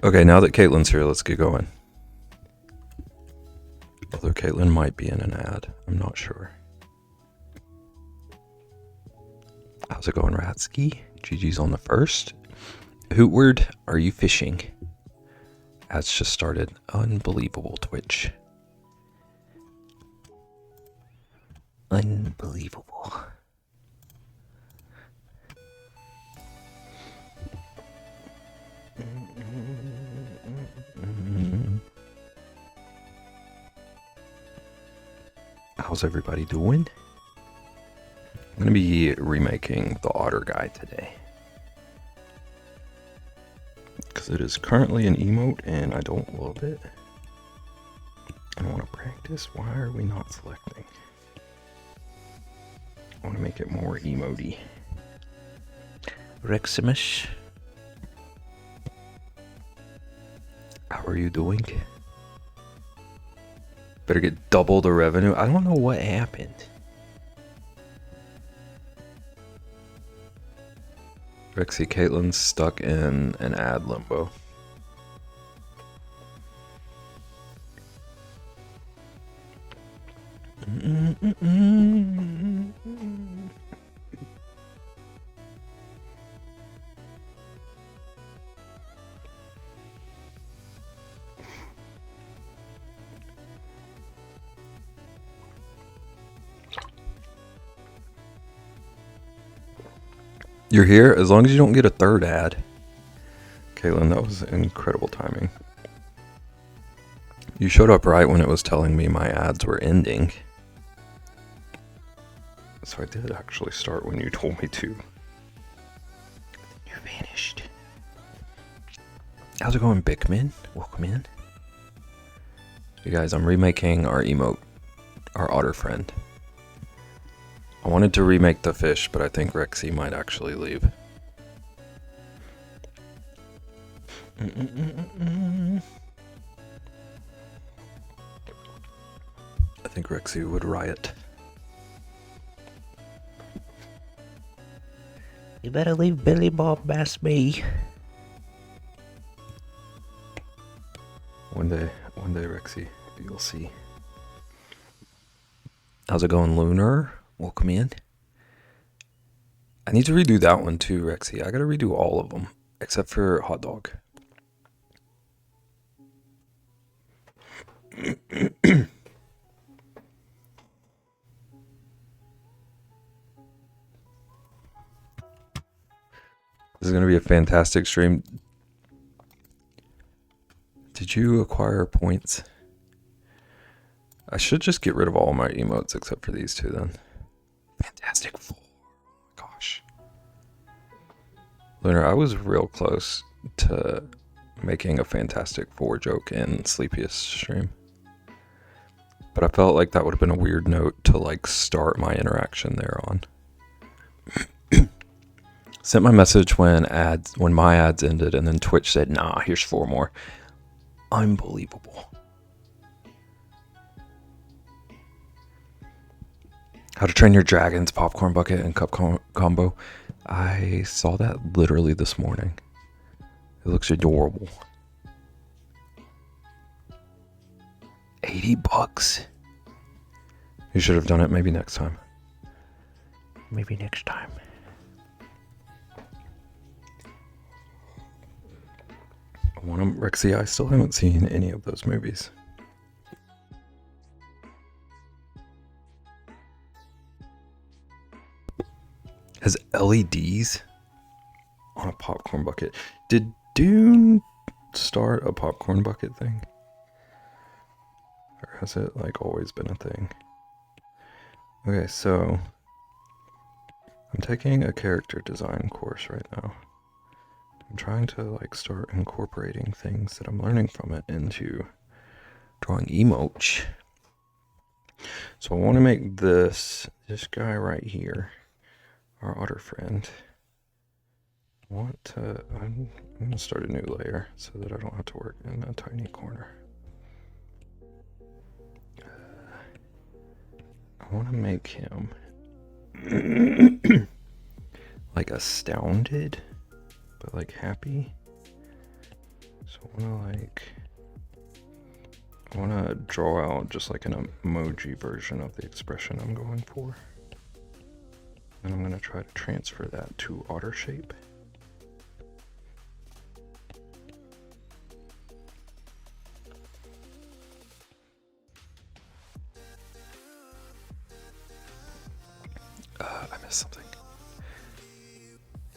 Okay, now that Caitlin's here, let's get going. Although Caitlin might be in an ad. I'm not sure. How's it going, Ratsky? GG's on the first. Hootward, are you fishing? Ads just started. Unbelievable, Twitch. Unbelievable. How's everybody doing? I'm going to be remaking the Otter guy today. Because it is currently an emote and I don't love it. I want to practice. Why are we not selecting? I want to make it more emote-y. Reximus. How are you doing? Better get double the revenue. I don't know what happened. Rexy Caitlin's stuck in an ad limbo. You're here as long as you don't get a third ad. Caitlin, that was incredible timing. You showed up right when it was telling me my ads were ending. So I did actually start when you told me to. You vanished. How's it going, Bickman? Welcome in. You guys, I'm remaking our emote, our otter friend. I wanted to remake the fish, but I think Rexy might actually leave. I think Rexy would riot. You better leave Billy Bob past me. One day, Rexy, you'll see. How's it going, Lunar? Welcome in. I need to redo that one too, Rexy. I gotta redo all of them, except for Hot Dog. This is gonna be a fantastic stream. Did you acquire points? I should just get rid of all my emotes except for these two then. Fantastic Four. Oh my gosh. Lunar, I was real close to making a Fantastic Four joke in Sleepiest stream. But I felt like that would have been a weird note to like start my interaction there on. Sent my message when my ads ended, and then Twitch said, nah, here's 4 more. Unbelievable. How to Train Your Dragon's popcorn bucket and cup combo. I saw that literally this morning. It looks adorable. $80. You should have done it maybe next time. Maybe next time. Rexy, I still haven't seen any of those movies. Has LEDs on a popcorn bucket. Did Dune start a popcorn bucket thing? Or has it like always been a thing? Okay, so I'm taking a character design course right now. I'm trying to like start incorporating things that I'm learning from it into drawing emotes. So I want to make this guy right here, our otter friend. I'm going to start a new layer so that I don't have to work in a tiny corner. I want to make him like astounded, but like happy. So I wanna draw out just like an emoji version of the expression I'm going for. And I'm gonna try to transfer that to otter shape. I missed something.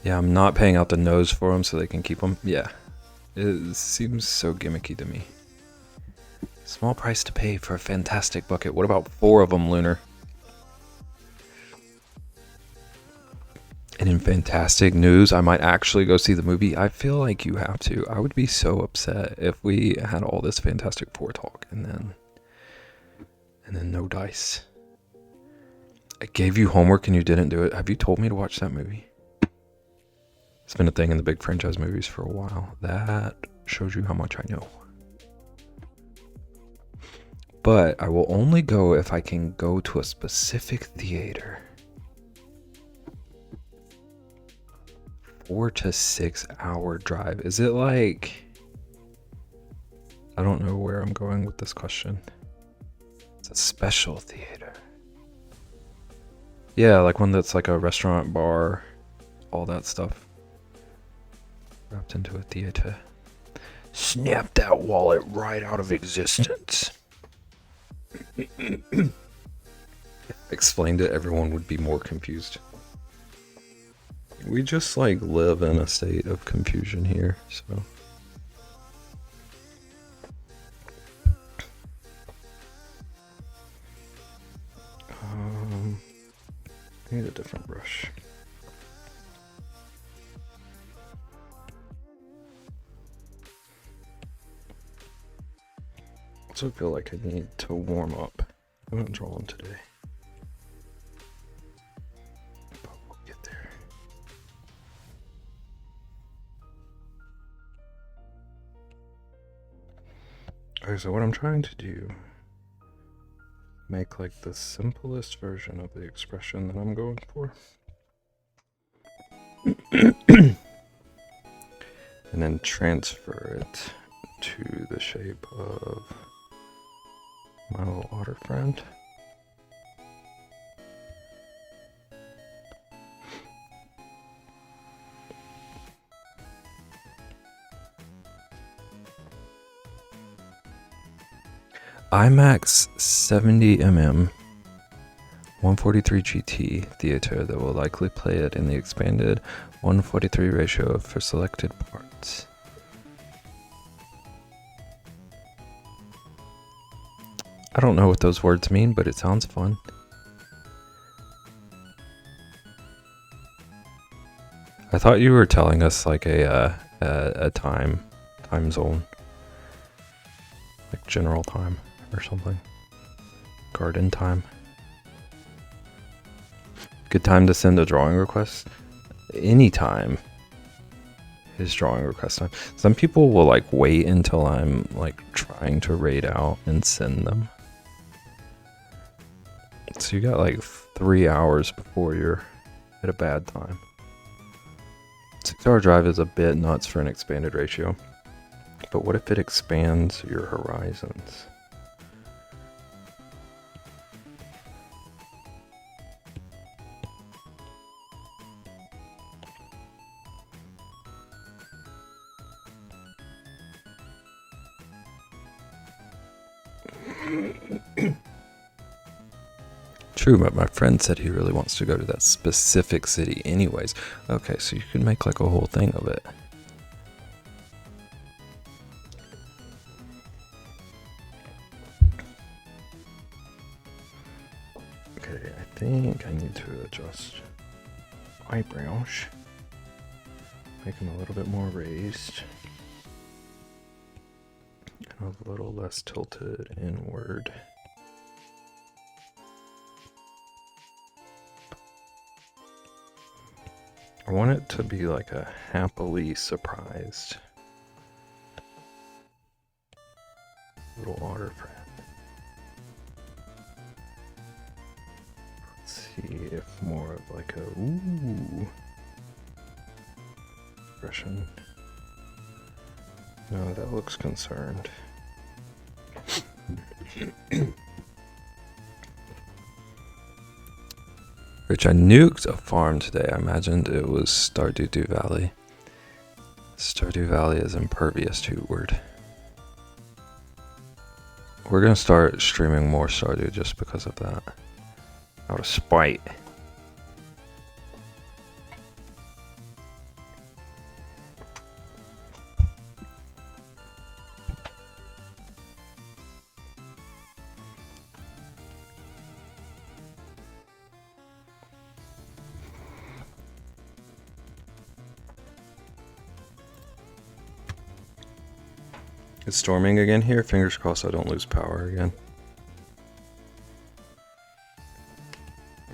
Yeah, I'm not paying out the nose for them so they can keep them. Yeah, it seems so gimmicky to me. Small price to pay for a fantastic bucket. What about 4 of them, Lunar? And in fantastic news, I might actually go see the movie. I feel like you have to. I would be so upset if we had all this Fantastic Four talk and then no dice. I gave you homework and you didn't do it. Have you told me to watch that movie? It's been a thing in the big franchise movies for a while. That shows you how much I know. But I will only go if I can go to a specific theater. 4 to 6 hour drive. Is it like... I don't know where I'm going with this question. It's a special theater. Yeah, like one that's like a restaurant, bar, all that stuff. Wrapped into a theater. Snap that wallet right out of existence. If I explained it, everyone would be more confused. We just like live in a state of confusion here, so. I need a different brush. I also feel like I need to warm up. I haven't drawn today. But we'll get there. Okay, so what I'm trying to do, make like the simplest version of the expression that I'm going for. And then transfer it to the shape of my little otter friend. IMAX 70mm 143 GT theater that will likely play it in the expanded 1:43 ratio for selected parts. I don't know what those words mean, but it sounds fun. I thought you were telling us like a time zone, like general time or something. Garden time. Good time to send a drawing request. Anytime is drawing request time. Some people will like wait until I'm like trying to raid out and send them. So you got like 3 hours before you're at a bad time. 6-hour drive is a bit nuts for an expanded ratio. But what if it expands your horizons? True, but my friend said he really wants to go to that specific city anyways. Okay, so you can make like a whole thing of it. Okay, I think I need to adjust eyebrows. Make them a little bit more raised. And a little less tilted inward. I want it to be like a happily surprised little otter friend. Let's see if more of like a ooh expression No, that looks concerned. Rich, I nuked a farm today. I imagined it was Stardew Valley. Stardew Valley is impervious to word. We're gonna start streaming more Stardew just because of that. Out of spite. It's storming again here. Fingers crossed I don't lose power again.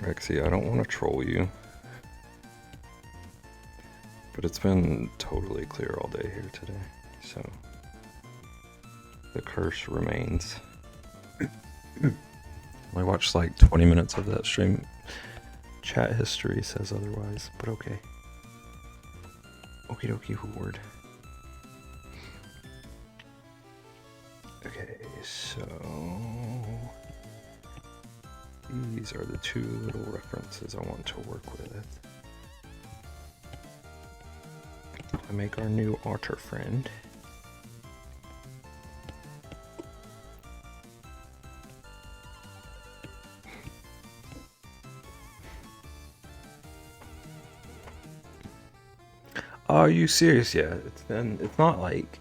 Rexy, I don't want to troll you. But it's been totally clear all day here today. So the curse remains. I watched like 20 minutes of that stream. Chat history says otherwise, but okay. Okie dokie horde. Okay, so these are the two little references I want to work with. To make our new otter friend. Are you serious? Yeah, it's not like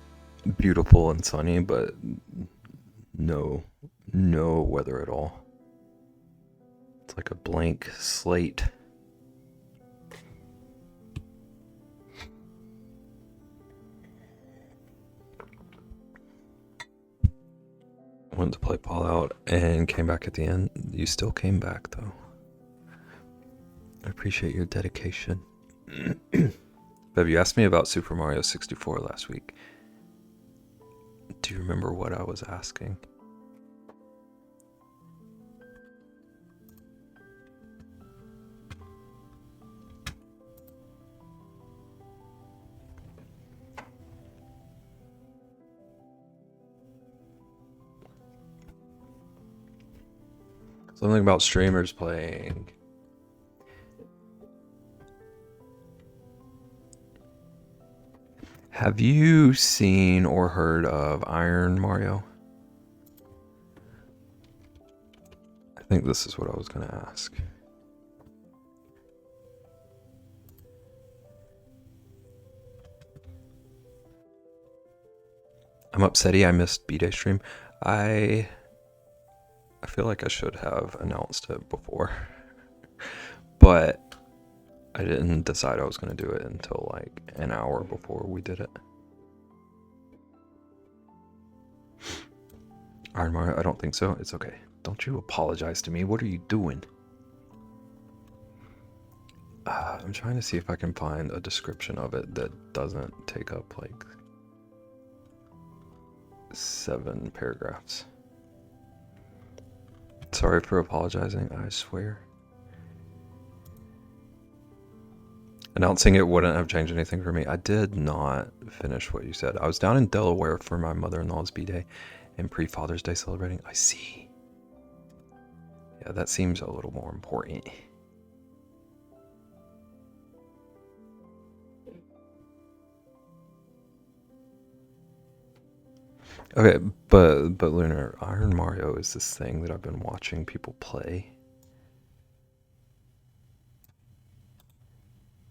beautiful and sunny, but no weather at all. It's like a blank slate. I went to play Fallout and came back at the end. You still came back though. I appreciate your dedication. Bev, you asked me about Super Mario 64 last week. Do you remember what I was asking? Something about streamers playing. Have you seen or heard of Iron Mario? I think this is what I was going to ask. I'm upsetty I missed B-Day stream. I feel like I should have announced it before. But I didn't decide I was going to do it until like an hour before we did it. Iron Mario, I don't think so. It's okay. Don't you apologize to me. What are you doing? I'm trying to see if I can find a description of it that doesn't take up like 7 paragraphs. Sorry for apologizing, I swear. Announcing it wouldn't have changed anything for me. I did not finish what you said. I was down in Delaware for my mother-in-law's B-Day and pre-Father's Day celebrating. I see. Yeah, that seems a little more important. Okay, but Lunar, Iron Mario is this thing that I've been watching people play.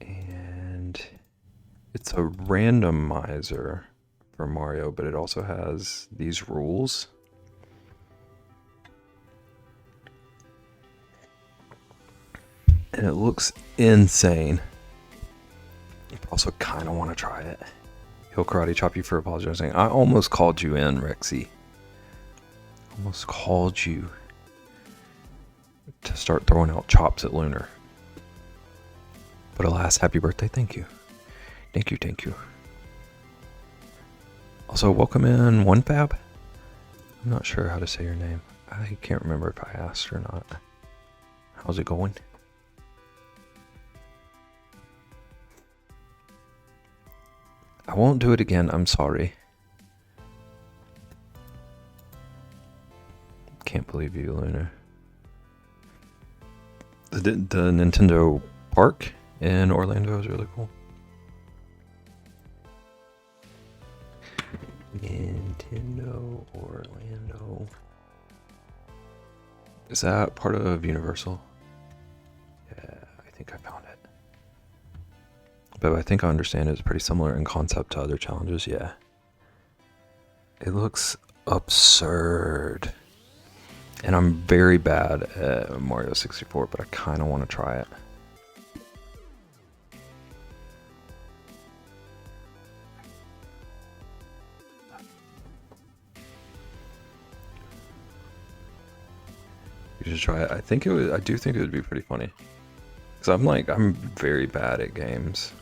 And it's a randomizer for Mario, but it also has these rules. And it looks insane. I also kind of want to try it. He'll karate chop you for apologizing. I almost called you in, Rexy. Almost called you to start throwing out chops at Lunar. But alas, happy birthday, thank you. Thank you, thank you. Also, welcome in OneFab. I'm not sure how to say your name. I can't remember if I asked or not. How's it going? I won't do it again, I'm sorry. believe you, Luna. The Nintendo Park in Orlando is really cool. Nintendo Orlando. Is that part of Universal? Yeah, I think I found it. But I think I understand it's pretty similar in concept to other challenges, yeah. It looks absurd. And I'm very bad at Mario 64, but I kind of want to try it. You should try it. I do think it would be pretty funny. Because I'm very bad at games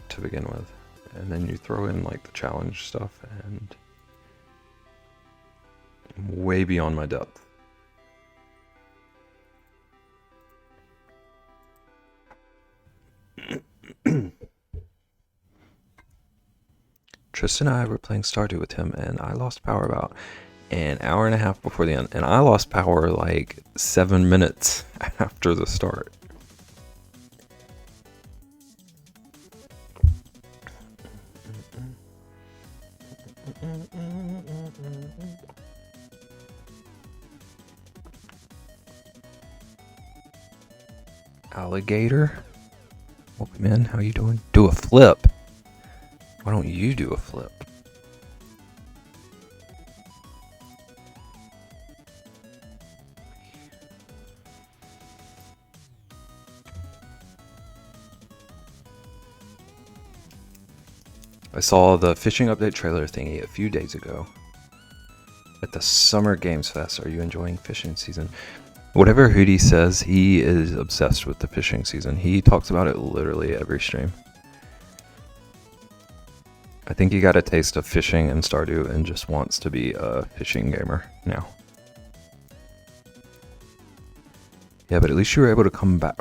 to begin with. And then you throw in like the challenge stuff and I'm way beyond my depth. Tristan and I were playing Stardew with him, and I lost power about an hour and a half before the end, and I lost power like 7 minutes after the start. Alligator? Welcome in, how you doing? Do a flip. Why don't you do a flip? I saw the fishing update trailer thingy a few days ago at the Summer Games Fest. Are you enjoying fishing season? Whatever Hootie says, he is obsessed with the fishing season. He talks about it literally every stream. I think he got a taste of fishing in Stardew and just wants to be a fishing gamer now. Yeah, but at least you were able to come back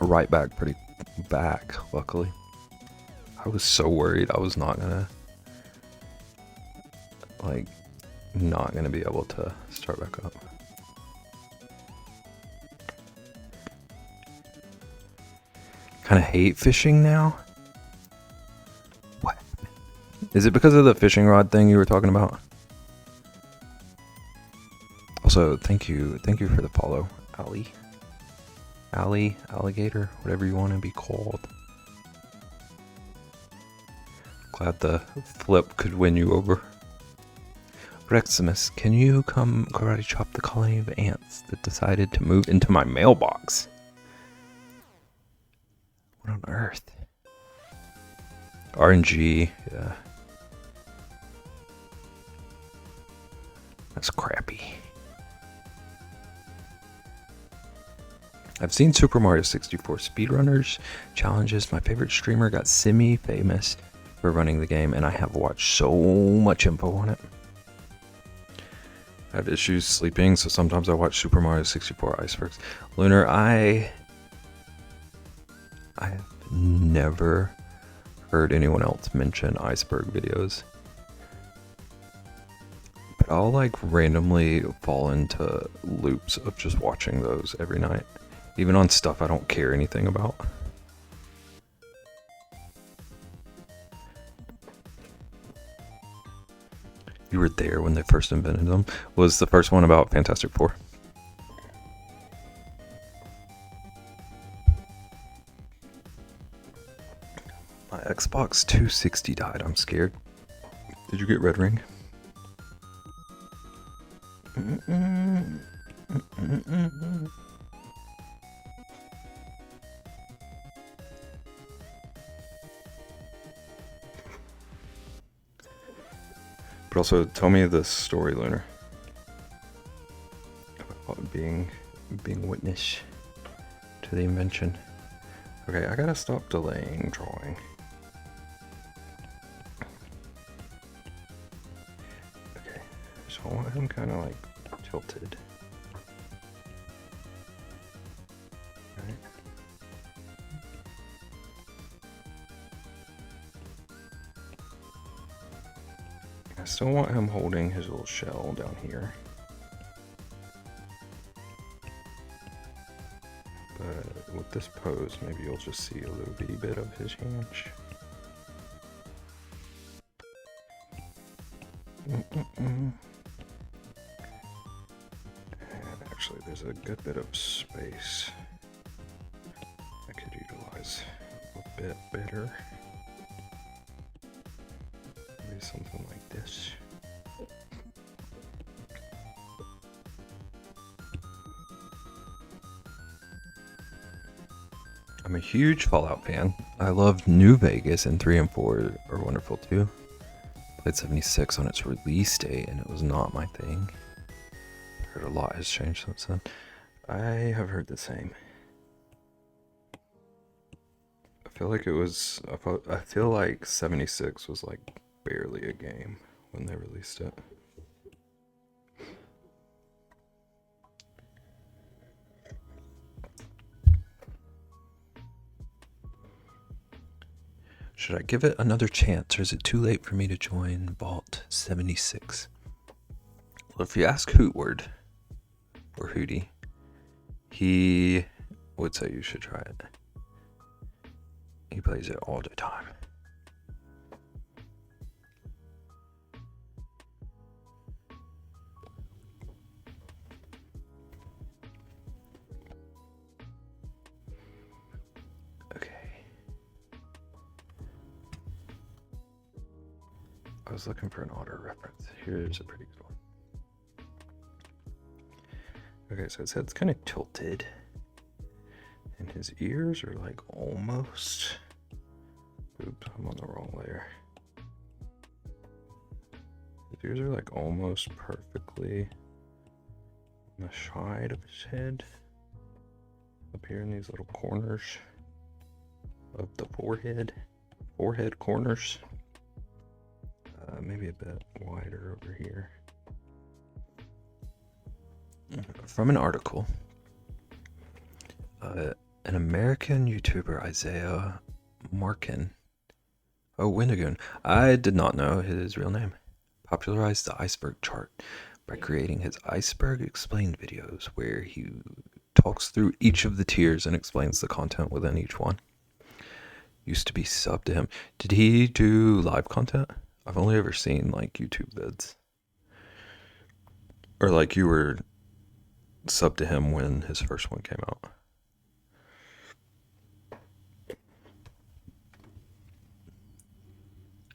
pretty back, luckily. I was so worried I was not gonna be able to start back up. Kinda hate fishing now? What? Is it because of the fishing rod thing you were talking about? Also, thank you for the follow, alligator, whatever you want to be called. Glad the flip could win you over. Reximus, can you come karate chop the colony of ants that decided to move into my mailbox? What on earth? RNG, yeah. That's crappy. I've seen Super Mario 64 speedrunners challenges. My favorite streamer got semi-famous for running the game, and I have watched so much info on it. I have issues sleeping, so sometimes I watch Super Mario 64 Icebergs. Lunar, I have never heard anyone else mention iceberg videos. But I'll like randomly fall into loops of just watching those every night. Even on stuff I don't care anything about. You were there when they first invented them. Was the first one about Fantastic Four? My Xbox 260 died. I'm scared. Did you get Red Ring? But also, tell me the story, Lunar. About being witness to the invention. Okay, I gotta stop delaying drawing. Okay, so I want him kind of like tilted. Right. I still want him holding his little shell down here. this pose, maybe you'll just see a little bitty bit of his hands. And actually, there's a good bit of space I could utilize a bit better. Maybe something like this. I'm a huge Fallout fan. I loved New Vegas, and 3 and 4 are wonderful too. Played 76 on its release date, and it was not my thing. Heard a lot has changed since then. I have heard the same. I feel like it was. I feel like 76 was like barely a game when they released it. Should I give it another chance, or is it too late for me to join Vault 76? Well, if you ask Hootward, or Hootie, he would say you should try it. He plays it all the time. I was looking for an auto reference. Here's a pretty good one. Okay, so his head's kind of tilted. And his ears are like almost... Oops, I'm on the wrong layer. His ears are like almost perfectly on the side of his head. Up here in these little corners of the forehead. Forehead corners. Maybe a bit wider over here. From an article, an American YouTuber, Isaiah Markin, Windigoon, I did not know his real name, popularized the iceberg chart by creating his Iceberg Explained videos, where he talks through each of the tiers and explains the content within each one. Used to be sub to him. Did he do live content? I've only ever seen like YouTube vids. Or like you were sub to him when his first one came out.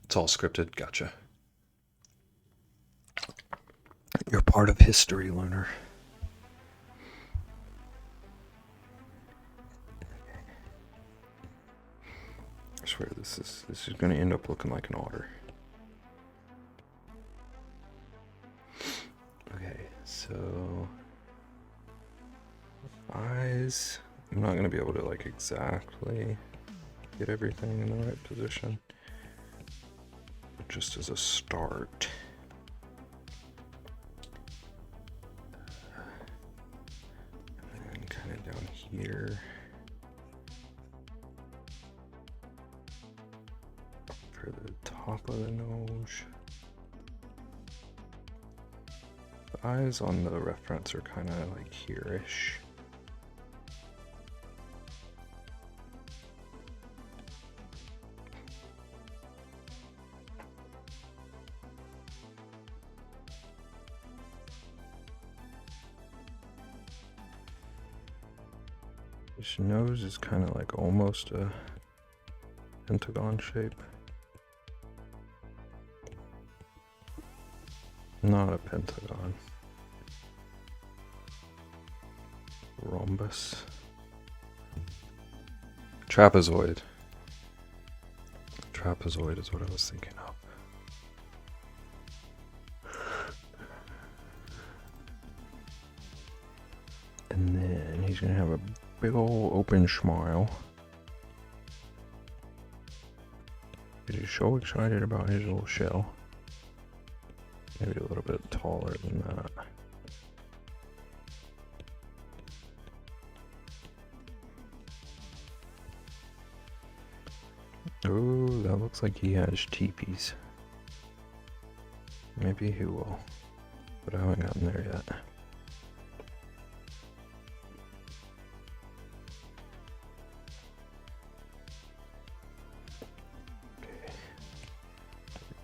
It's all scripted, gotcha. You're part of history, Lunar. I swear this is gonna end up looking like an otter. Okay, so eyes, I'm not going to be able to like exactly get everything in the right position, but just as a start. And then kind of down here. For the top of the nose. The eyes on the reference are kind of like here-ish. His nose is kind of like almost a pentagon shape. Not a pentagon. Rhombus. Trapezoid. Trapezoid is what I was thinking of. And then he's gonna have a big old open smile. He's so excited about his little shell. Maybe a little bit taller than that. Oh, that looks like he has teepees. Maybe he will, but I haven't gotten there yet.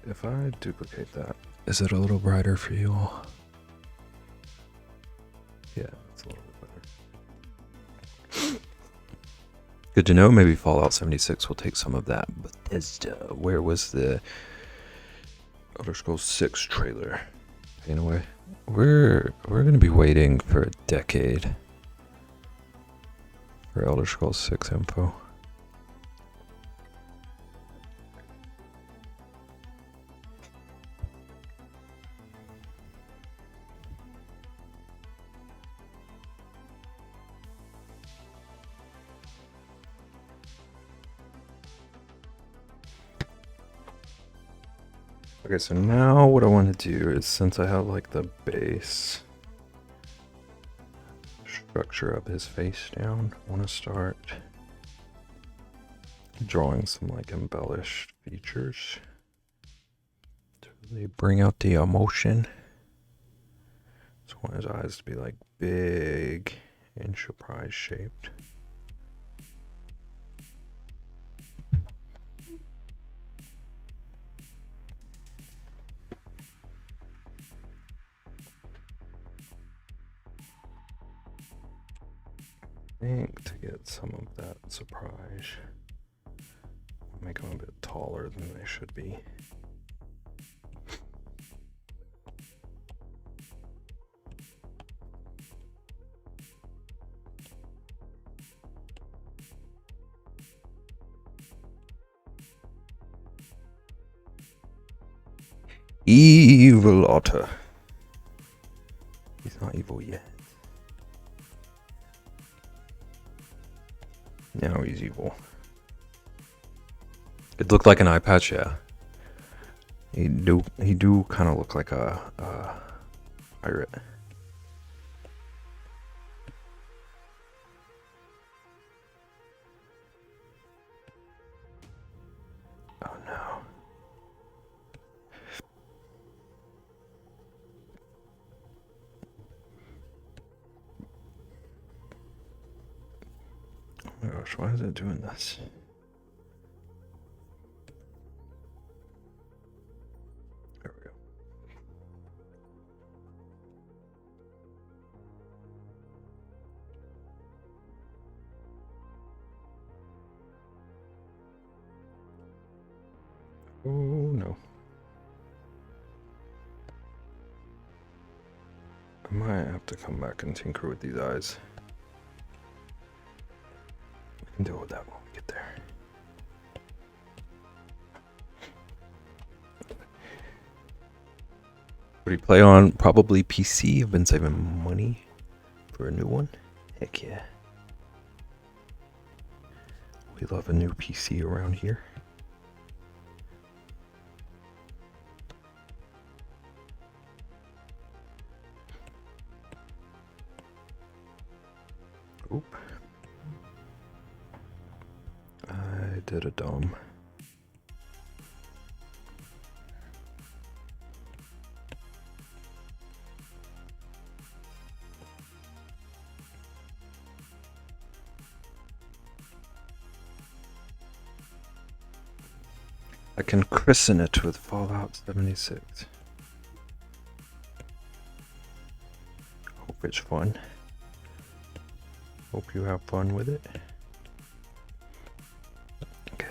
if I duplicate that, is it a little brighter for you all? Yeah, it's a little bit better. Good to know. Maybe Fallout 76 will take some of that. Bethesda, where was the Elder Scrolls 6 trailer? Anyway, we're gonna be waiting for a decade for Elder Scrolls 6 info. Okay, so now what I want to do is, since I have like the base structure of his face down, I want to start drawing some like embellished features to really bring out the emotion. So I want his eyes to be like big and surprise shaped. I think to get some of that surprise, I'll make them a bit taller than they should be. Evil Otter. He's not evil yet. Now he's evil. It looked like an eye patch, yeah. He do kind of look like a pirate. Oh no. Oh my gosh, why is it doing this? There we go. Oh no. I might have to come back and tinker with these eyes. We can deal with that when we get there. What do you play on? Probably PC. I've been saving money for a new one. Heck yeah. We love a new PC around here. Oop. I did a dome. I can christen it with Fallout 76. Hope it's fun. Hope you have fun with it. Okay.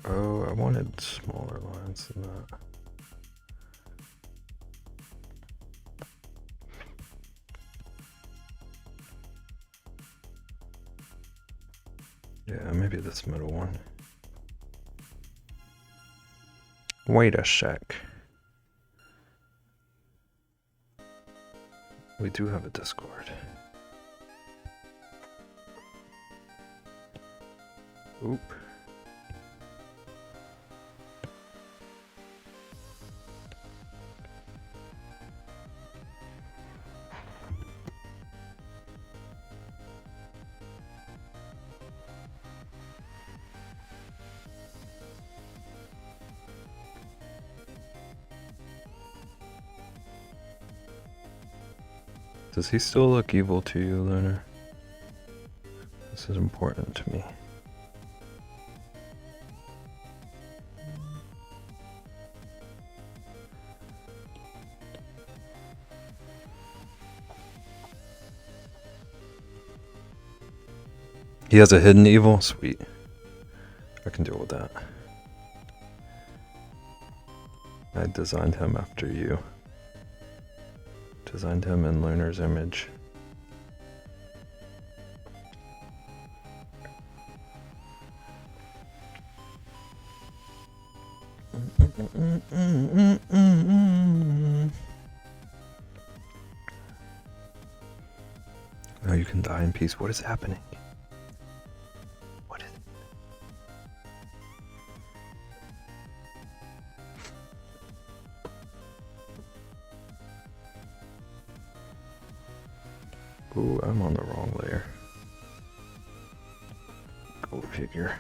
Oh, I wanted smaller lines than that. Yeah, maybe this middle one. Wait a sec. We do have a Discord. Oop. Does he still look evil to you, Lunar? This is important to me. He has a hidden evil? Sweet. I can deal with that. I designed him after you. Designed him in Lunar's image. Oh, you can die in peace. What is happening? What is it? Ooh, I'm on the wrong layer. Go figure.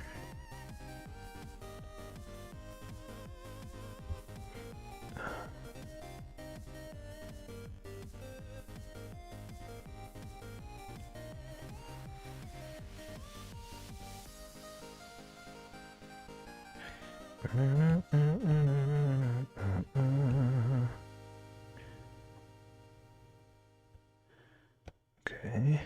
Okay.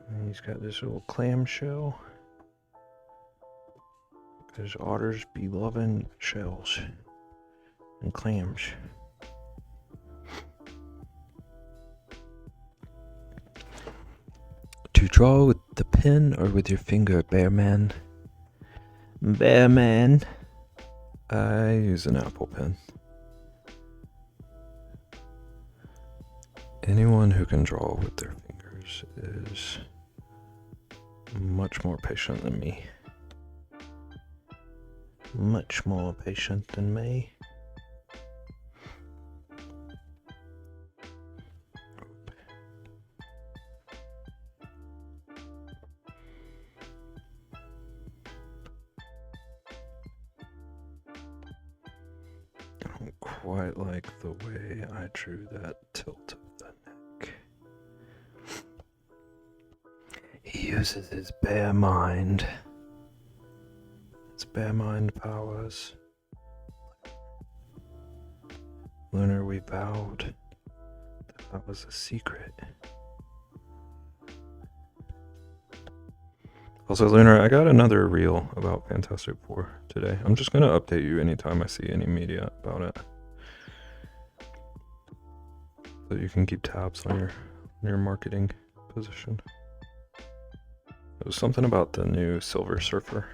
And he's got this little clamshell. Because otters be loving shells and clams. To draw with the pen or with your finger, bear man? Bear man. I use an Apple pen. Anyone who can draw with their fingers is much more patient than me. Much more patient than me. I don't quite like the way I drew that tilt of the neck. He uses his bare mind. His bare mind powers. Lunar, we vowed that was a secret. Also, Lunar, I got another reel about Fantastic Four today. I'm just going to update you anytime I see any media about it. So you can keep tabs on your marketing position. It was something about the new Silver Surfer.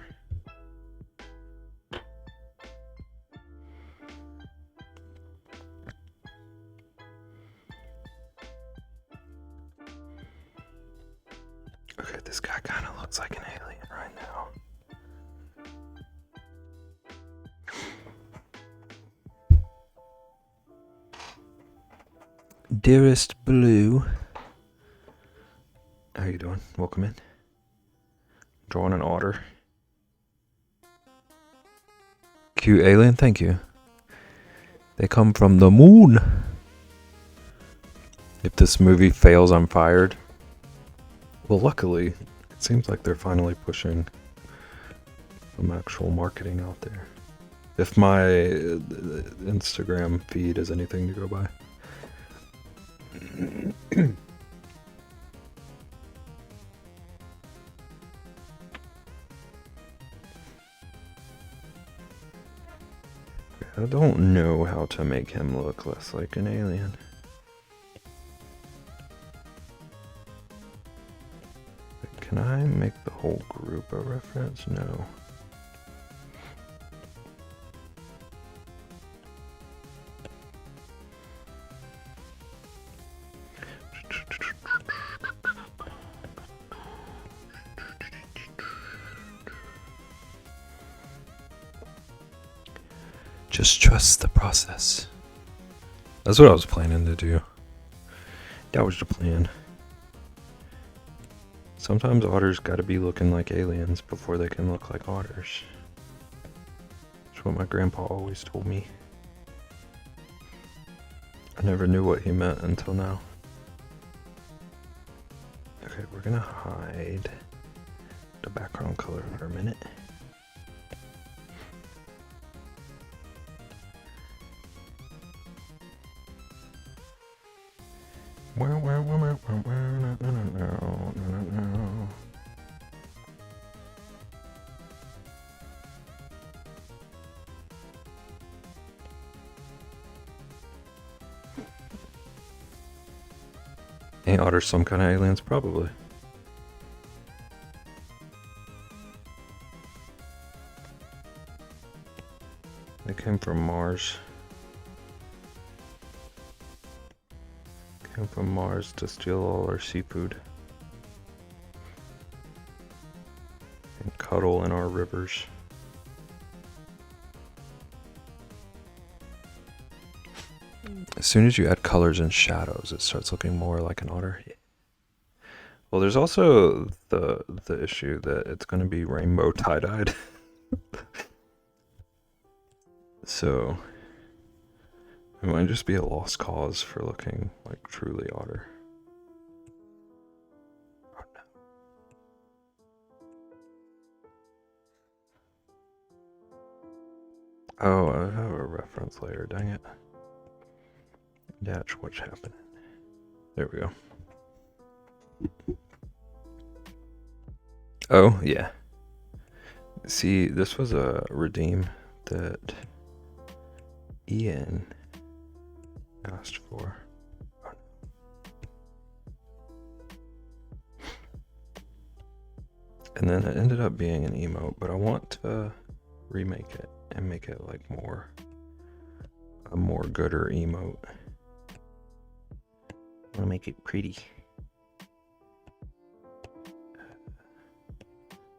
Okay, this guy kind of looks like an alien right now. Dearest Blue. How you doing? Welcome in. Drawing an otter. Cute alien, thank you. They come from the moon. If this movie fails, I'm fired. Well, luckily, it seems like they're finally pushing some actual marketing out there. If my Instagram feed is anything to go by. I don't know how to make him look less like an alien. Can I make the whole group a reference? No. Just trust the process. That's what I was planning to do. That was the plan. Sometimes otters gotta be looking like aliens before they can look like otters. That's what my grandpa always told me. I never knew what he meant until now. Okay, we're gonna hide the background color for a minute. Ain't otters some kind of aliens? Probably. They came from Mars. Came from Mars to steal all our seafood. And cuddle in our rivers. As soon as you add colors and shadows, it starts looking more like an otter. Well, there's also the issue that it's going to be rainbow tie-dyed. So it might just be a lost cause for looking like truly otter. Oh no. Oh, I have a reference layer, dang it. That's what's happening. There we go. Oh, yeah. See, this was a redeem that Ian asked for. And then it ended up being an emote, but I want to remake it and make it like a more gooder emote. I want to make it pretty.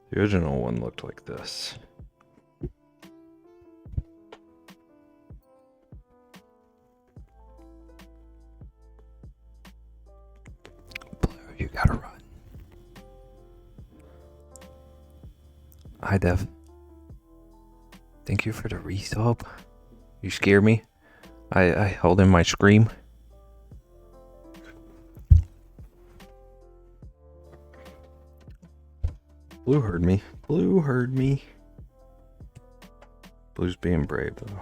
The original one looked like this. Blue, you gotta run. Hi, Dev. Thank you for the resub. You scare me. I held in my scream. Blue heard me. Blue heard me. Blue's being brave, though.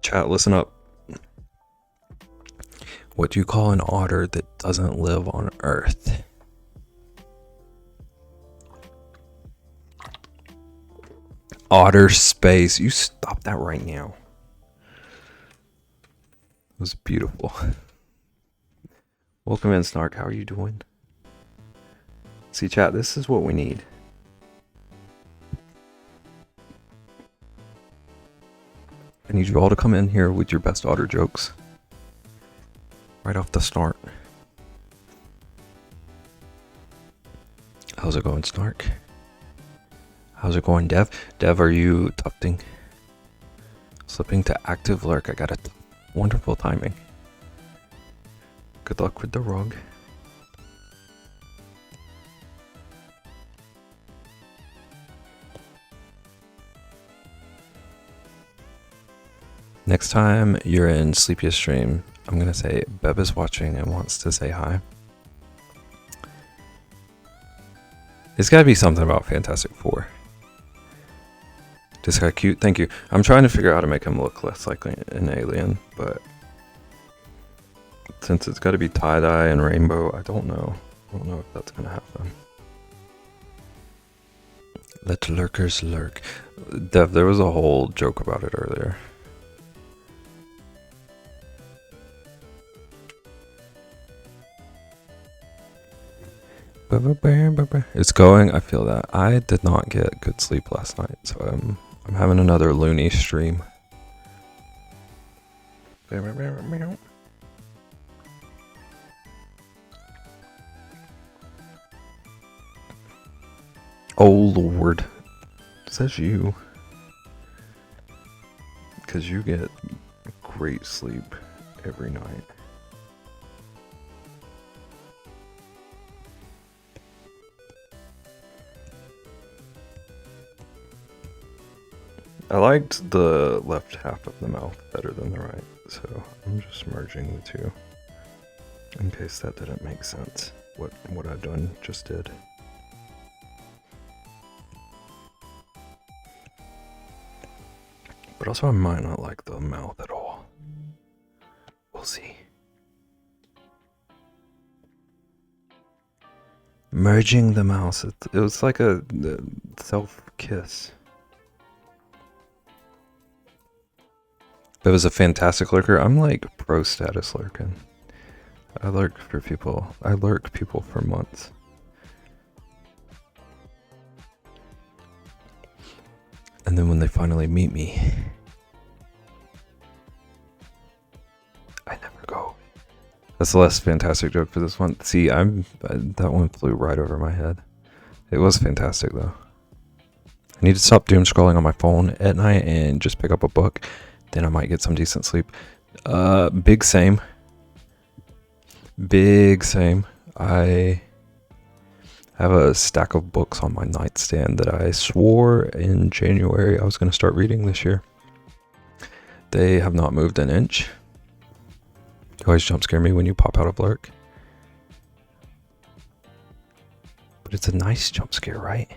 Chat, listen up. What do you call an otter that doesn't live on Earth? Otter space. You stop that right now. It was beautiful. Welcome in, Snark. How are you doing? See, chat, this is what we need. I need you all to come in here with your best otter jokes. Right off the start. How's it going, Snark? How's it going, Dev? Dev, are you tufting? Slipping to active lurk. I got wonderful timing. Good luck with the rug. Next time you're in Sleepiest stream, I'm gonna say Beb is watching and wants to say hi. It's gotta be something about Fantastic Four. This guy cute, thank you. I'm trying to figure out how to make him look less like an alien, but since it's gotta be tie-dye and rainbow, I don't know. I don't know if that's gonna happen. Let lurkers lurk. Dev, there was a whole joke about it earlier. It's going. I feel that. I did not get good sleep last night, so I'm having another loony stream. Oh Lord, says you, because you get great sleep every night. I liked the left half of the mouth better than the right, so I'm just merging the two. In case that didn't make sense, what I've done just did. But also I might not like the mouth at all. We'll see. Merging the mouse. It was like a self-kiss. It was a fantastic lurker. I'm like pro status lurking. I lurk people for months. And then when they finally meet me, I never go. That's the last fantastic joke for this one. See, that one flew right over my head. It was fantastic though. I need to stop doom scrolling on my phone at night and just pick up a book. Then I might get some decent sleep. Big same. I have a stack of books on my nightstand that I swore in January I was going to start reading this year. They have not moved an inch. You always jump scare me when you pop out of lurk. But it's a nice jump scare, right?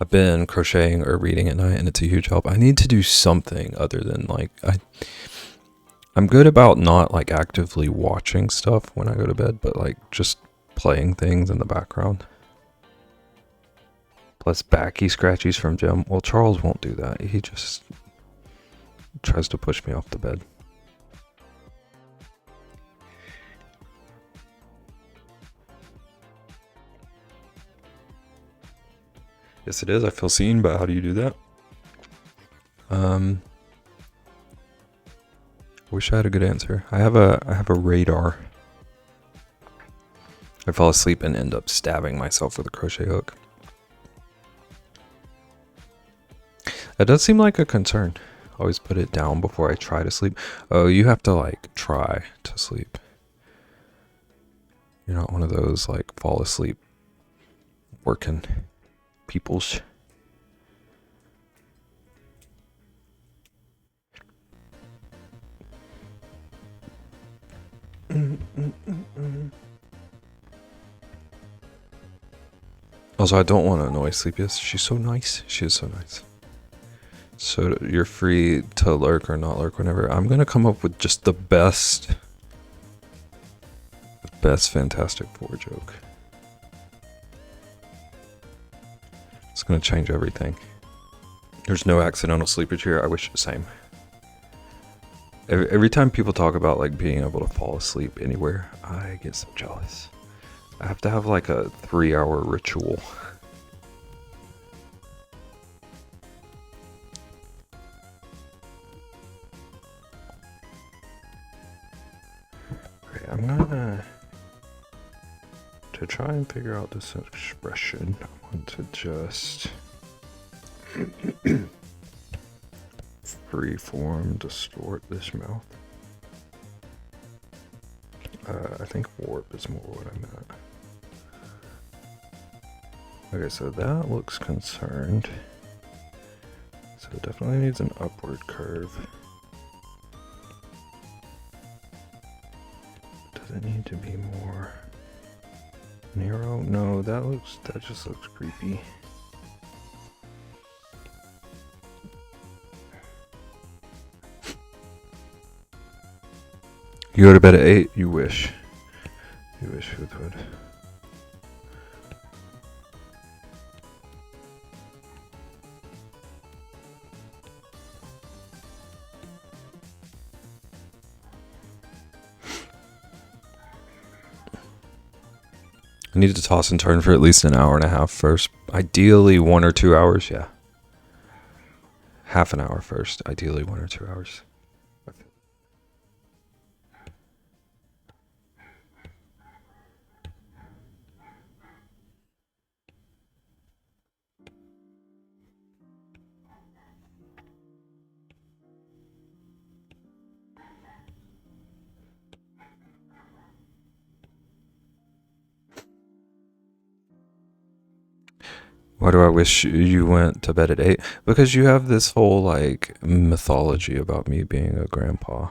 I've been crocheting or reading at night and it's a huge help. I need to do something other than like, I'm good about not like actively watching stuff when I go to bed, but like just playing things in the background. Plus backy scratchies from Jim. Well, Charles won't do that. He just tries to push me off the bed. Yes, it is. I feel seen, but how do you do that? Wish I had a good answer. I have a radar. I fall asleep and end up stabbing myself with a crochet hook. That does seem like a concern. Always put it down before I try to sleep. Oh, you have to like try to sleep. You're not one of those like fall asleep working peoples. Also, I don't want to annoy Sleepiest. She's so nice. She is so nice. So you're free to lurk or not lurk whenever. I'm going to come up with just the best Fantastic Four joke. It's going to change everything. There's no accidental sleepage here. I wish the same. Every time people talk about like being able to fall asleep anywhere, I get so jealous. I have to have like a 3-hour ritual. Okay, I'm gonna to try and figure out this expression. I want to just freeform distort this mouth. I think warp is more what I meant. Okay, so that looks concerned. So it definitely needs an upward curve. Does it need to be more narrow? No, that just looks creepy. You go to bed at 8? You wish. You wish it would. I need to toss and turn for at least an hour and a half first. Ideally 1 or 2 hours, yeah. Half an hour first, ideally 1 or 2 hours. Why do I wish you went to bed at 8? Because you have this whole, like, mythology about me being a grandpa.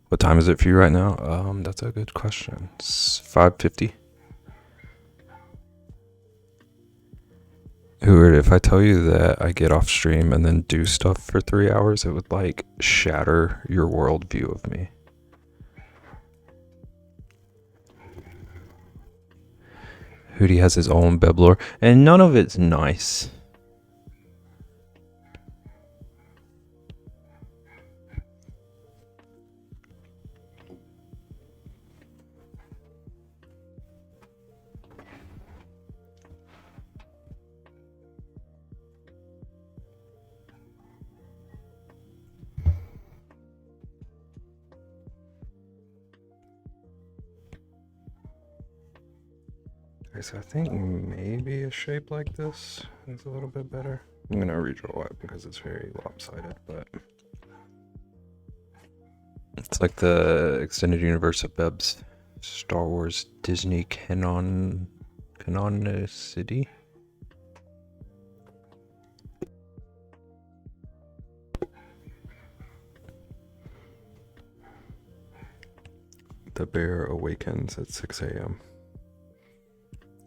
What time is it for you right now? That's a good question. It's 5:50. Weird, if I tell you that I get off stream and then do stuff for 3 hours, it would, like, shatter your worldview of me. Hootie has his own beb lore, and none of it's nice. Okay, so I think maybe a shape like this is a little bit better. I'm gonna redraw it because it's very lopsided, but it's like the extended universe of Beb's Star Wars Disney canonicity. The Bear Awakens at 6 a.m.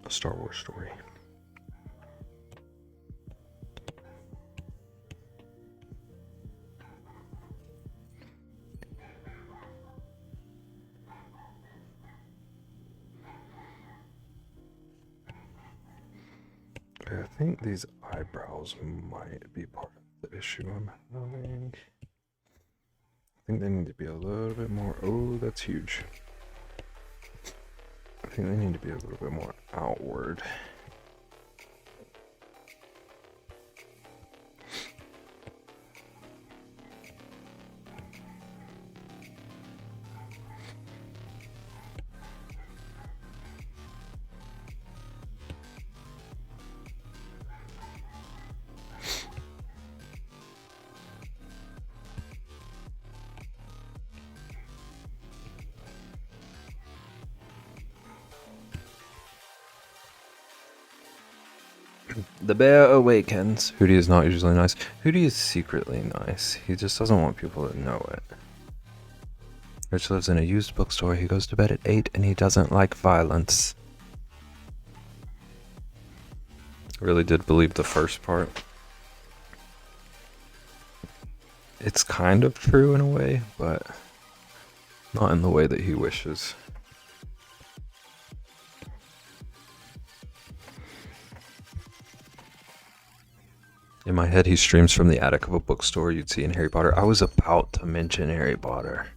A Star Wars story. Okay, I think these eyebrows might be part of the issue I'm having. I think they need to be a little bit more. Oh, that's huge. I think they need to be a little bit more outward. The Bear Awakens. Hootie is not usually nice. Hootie is secretly nice. He just doesn't want people to know it. Rich lives in a used bookstore. He goes to bed at 8 and he doesn't like violence. I really did believe the first part. It's kind of true in a way, but not in the way that he wishes. In my head, he streams from the attic of a bookstore you'd see in Harry Potter. I was about to mention Harry Potter.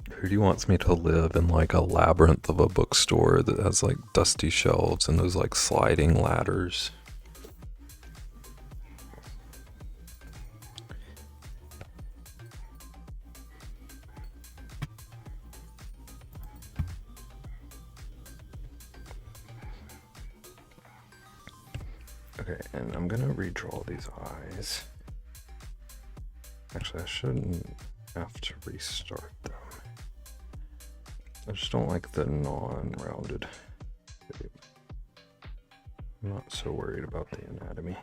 Hootie wants me to live in like a labyrinth of a bookstore that has like dusty shelves and those like sliding ladders. Okay, and I'm gonna redraw these eyes. Actually, I shouldn't have to restart them. I just don't like the non-rounded shape. I'm not so worried about the anatomy.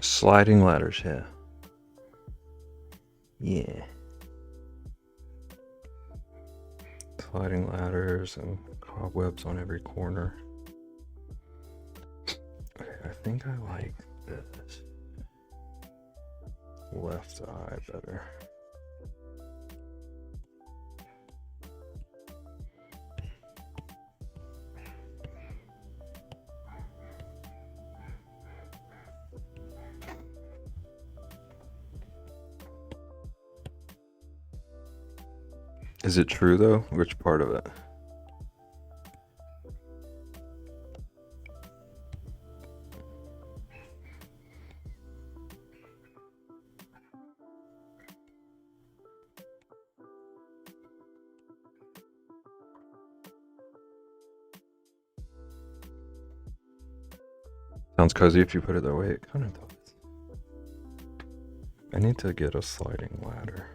Sliding ladders, yeah. Yeah. Sliding ladders and cobwebs on every corner. Okay, I think I like this left eye better. Is it true though? Which part of it? Sounds cozy if you put it that way. It kind of does. I need to get a sliding ladder.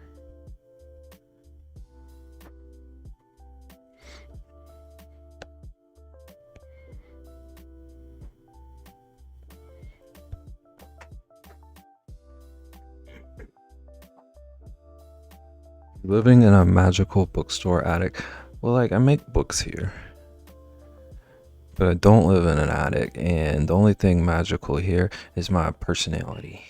Living in a magical bookstore attic. Well, like, I make books here, but I don't live in an attic, and the only thing magical here is my personality.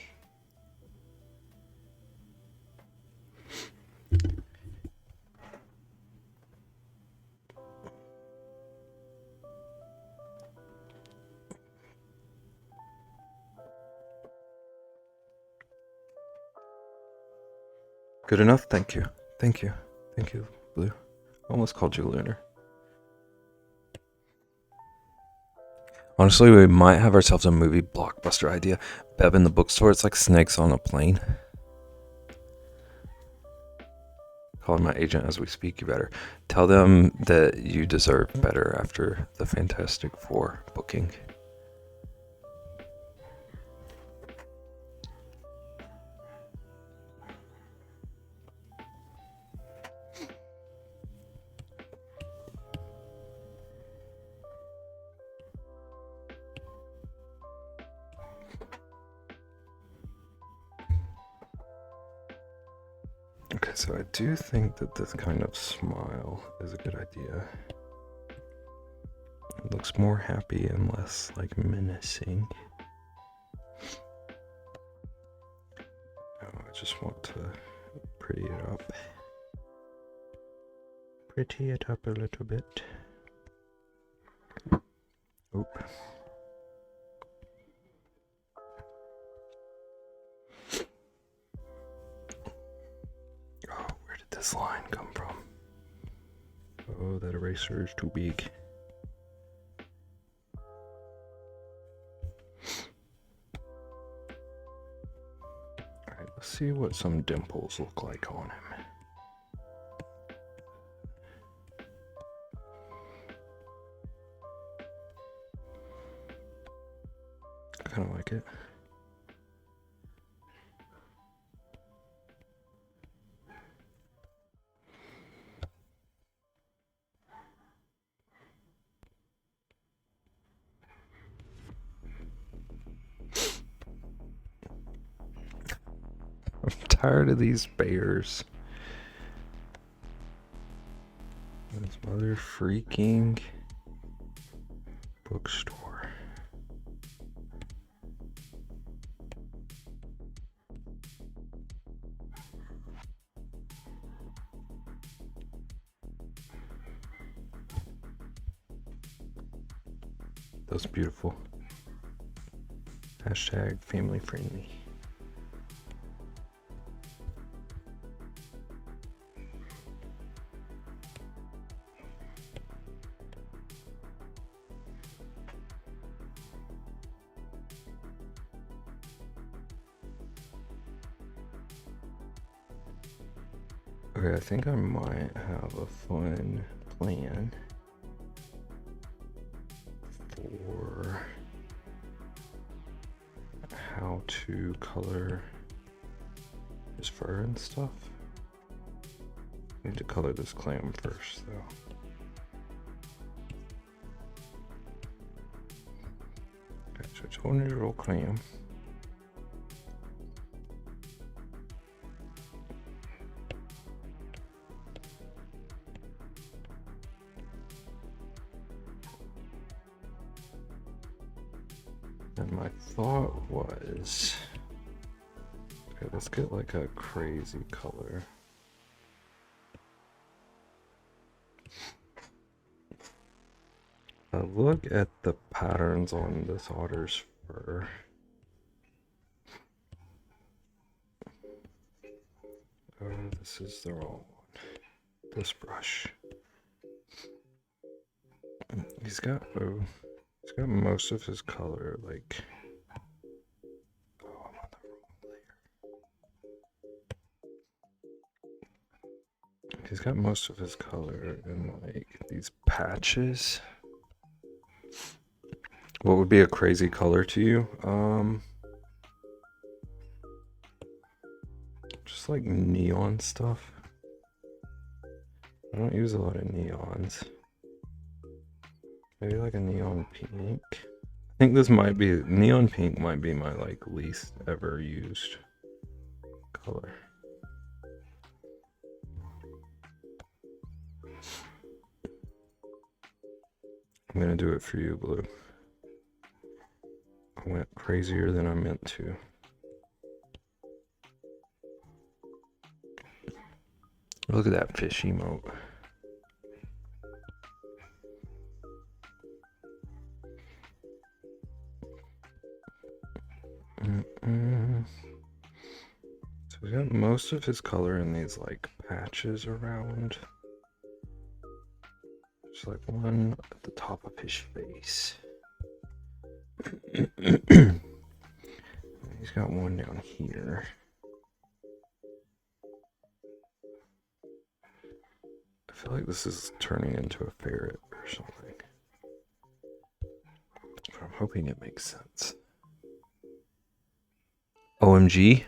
Good enough? Thank you. Thank you. Thank you, Blue. I almost called you Lunar. Honestly, we might have ourselves a movie blockbuster idea. Bev in the bookstore, it's like snakes on a plane. Calling my agent as we speak. You better tell them that you deserve better after the Fantastic Four booking. Okay, so I do think that this kind of smile is a good idea. It looks more happy and less like menacing. Oh, I just want to pretty it up. Pretty it up a little bit. Oop. Oh, where did this line come from? Oh, that eraser is too big. Alright, let's see what some dimples look like on him. I kind of like it. I'm tired of these bears. This mother freaking bookstore. That's beautiful. Hashtag family friendly. Okay, I think I might have a fun plan for how to color his fur and stuff. I need to color this clam first, though. Okay, so it's only a little clam. And my thought was, okay, let's get like a crazy color. Look at the patterns on this otter's fur. Oh, this is the wrong one. This brush. He's got most of his color like. Oh, I'm on the wrong layer. He's got most of his color in like these patches. What would be a crazy color to you? just like neon stuff. I don't use a lot of neons. Maybe like a neon pink. I think this might be, neon pink might be my like least ever used color. I'm gonna do it for you, Blue. I went crazier than I meant to. Look at that fish emote. So we got most of his color in these like patches around. Just like one at the top of his face. He's got one down here. I feel like this is turning into a ferret or something. But I'm hoping it makes sense. OMG.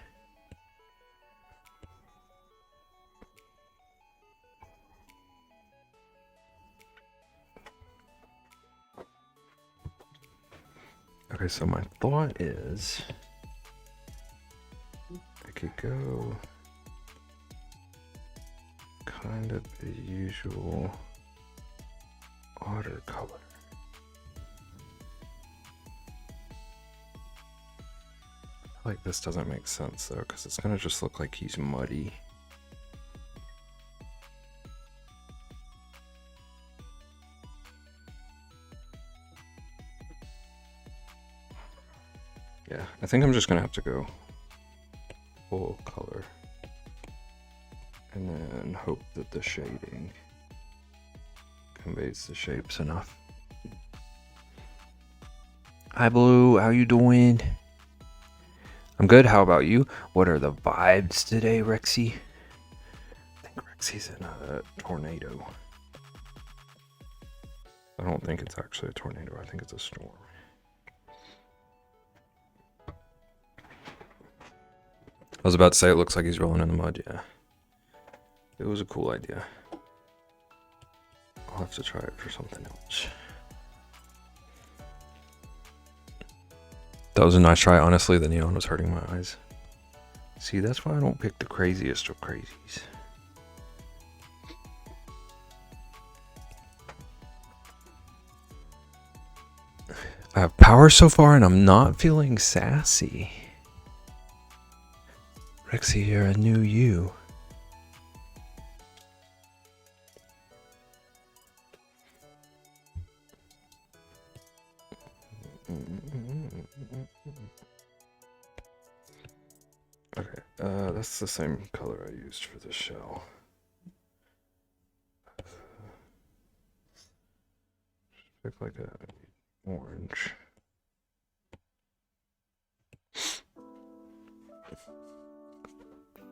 Okay, so my thought is I could go kind of the usual otter color. I feel like this doesn't make sense though, because it's gonna just look like he's muddy. Yeah, I think I'm just gonna have to go full color and then hope that the shading conveys the shapes enough. Hi Blue, how you doing? I'm good, how about you? What are the vibes today, Rexy? I think Rexy's in a tornado. I don't think it's actually a tornado, I think it's a storm. I was about to say it looks like he's rolling in the mud, yeah. It was a cool idea. I'll have to try it for something else. That was a nice try. Honestly, the neon was hurting my eyes. See, that's why I don't pick the craziest of crazies. I have power so far and I'm not feeling sassy. Rexy, you're a new you. Okay, that's the same color I used for the shell. Pick like a orange.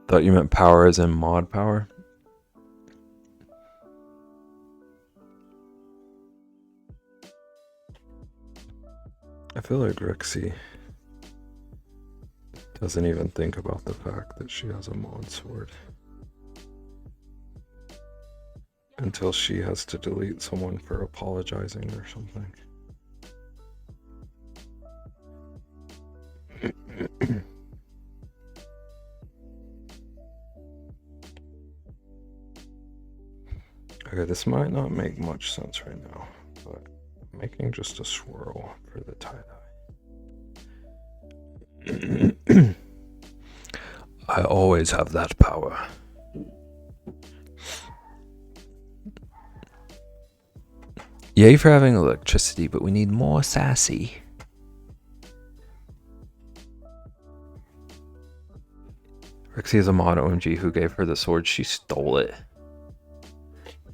Thought you meant power as in mod power. I feel like Rexy doesn't even think about the fact that she has a mod sword until she has to delete someone for apologizing or something. Okay, this might not make much sense right now, but I'm making just a swirl for the tie-dye. I always have that power. Yay for having electricity, but we need more sassy. Rexy is a mod OMG who gave her the sword. She stole it.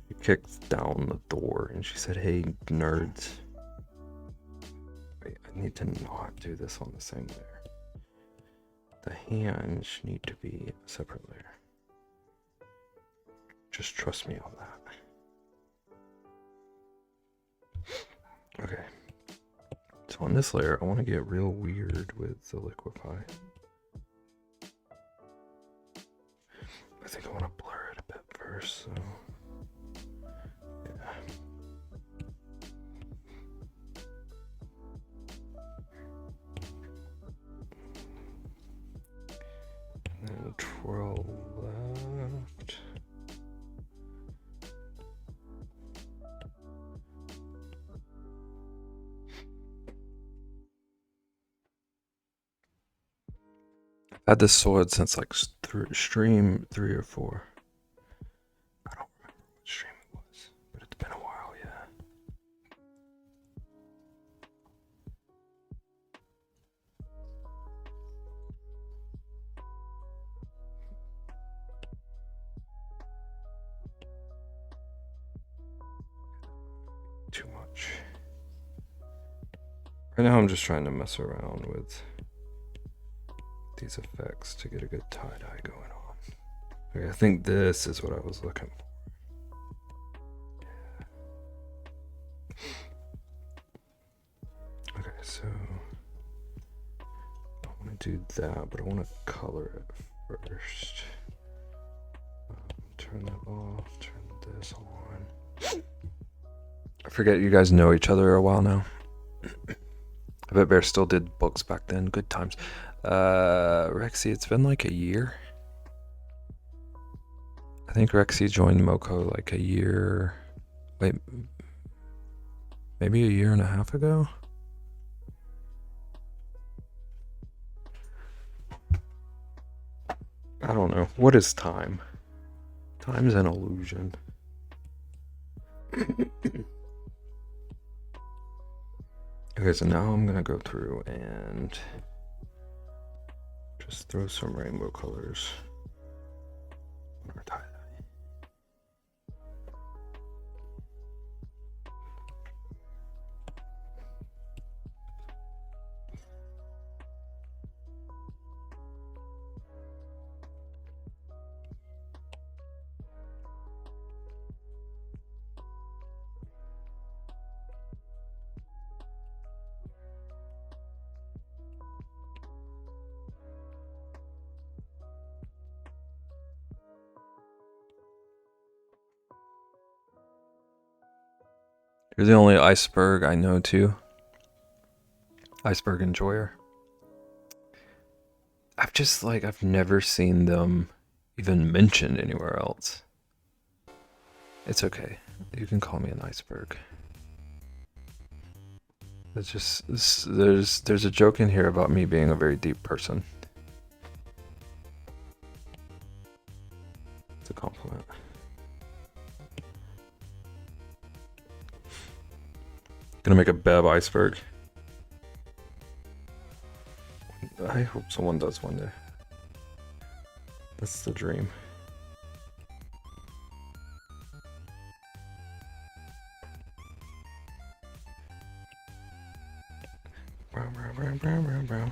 She kicked down the door and she said, "Hey, nerds." Wait, I need to not do this on the same layer. The hands need to be a separate layer. Just trust me on that. Okay. So on this layer, I want to get real weird with the liquify. And twirl left. I've had this sword since like stream 3 or 4. I don't remember what stream it was, but it's been a while, yeah. Too much. Right now I'm just trying to mess around with these effects to get a good tie-dye going on. Okay, I think this is what I was looking for. Okay, so I want to do that, but I want to color it first. Turn that off, turn this on. I forget you guys know each other a while now. I bet Bear still did books back then. Good times. Rexy, it's been like a year. I think Rexy joined Moco like a year. Wait, maybe a year and a half ago? I don't know. What is time? Time's an illusion. Okay, so now I'm gonna go through and just throw some rainbow colors on our tie-dye. You're the only iceberg I know too. Iceberg enjoyer. I've never seen them even mentioned anywhere else. It's okay. You can call me an iceberg. It's just there's a joke in here about me being a very deep person. It's a compliment. Gonna make a Bev iceberg. I hope someone does one day. That's the dream. Brown, brown, brown, brown, brown, brown.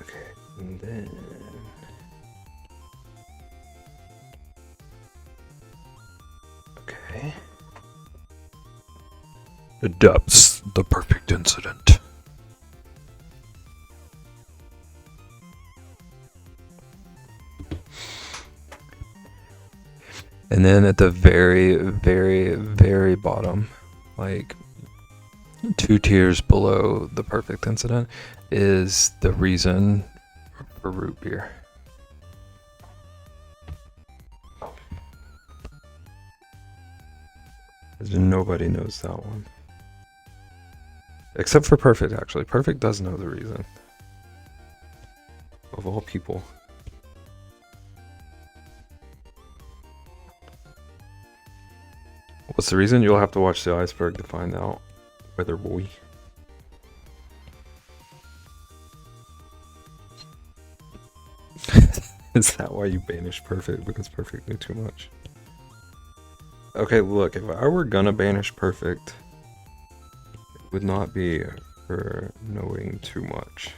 Okay, and then okay. The depths, the perfect incident. And then at the very, very, very bottom, like 2 tiers below the perfect incident, is the reason for root beer. Nobody knows that one. Except for Perfect, actually. Perfect does know the reason. Of all people. What's the reason? You'll have to watch the iceberg to find out, whether boy. Is that why you banished Perfect? Because Perfect knew too much. Okay, look, if I were gonna banish Perfect, it would not be for knowing too much.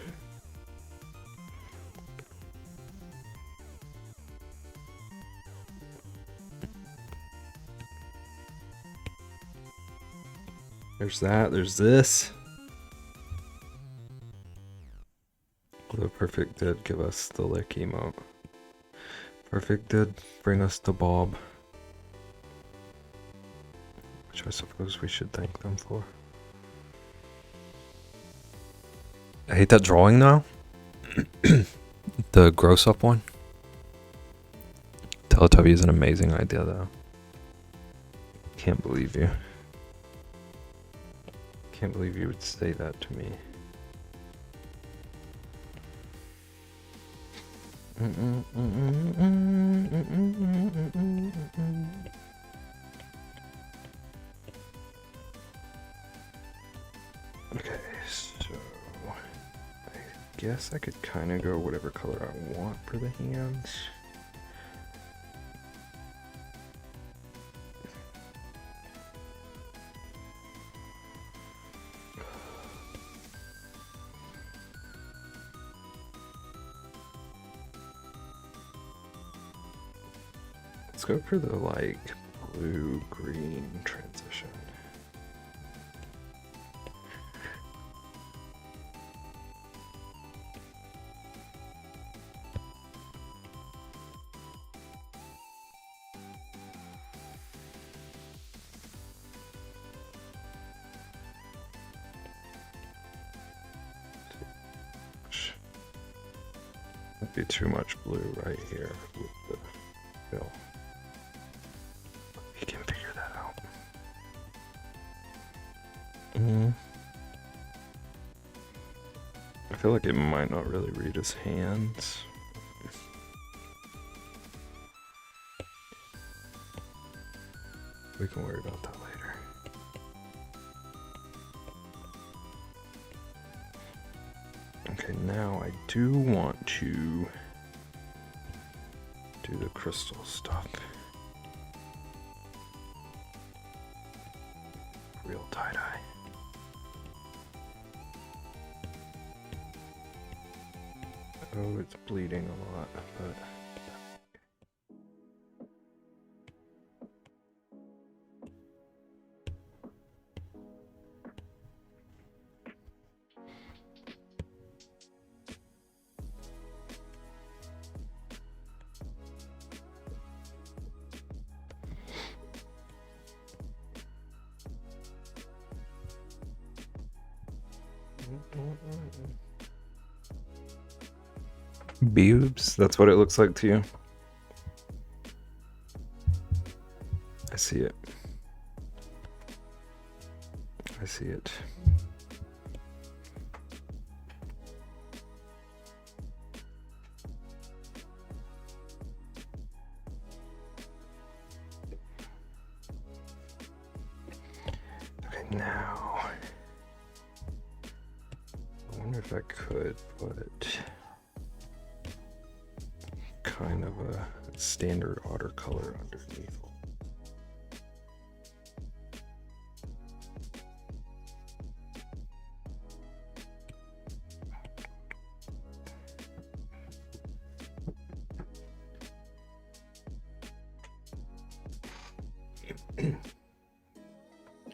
There's that, there's this. Although Perfect did give us the lick emote. Perfect did bring us the Bob. Which I suppose we should thank them for. I hate that drawing now. The gross up one. Teletubby is an amazing idea though. Can't believe you. Can't believe you would say that to me. Okay, so I guess I could kind of go whatever color I want for the hands. Let's go for the like blue-green transition. Might be too much blue right here with the fill. We can figure that out. I feel like it might not really read his hands. We can worry about that later. Okay, now I do want to do the crystal stuff. Real tie-dye. Oh, it's bleeding a lot, but... Boobs? That's what it looks like to you? I see it. I see it. Okay, now I wonder if I could put kind of a standard watercolor underneath.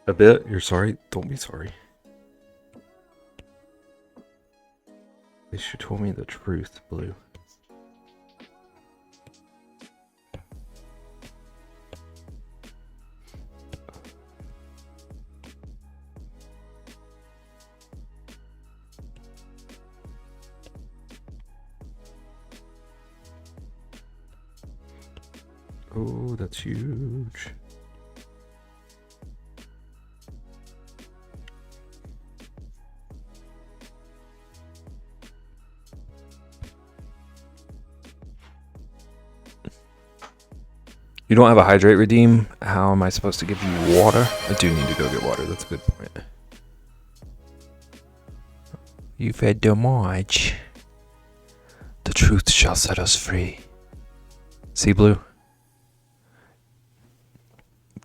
A bit? You're sorry? Don't be sorry. At least you told me the truth, Blue. Oh, that's huge. You don't have a hydrate redeem? How am I supposed to give you water? I do need to go get water. That's a good point. You fed too much. The truth shall set us free. See, Blue?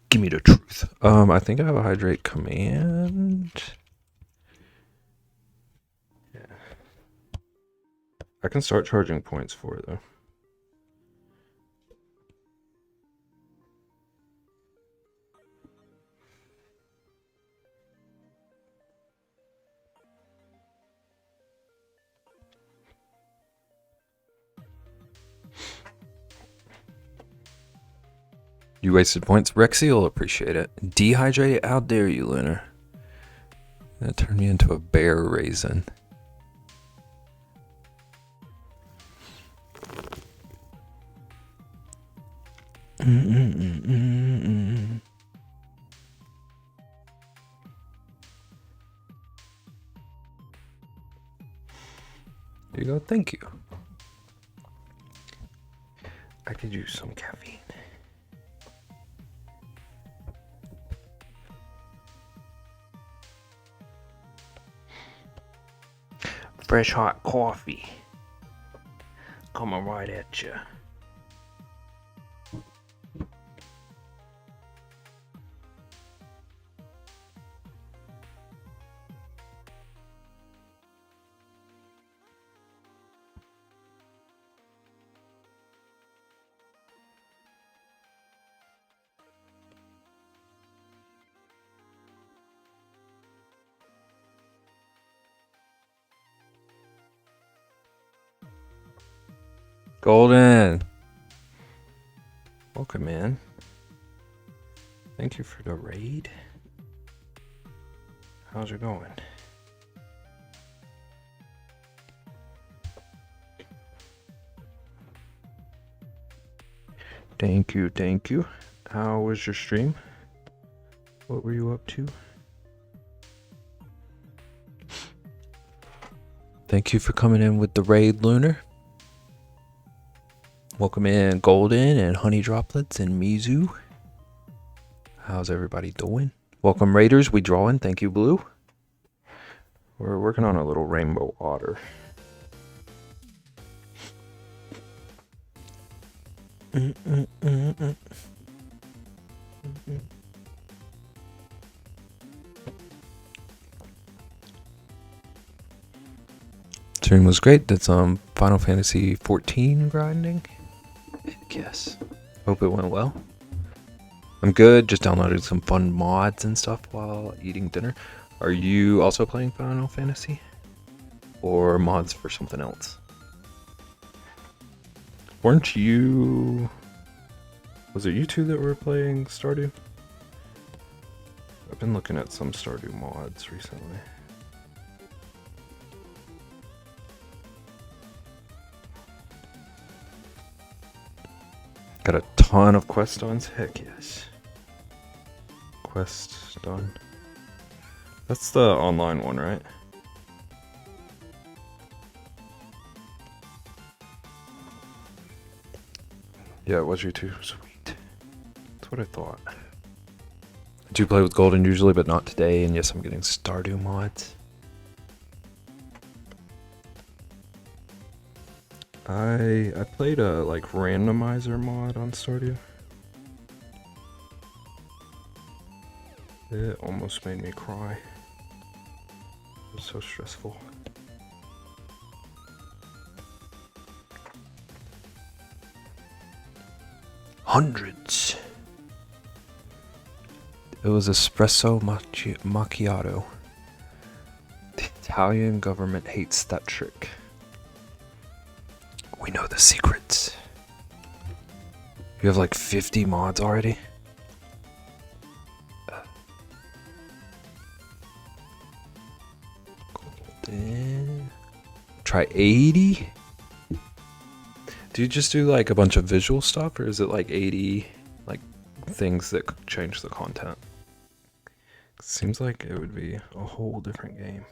Give me the truth. I think I have a hydrate command. Yeah. I can start charging points for it, though. You wasted points. Rexy will appreciate it. Dehydrated? How dare you, Lunar? That turned me into a bear raisin. Here you go. Thank you. I could use some caffeine. Fresh hot coffee coming right at you. Golden. Welcome in. Thank you for the raid. How's it going? Thank you, thank you. How was your stream? What were you up to? Thank you for coming in with the raid, Lunar. Welcome in Golden and Honey Droplets and Mizu. How's everybody doing? Welcome Raiders, we drawing. Thank you, Blue. We're working on a little rainbow otter. Stream was great. Did some Final Fantasy 14 grinding. Yes. Hope it went well. I'm good. Just downloaded some fun mods and stuff while eating dinner. Are you also playing Final Fantasy? Or mods for something else? Weren't you... Was it you two that were playing Stardew? I've been looking at some Stardew mods recently. Got a ton of quest done. Heck yes. Quest done. That's the online one, right? Yeah, it was you too. Sweet. That's what I thought. I do play with Golden usually, but not today. And yes, I'm getting Stardew mods. I played a like randomizer mod on Stardew. It almost made me cry. It was so stressful. Hundreds. It was espresso macchiato. The Italian government hates that trick. We know the secrets. You have like 50 mods already? Try 80? Do you just do like a bunch of visual stuff, or is it like 80 like things that change the content? Seems like it would be a whole different game.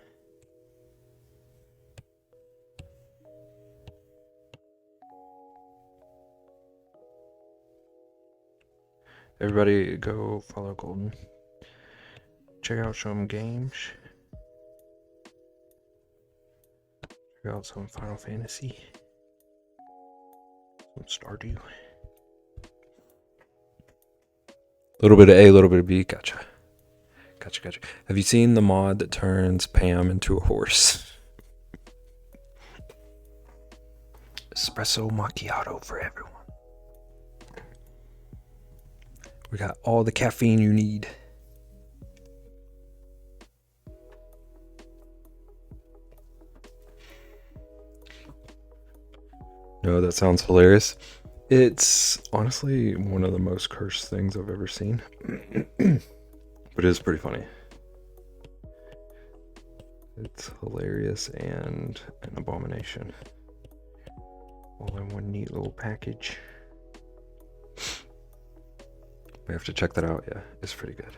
Everybody go follow Golden. Check out some games. Check out some Final Fantasy. Some Stardew. A little bit of A, a little bit of B. Gotcha. Gotcha. Have you seen the mod that turns Pam into a horse? Espresso macchiato for everyone. We got all the caffeine you need. No, that sounds hilarious. It's honestly one of the most cursed things I've ever seen. But it is pretty funny. It's hilarious and an abomination. All in one neat little package. We have to check that out. Yeah, it's pretty good.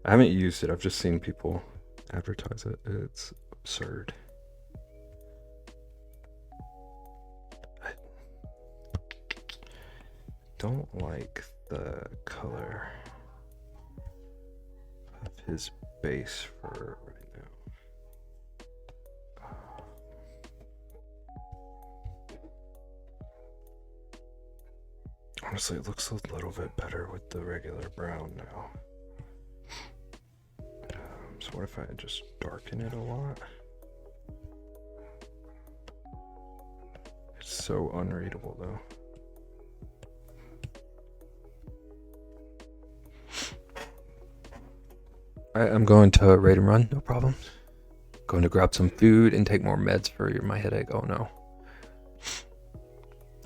I haven't used it. I've just seen people advertise it. It's absurd. I don't like the color of his base for right now. Honestly, it looks a little bit better with the regular brown now. So what if I just darken it a lot? It's so unreadable though. I'm going to raid and run, no problem. Going to grab some food and take more meds for my headache. Oh no.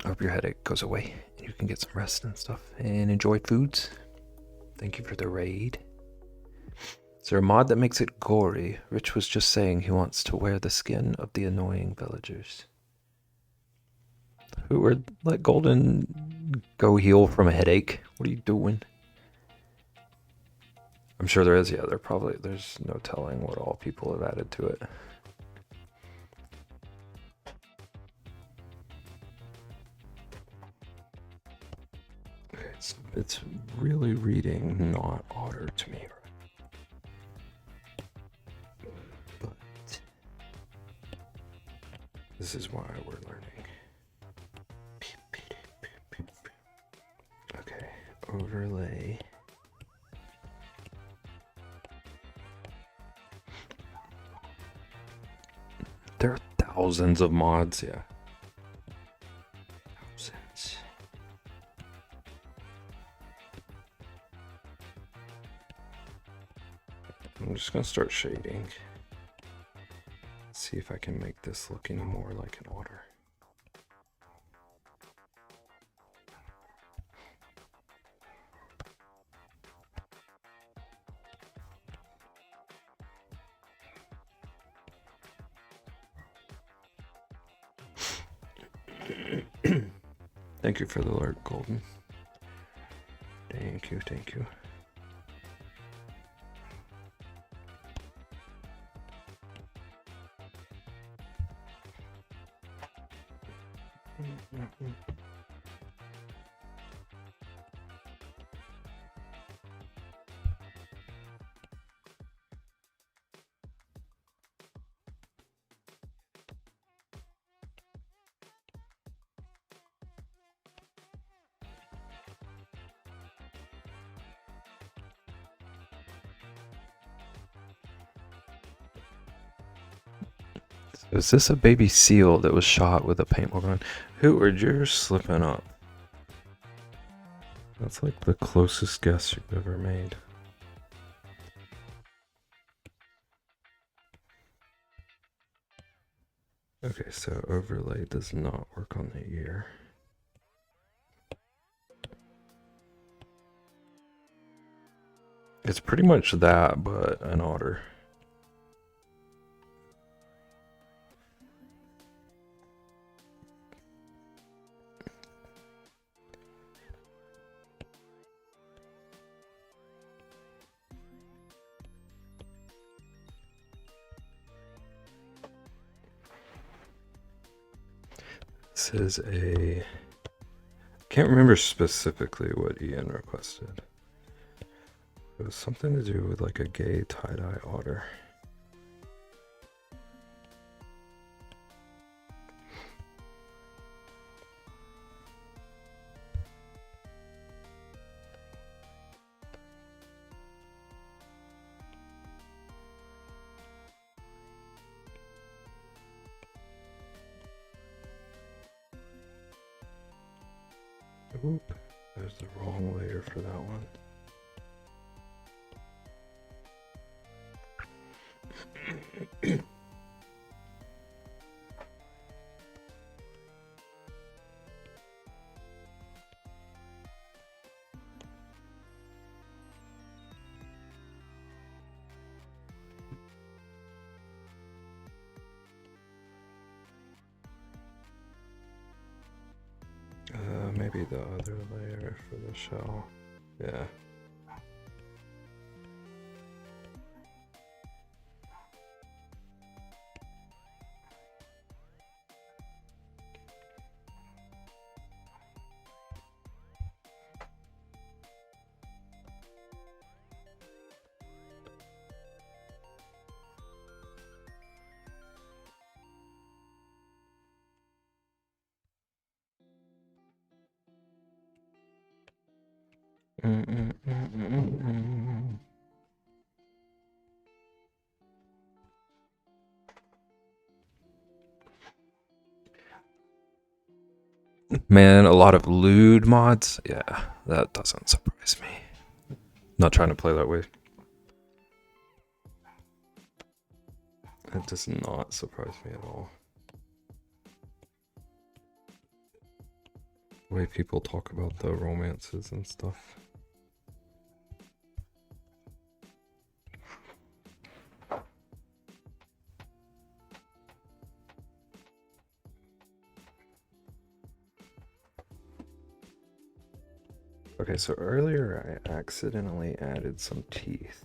I hope your headache goes away and you can get some rest and stuff and enjoy foods. Thank you for the raid. Is there a mod that makes it gory? Rich was just saying he wants to wear the skin of the annoying villagers. Who would let Golden go heal from a headache? What are you doing? I'm sure there is. Yeah, there's no telling what all people have added to it. Okay, it's really reading not otter to me. But this is why we're learning. Okay, overlay. There are thousands of mods, yeah. Thousands. I'm just gonna start shading. See if I can make this look any more like an otter. Thank you for the alert, Golden. Thank you, thank you. Is this a baby seal that was shot with a paintball gun? Hooard, you're slipping up. That's like the closest guess you've ever made. Okay, so overlay does not work on the ear. It's pretty much that, but an otter. This is a... Can't remember specifically what Ian requested. It was something to do with like a gay tie-dye otter. Oop, there's the wrong layer for that one. maybe the other layer for the shell. Yeah. Man, a lot of lewd mods. Yeah, that doesn't surprise me. Not trying to play that way. It does not surprise me at all. The way people talk about the romances and stuff. Okay, so earlier I accidentally added some teeth.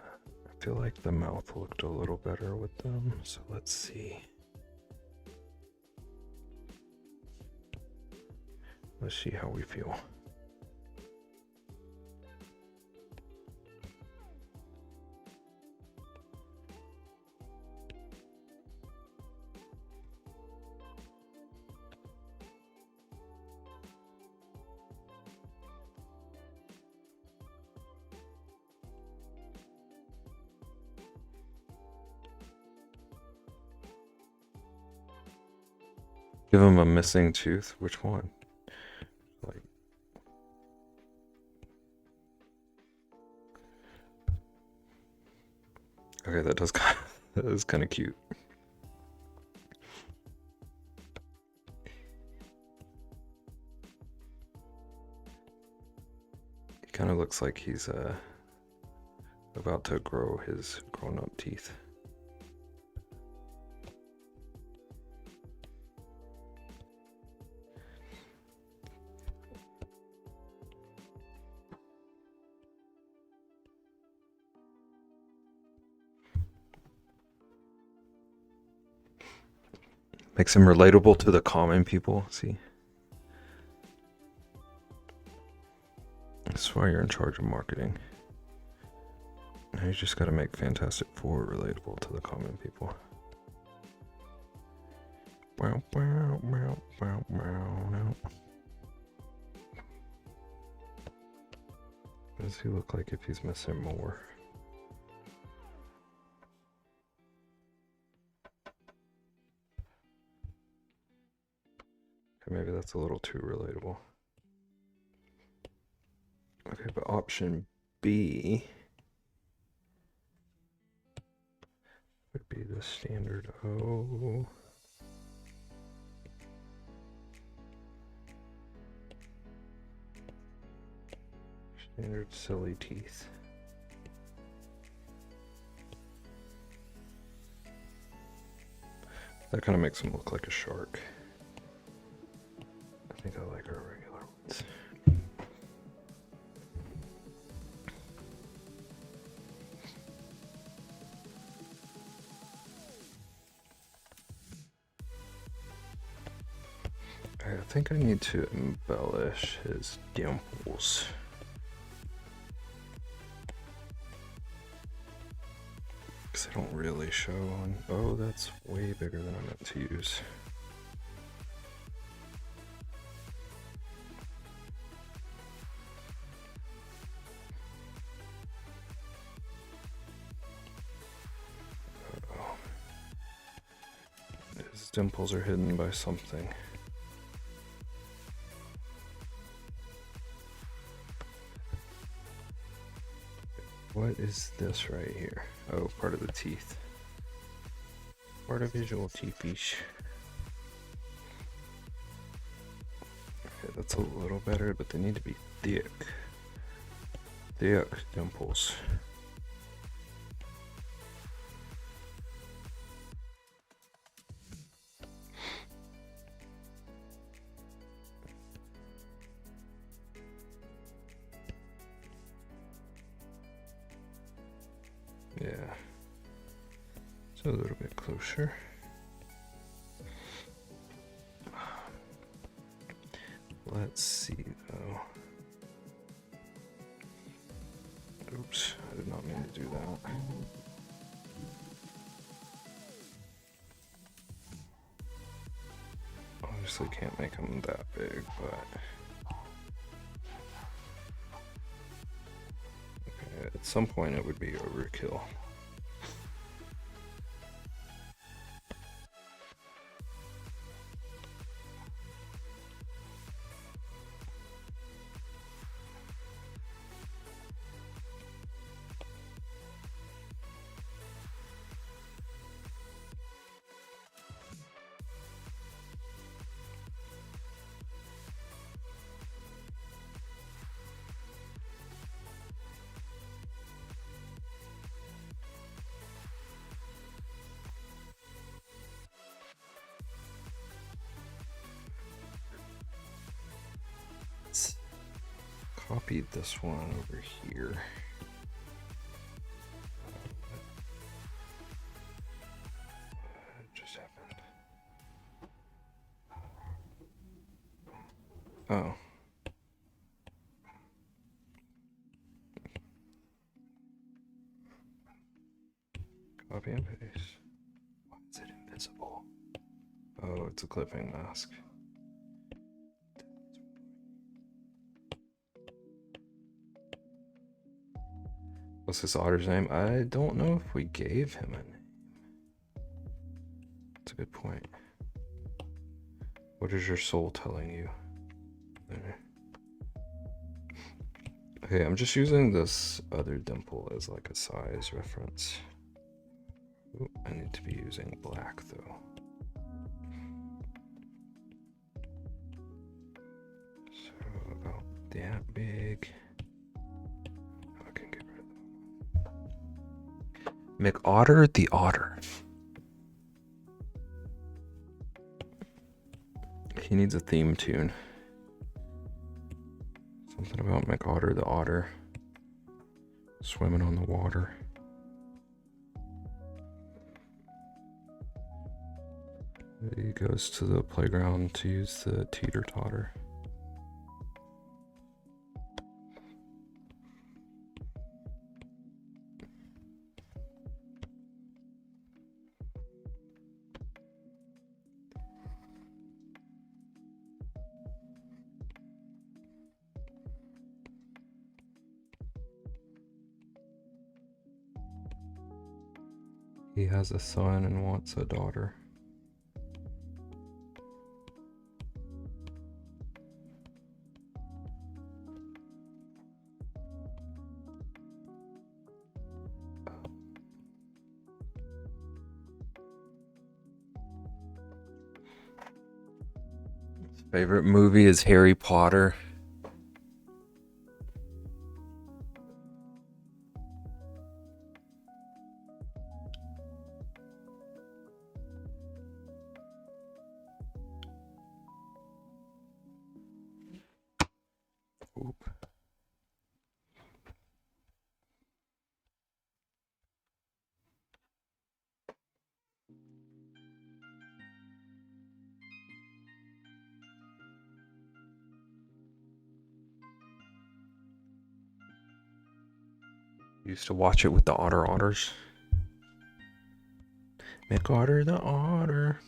I feel like the mouth looked a little better with them, so let's see. Let's see how we feel. Give him a missing tooth. Which one? Like, okay, that does kind of, that is kind of cute. He kind of looks like he's about to grow his grown-up teeth. Makes him relatable to the common people, see? That's why you're in charge of marketing. Now you just gotta make Fantastic Four relatable to the common people. What does he look like if he's missing more? Maybe that's a little too relatable. Okay, but option B would be the standard O. Standard silly teeth. That kind of makes him look like a shark. I think I like our regular ones. I think I need to embellish his dimples. Because they don't really show on... Oh, that's way bigger than I meant to use. His dimples are hidden by something. What is this right here? Oh, part of the teeth. Artificial teethish. Okay, that's a little better, but they need to be thick. Thick dimples. Yeah. So a little bit closer. Let's see though. Oops, I did not mean to do that. Obviously can't make them that big, but okay, at some point it would be overkill. Copied this one over here. What just happened? Oh. Copy and paste. Why is it invisible? Oh, it's a clipping mask. What's this otter's name? I don't know if we gave him a name. That's a good point. What is your soul telling you? There. Okay, I'm just using this other dimple as like a size reference. Ooh, I need to be using black though. So about that big. McOtter the Otter. He needs a theme tune. Something about McOtter the Otter swimming on the water. He goes to the playground to use the teeter-totter. He has a son and wants a daughter. His favorite movie is Harry Potter. Used to watch it with the otters. McOtter the Otter.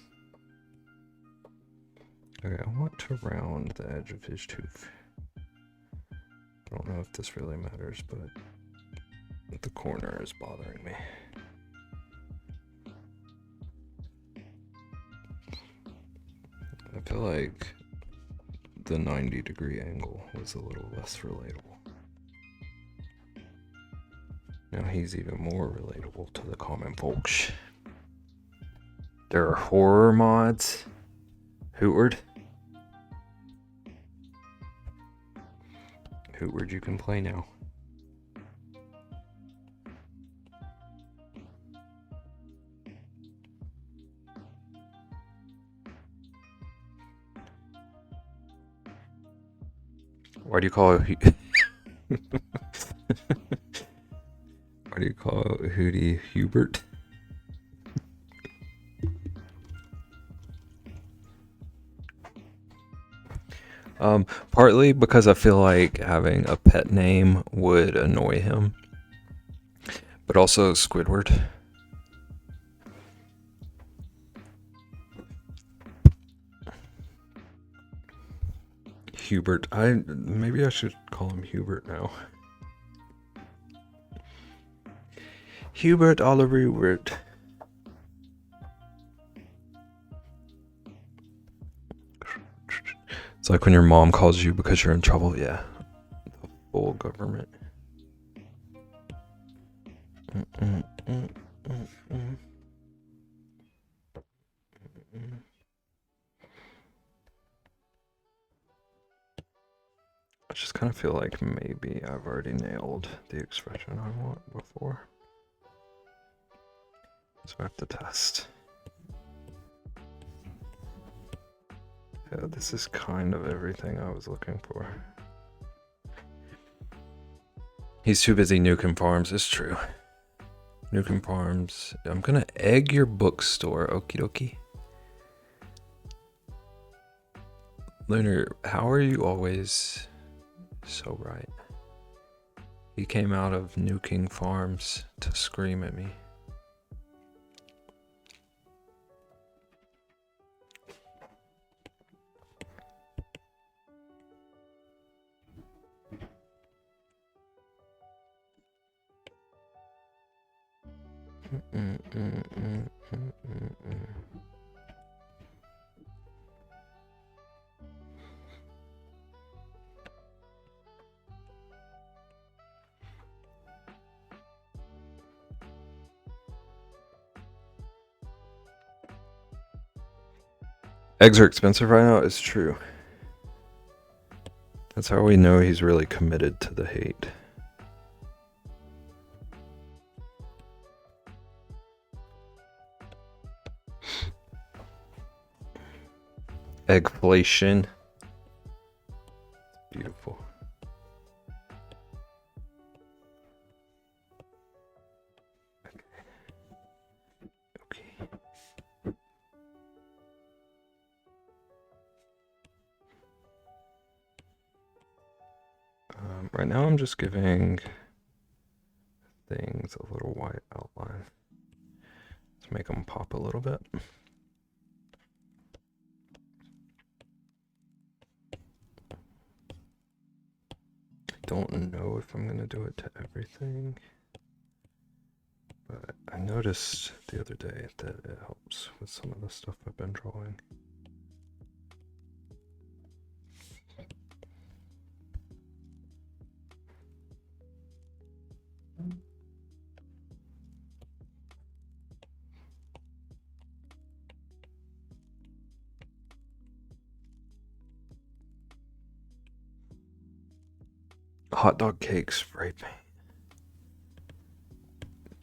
Okay, I want to round the edge of his tooth. I don't know if this really matters, but the corner is bothering me. I feel like the 90-degree angle was a little less relatable. Now he's even more relatable to the common folks. There are horror mods. Hootward, you can play now. Why do you call it Hootie Hubert. Partly because I feel like having a pet name would annoy him, but also Squidward. Hubert. Maybe I should call him Hubert now. Hubert Oliver Hubert. It's like when your mom calls you because you're in trouble. Yeah. The full government. I just kind of feel like maybe I've already nailed the expression I want before. So I have to test. Yeah, this is kind of everything I was looking for. He's too busy nuking farms. It's true. Nukem Farms. I'm gonna egg your bookstore. Okie dokie. Lunar, how are you always so right? He came out of nuking farms to scream at me. Eggs are expensive right now. It's true. That's how we know he's really committed to the hate. Eggflation. Beautiful. Okay. Right now I'm just giving things a little white outline to make them pop a little bit. Don't know if I'm gonna do it to everything, but I noticed the other day that it helps with some of the stuff I've been drawing. Hot dog cake spray paint.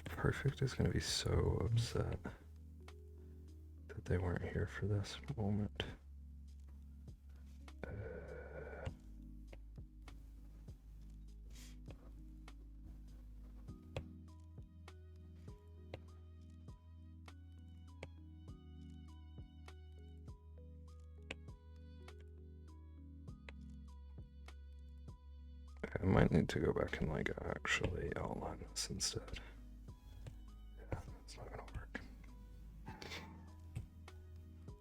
Perfect is gonna be so upset that they weren't here for this moment. I might need to go back and like actually outline this instead. Yeah, it's not gonna work.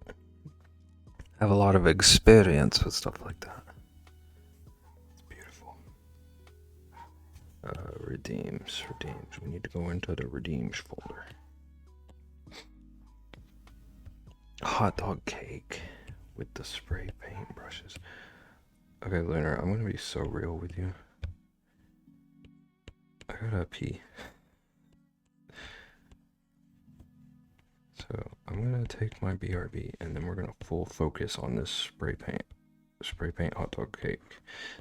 I have a lot of experience with stuff like that. It's beautiful. Redeems. We need to go into the redeems folder. Hot dog cake with the spray paint brushes. Okay, Lunar, I'm gonna be so real with you. I gotta pee. So I'm gonna take my BRB and then we're gonna full focus on this spray paint. Spray paint hot dog cake.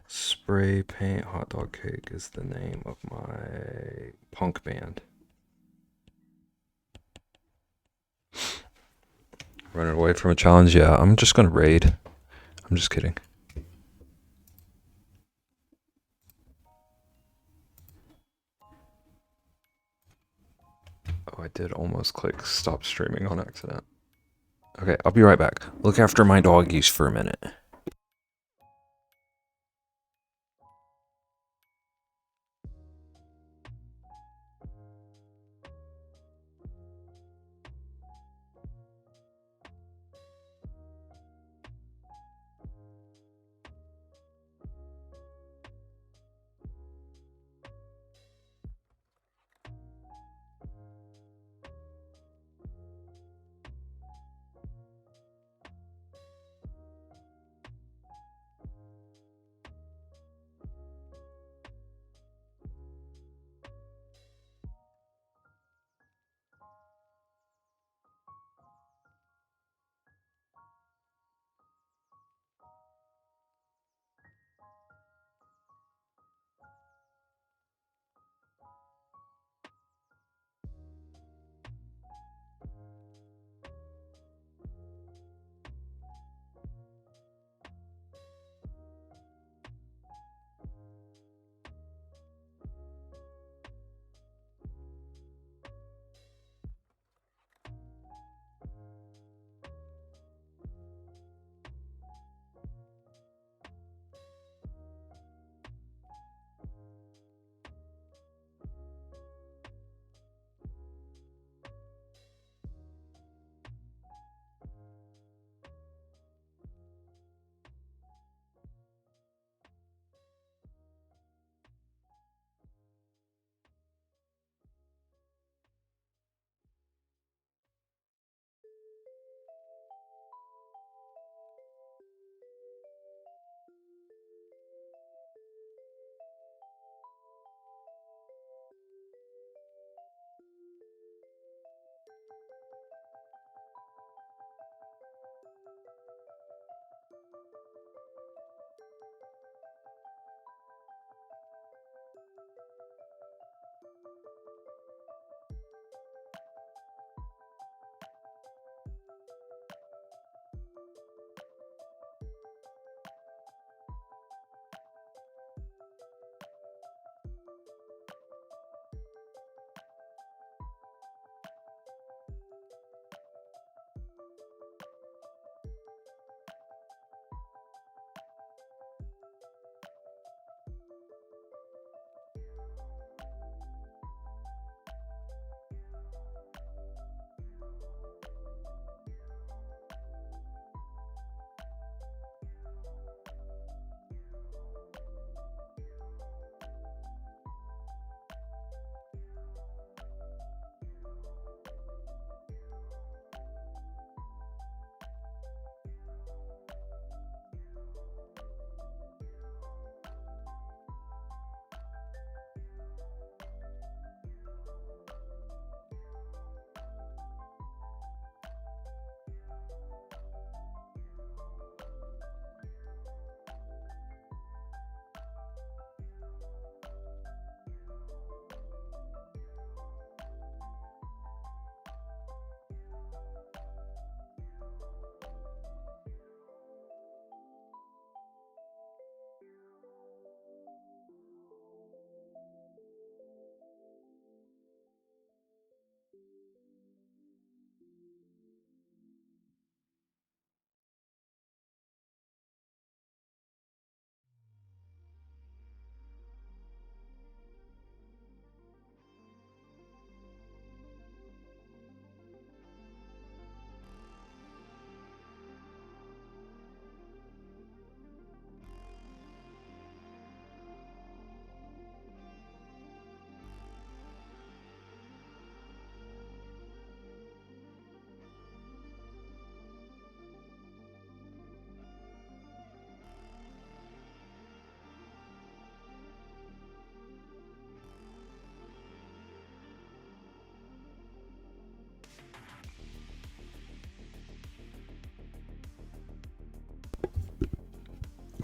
Spray paint hot dog cake is the name of my punk band. Running away from a challenge? Yeah, I'm just gonna raid. I'm just kidding. Oh, I did almost click stop streaming on accident. Okay, I'll be right back. Look after my doggies for a minute.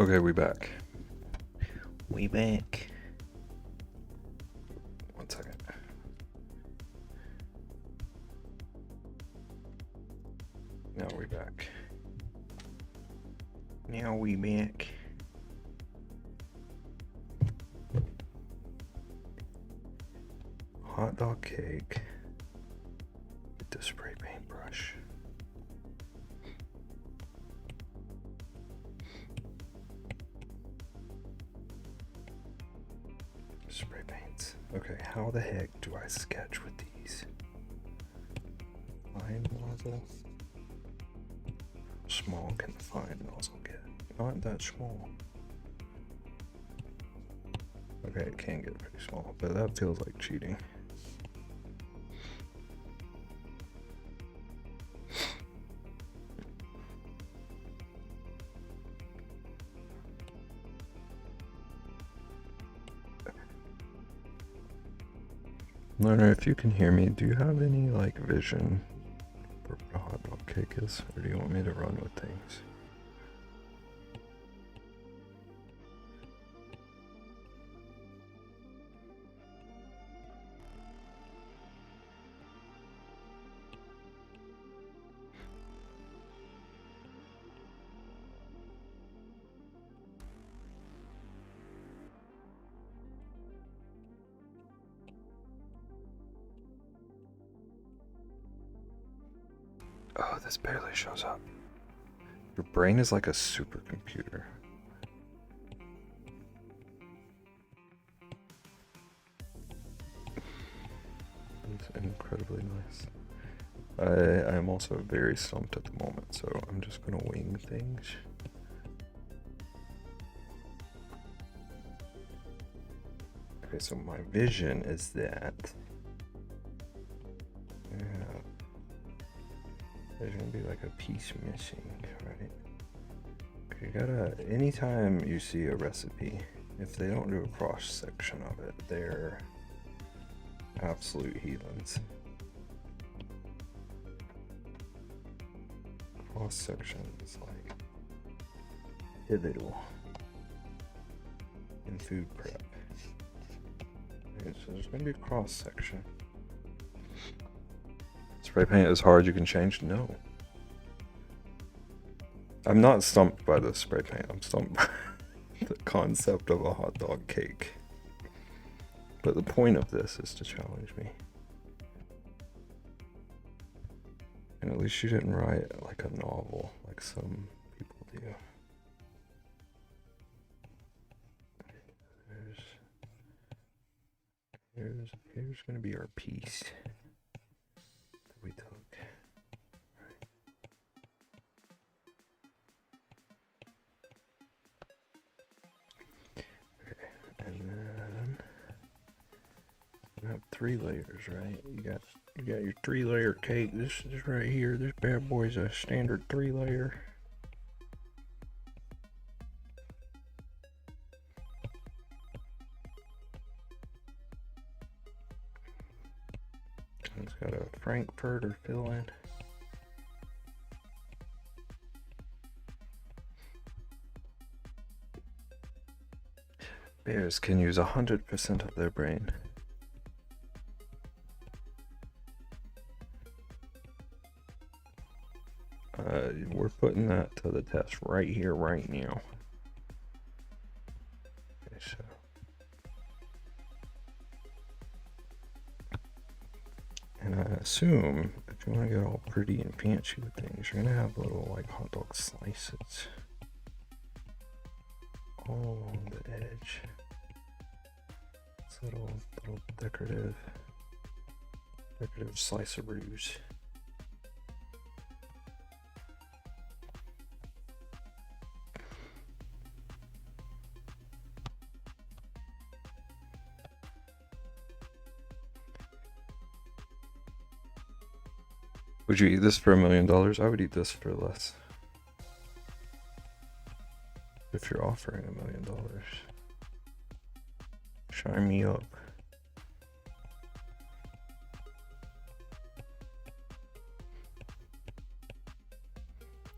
Okay, we back. We back. 1 second. Now we back. Now we back. Hot dog cake. the spray paint brush. Spray paints. Okay, how the heck do I sketch with these? Fine nozzle. How small can the fine nozzle get? Not that small. Okay, it can get pretty small, but that feels like cheating. Learner, if you can hear me, do you have any like vision for what a hot dog cake is, or do you want me to run with things? Oh, this barely shows up. Your brain is like a supercomputer. It's incredibly nice. I am also very stumped at the moment, so I'm just gonna wing things. Okay, so my vision is that there's gonna be like a piece missing, right? You gotta, anytime you see a recipe, if they don't do a cross section of it, they're absolute heathens. Cross section is like pivotal in food prep. Okay, so there's gonna be a cross section. Spray paint is hard, you can change? No. I'm not stumped by the spray paint, I'm stumped by the concept of a hot dog cake. But the point of this is to challenge me. And at least you didn't write like a novel, like some people do. Here's gonna be our piece that we took. And then you have 3 layers, right? You got your 3-layer cake. This right here, this bad boy's a standard 3-layer. It's got a frankfurter filling. Bears can use 100% of their brain. We're putting that to the test right here, right now. Okay, so. And I assume if you want to get all pretty and fancy with things, you're gonna have little like hot dog slices all along the edge. It's little decorative sliceroos. Would you eat this for $1 million? I would eat this for less. If you're offering $1 million. Shine me up.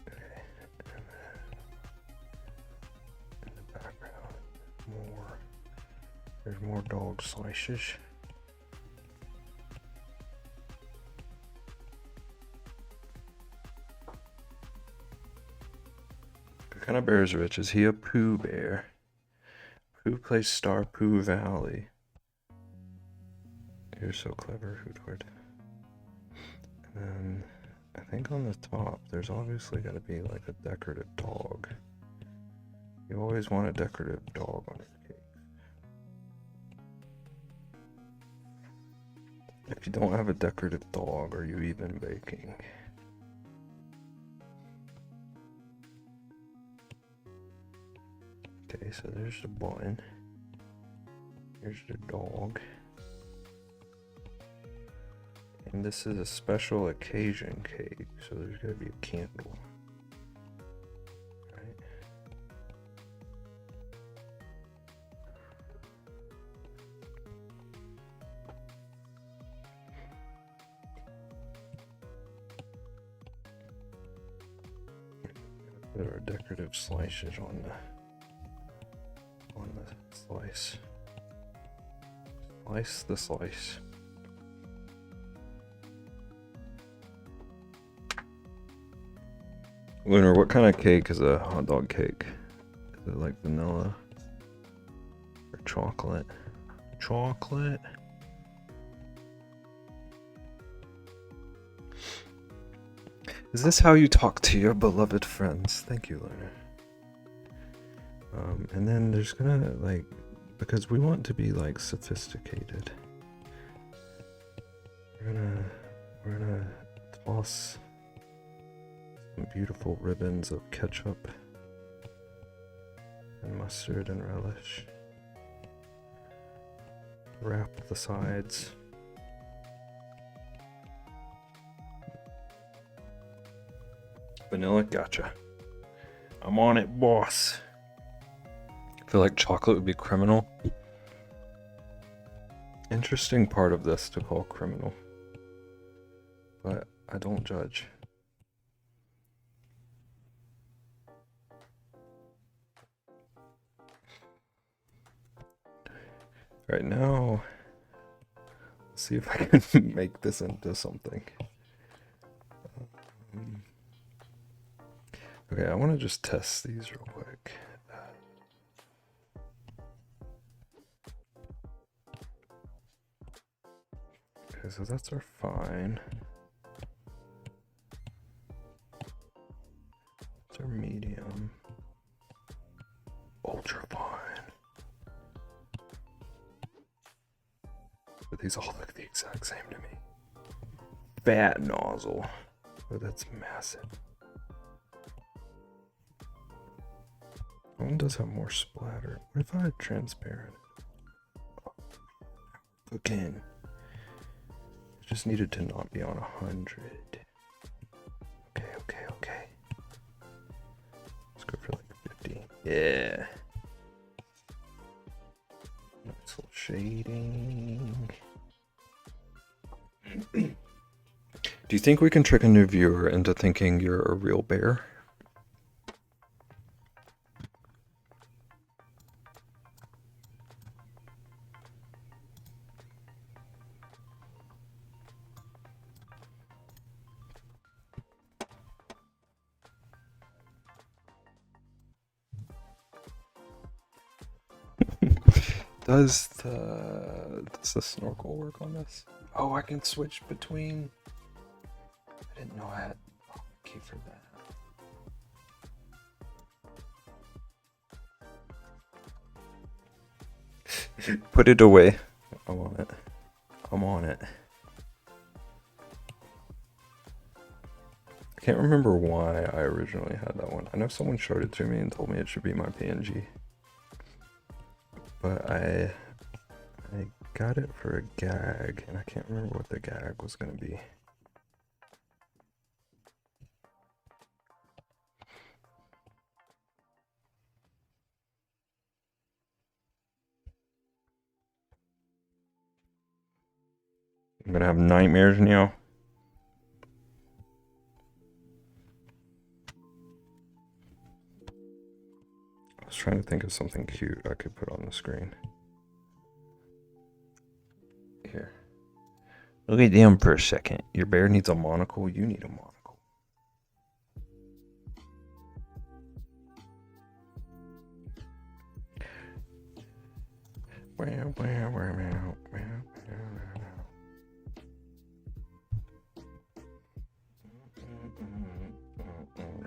Okay. And then in the background, there's more dog slices. What kind of bear is Rich? Is he a Pooh bear? Pooh plays Star Pooh Valley. You're so clever, Hootward. And think on the top, there's obviously got to be like a decorative dog. You always want a decorative dog on your cake. If you don't have a decorative dog, are you even baking? Okay, so there's the bun. Here's the dog. And this is a special occasion cake, so there's gotta be a candle. Right? Put our decorative slices on the slice. Slice the slice. Lunar, what kind of cake is a hot dog cake? Is it like vanilla or chocolate? Chocolate? Is this how you talk to your beloved friends? Thank you, Lunar. And then there's gonna, like, because we want to be like sophisticated, we're gonna toss some beautiful ribbons of ketchup and mustard and relish. Wrap the sides. Vanilla, gotcha. I'm on it, boss. I feel like chocolate would be criminal. Interesting part of this to call criminal. But I don't judge. Right now, let's see if I can make this into something. Okay, I want to just test these real quick. Okay, so that's our fine. That's our medium. Ultra fine. But these all look the exact same to me. Fat nozzle. Oh, that's massive. That one does have more splatter. What if I had transparent? Cooking. It just needed to not be on 100. Okay. Let's go for like 50. Yeah. Nice little shading. Do you think we can trick a new viewer into thinking you're a real bear? Does the snorkel work on this? Oh, I can switch between. I didn't know I had a key for that. Put it away. I want it. I'm on it. I can't remember why I originally had that one. I know someone showed it to me and told me it should be my PNG. But I got it for a gag, and I can't remember what the gag was going to be. I'm going to have nightmares now. I was trying to think of something cute I could put on the screen. Here. Look at them for a second. Your bear needs a monocle. You need a monocle.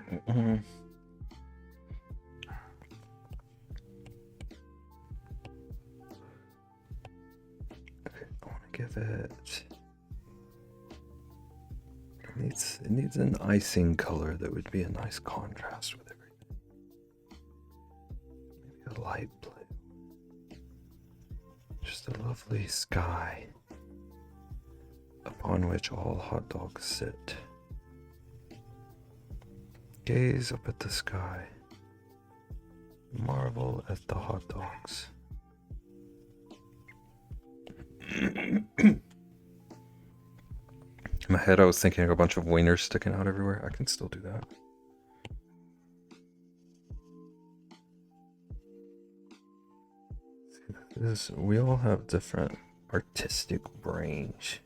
Okay, I want to give it. It needs an icing color that would be a nice contrast with everything. Maybe a light blue. Just a lovely sky upon which all hot dogs sit. Gaze up at the sky. Marvel at the hot dogs. In my head, I was thinking of a bunch of wieners sticking out everywhere. I can still do that. See, we all have different artistic range.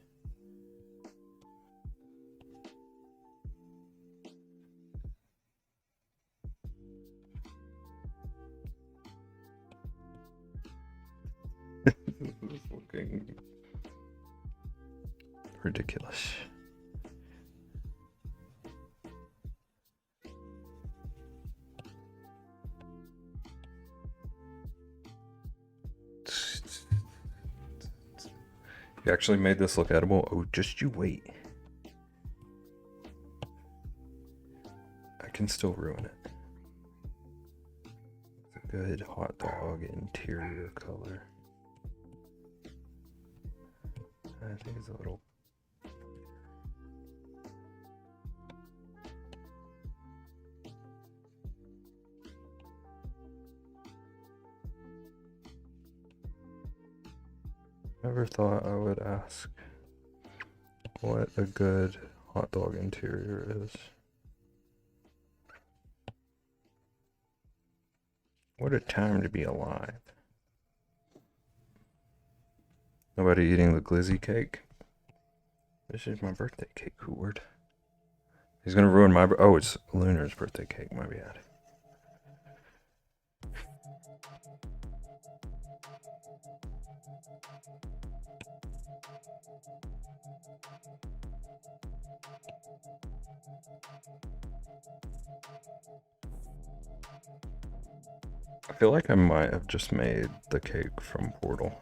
This is looking ridiculous. You actually made this look edible? Oh, just you wait. I can still ruin it. It's a good hot dog interior color. I think it's a little... Never thought I would ask what a good hot dog interior is. What a time to be alive. Nobody eating the glizzy cake? This is my birthday cake, Hooard. He's gonna ruin my... Oh, it's Lunar's birthday cake, my bad. I feel like I might have just made the cake from Portal.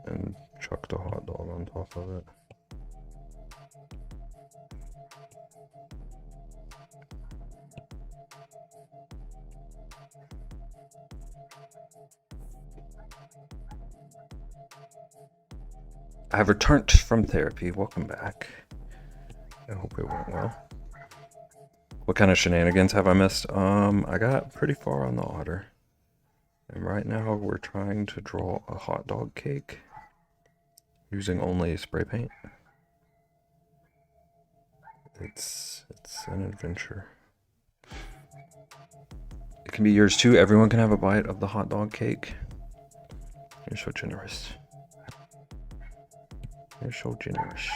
And chucked a hot dog on top of it. I have returned from therapy. Welcome back. I hope it went well. What kind of shenanigans have I missed? I got pretty far on the otter. And right now we're trying to draw a hot dog cake using only spray paint. It's an adventure. It can be yours too. Everyone can have a bite of the hot dog cake. You're so generous. You're so generous.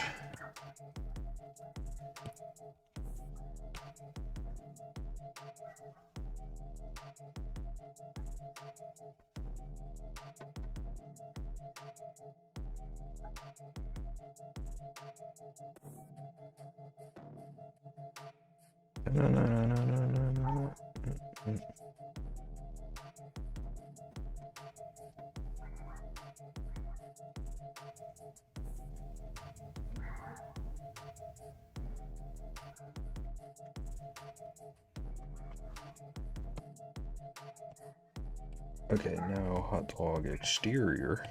No. Okay, now hot dog exterior.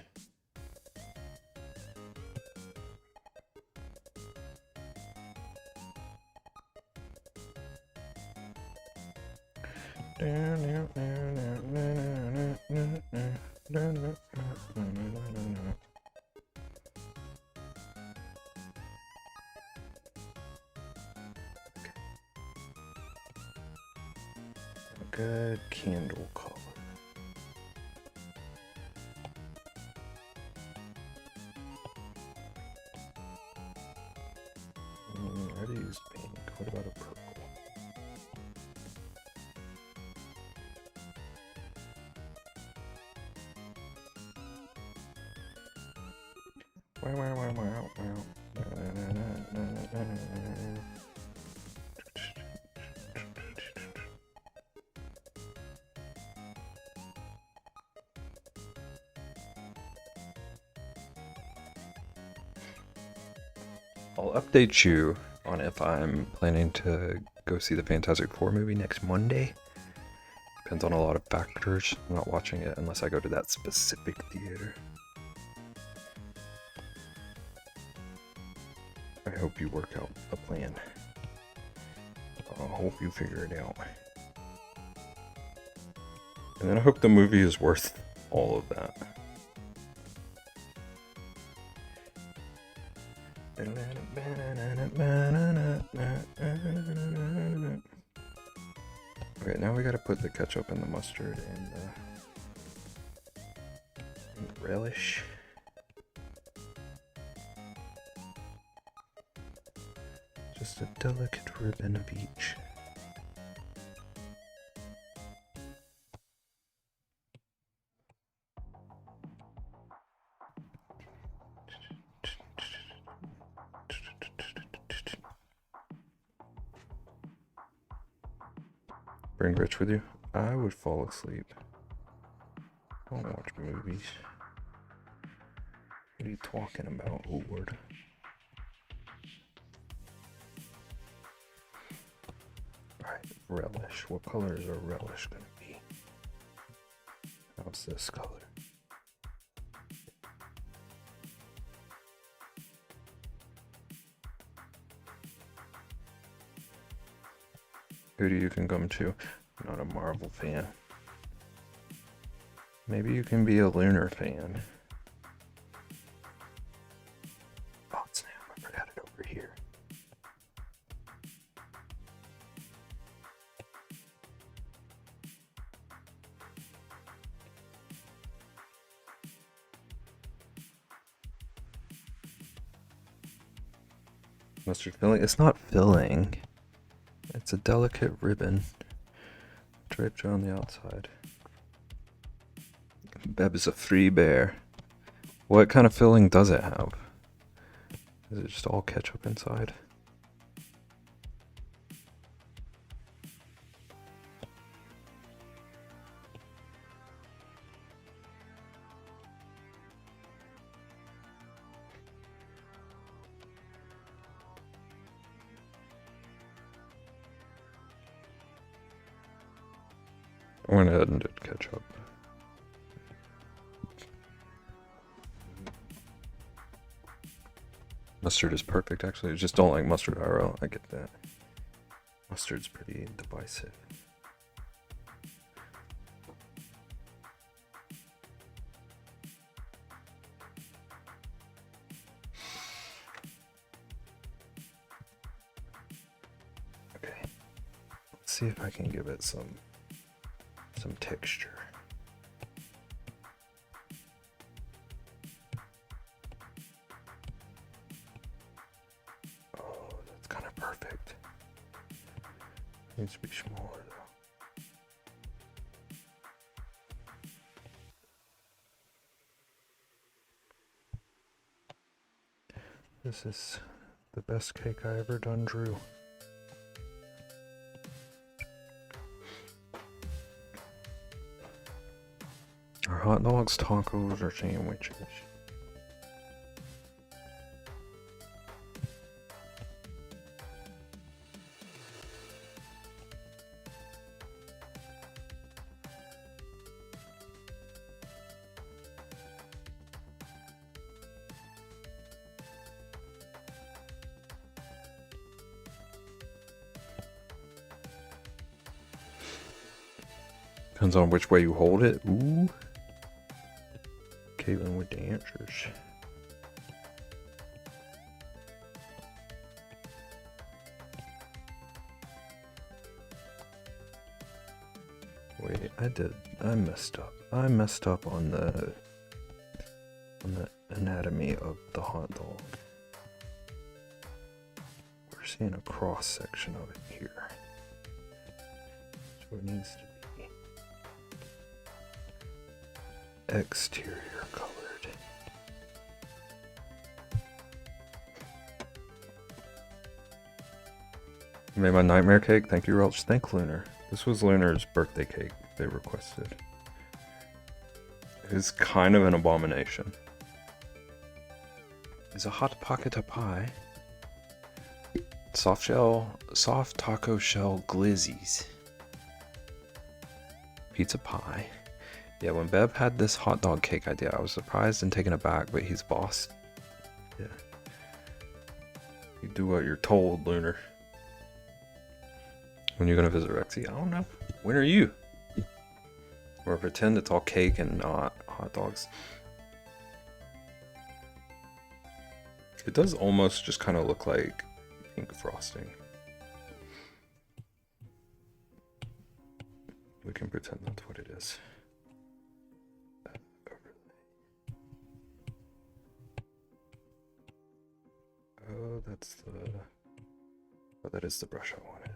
Good candle color. I already used pink. What about a purple? I'll update you on if I'm planning to go see the Fantastic Four movie next Monday. Depends on a lot of factors. I'm not watching it unless I go to that specific theater. I hope you work out a plan. I hope you figure it out. And then I hope the movie is worth all of that. Okay, now we gotta put the ketchup and the mustard and the relish. Just a delicate ribbon of each. Bring Rich with you? I would fall asleep. I don't watch movies. What are you talking about, Lord? Alright, relish. What color is our relish gonna be? How's this color? Who do you can come to? I'm not a Marvel fan. Maybe you can be a Lunar fan. Oh snap, I forgot it over here. Mustard filling? It's not filling. It's a delicate ribbon draped around the outside. Beb is a free bear. What kind of filling does it have? Is it just all ketchup inside? I went ahead and did ketchup. Mustard is perfect, actually. I just don't like mustard IRL. I get that. Mustard's pretty divisive. Okay. Let's see if I can give it some texture. Oh, that's kind of perfect. Needs to be smaller though. This is the best cake I ever done drew. Are hot dogs, tacos, or sandwiches? Depends on which way you hold it. Ooh. Caitlin with the answers. Wait, I messed up. I messed up on the anatomy of the hot dog. We're seeing a cross section of it here. So it needs to be exterior colored. I made my nightmare cake. Thank you, Relch. Thank Lunar. This was Lunar's birthday cake they requested. It is kind of an abomination. It's a hot pocket of pie. Soft taco shell glizzies. Pizza pie. Yeah, when Bev had this hot dog cake idea, I was surprised and taken aback, but he's boss. Yeah. You do what you're told, Lunar. When you're gonna visit Rexy? I don't know. When are you? Or pretend it's all cake and not hot dogs. It does almost just kind of look like pink frosting. We can pretend that's what it is. Oh, that's the... Oh, that is the brush I wanted.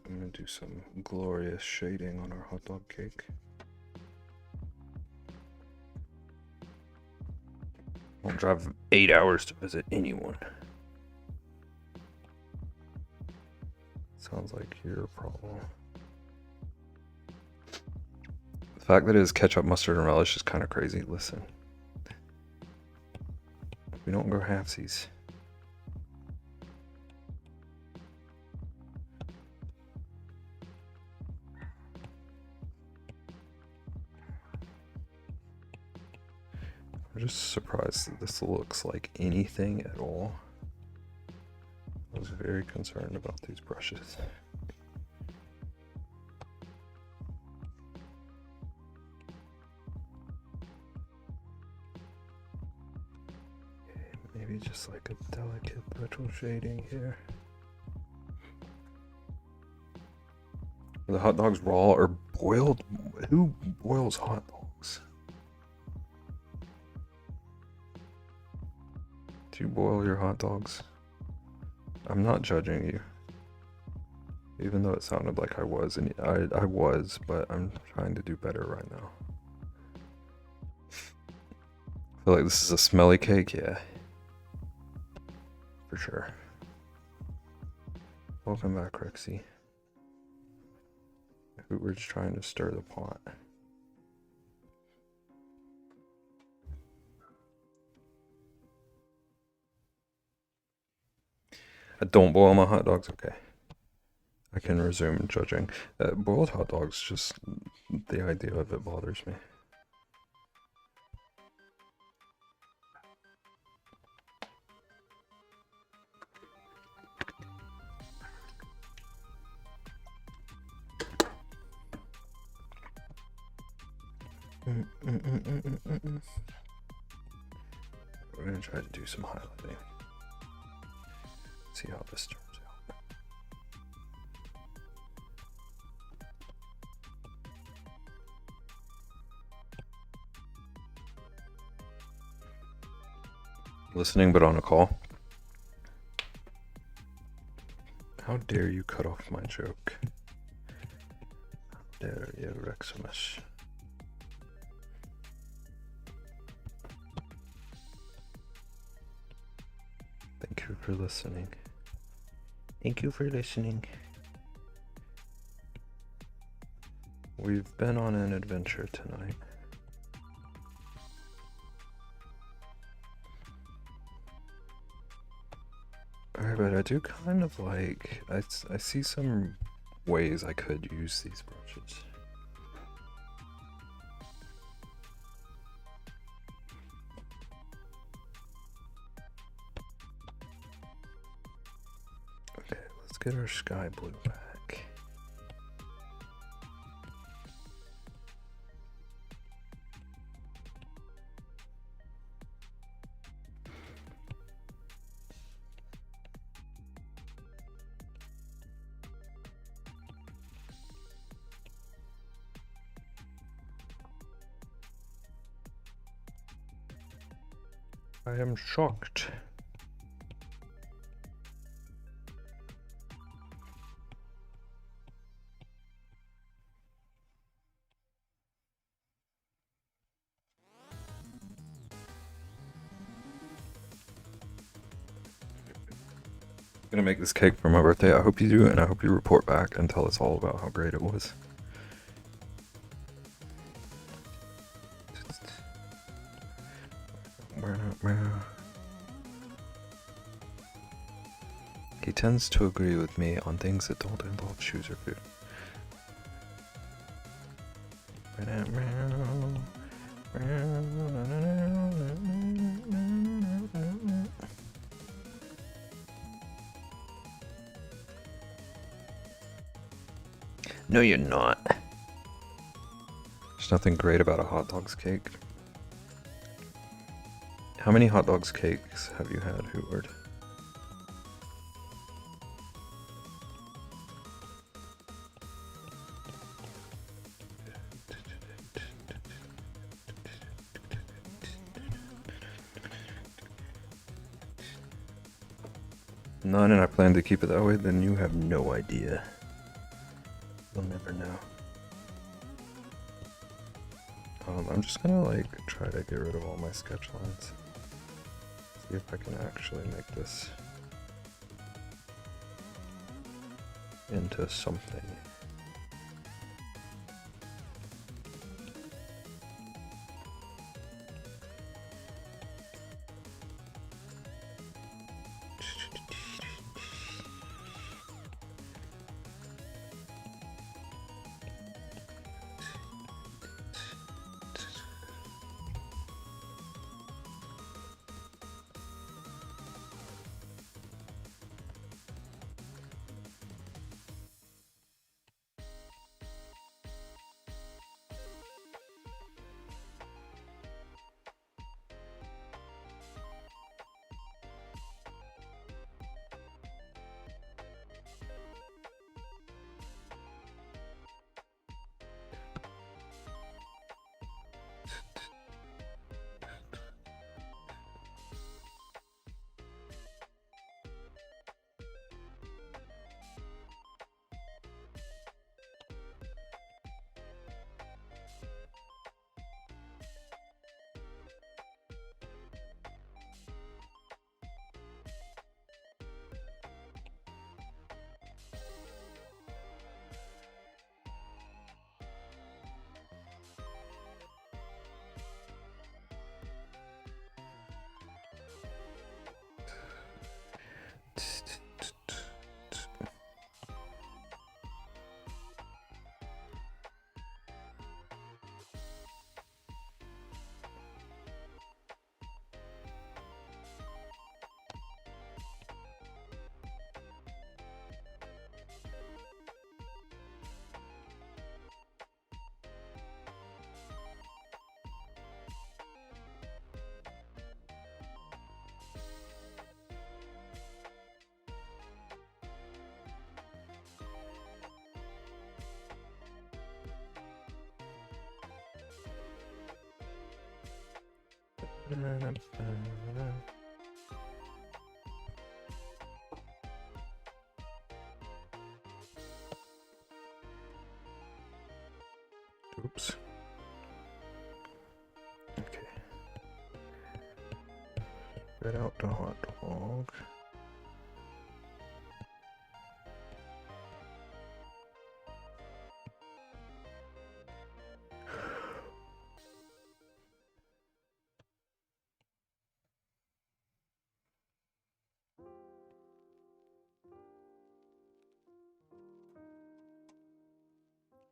I'm gonna do some glorious shading on our hot dog cake. I'll drive 8 hours to visit anyone. Sounds like your problem. The fact that it is ketchup, mustard, and relish is kind of crazy. Listen. We don't go halfsies. I'm just surprised that this looks like anything at all. I was very concerned about these brushes. Okay, maybe just like a delicate little shading here. Are the hot dogs raw or boiled? Who boils hot dogs? Do you boil your hot dogs? I'm not judging you. Even though it sounded like I was, and I was, but I'm trying to do better right now. I feel like this is a smelly cake, yeah. For sure. Welcome back, Rexy. We're just trying to stir the pot. I don't boil my hot dogs, okay. I can resume judging. Boiled hot dogs, just the idea of it bothers me. We're gonna try to do some highlighting. See how this turns out. Listening but on a call. How dare you cut off my joke? How dare you, Reximus? Thank you for listening. Thank you for listening. We've been on an adventure tonight. Alright, but I do kind of like... I see some ways I could use these brushes. Okay, let's get our sky blue back. I am shocked. gonna make this cake for my birthday. I hope you do, and I hope you report back and tell us all about how great it was. He tends to agree with me on things that don't involve shoes or food. No, you're not. There's nothing great about a hot dogs cake. How many hot dogs cakes have you had, Hooard? None, and I plan to keep it that way. Then you have no idea. You'll never know. I'm just gonna like try to get rid of all my sketch lines. See if I can actually make this into something. Oops. Okay. Spread out the hot dog.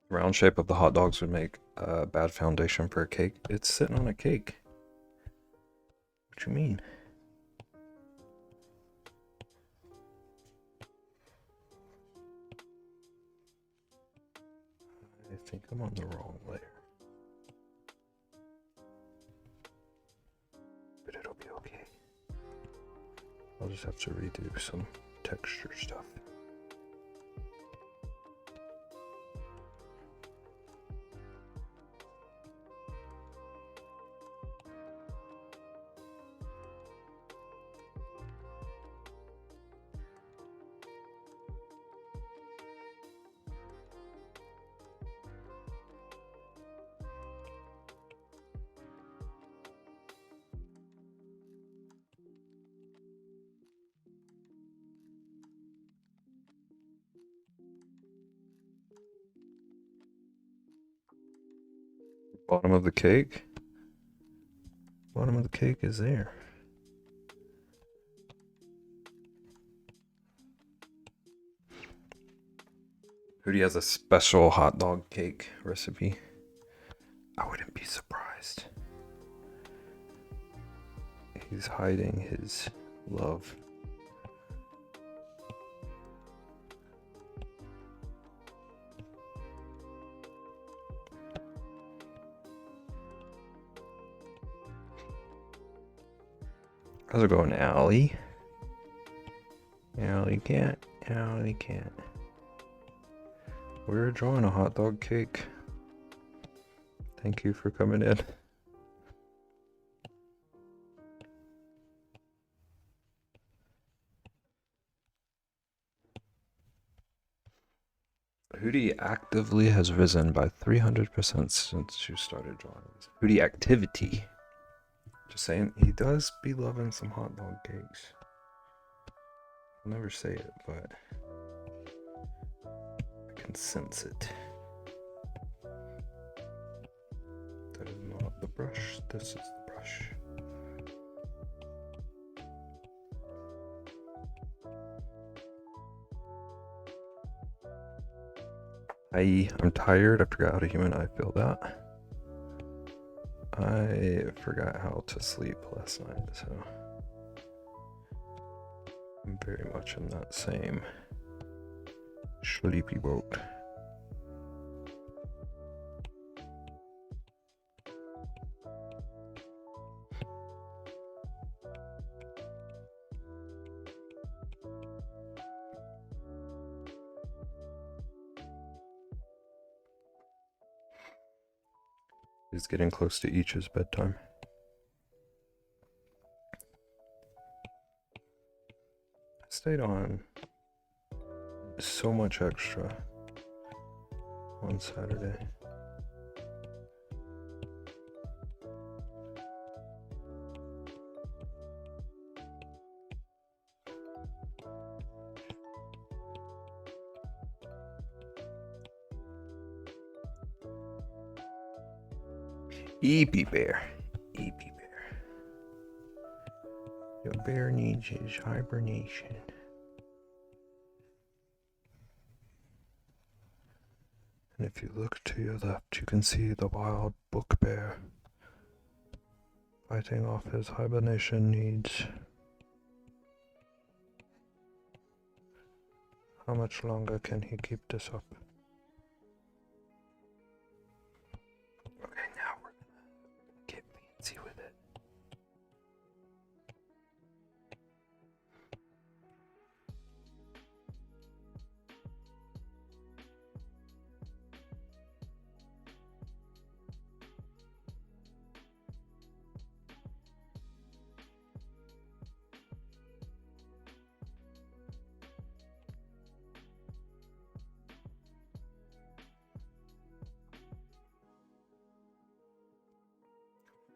The round shape of the hot dogs would make a bad foundation for a cake. It's sitting on a cake. What you mean? I think I'm on the wrong layer. But it'll be okay. I'll just have to redo some texture stuff. Bottom of the cake? Bottom of the cake is there. Hootie has a special hot dog cake recipe. I wouldn't be surprised. He's hiding his love. How's it going, Allie? Allie cat. Allie cat. We're drawing a hot dog cake. Thank you for coming in. Hootie actively has risen by 300% since you started drawing this. Hootie activity. Just saying, he does be loving some hot dog cakes. I'll never say it, but I can sense it. That is not the brush, this is the brush. I'm tired. I forgot how to human eye feel that. I forgot how to sleep last night, so I'm very much in that same sleepy boat. It's getting close to Each's bedtime. I stayed on so much extra on Saturday. Eepy bear. Eepy bear. Your bear needs his hibernation. And if you look to your left, you can see the wild book bear fighting off his hibernation needs. How much longer can he keep this up? Okay, now we're gonna get fancy with it.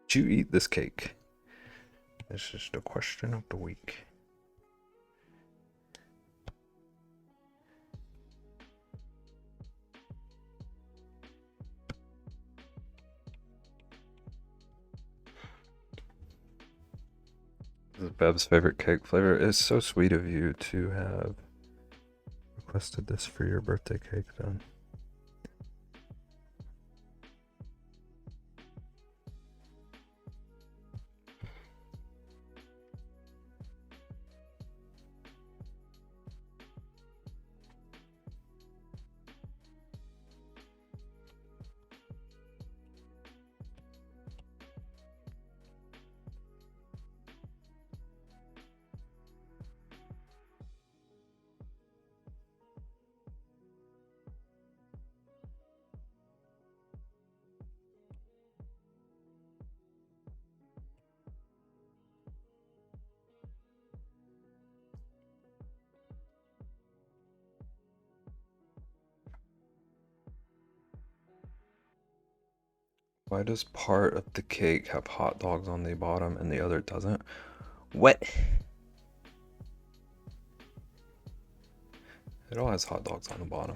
Did you eat this cake? This is the question of the week. This is Bev's favorite cake flavor. It's so sweet of you to have requested this for your birthday cake then. Why does part of the cake have hot dogs on the bottom and the other doesn't? What? It all has hot dogs on the bottom.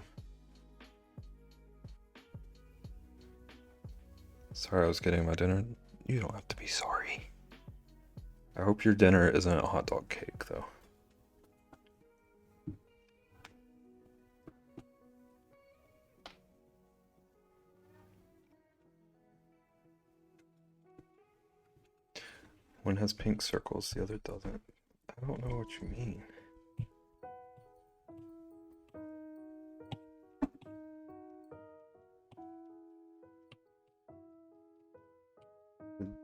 Sorry I was getting my dinner. You don't have to be sorry. I hope your dinner isn't a hot dog cake, though. One has pink circles, the other doesn't. I don't know what you mean.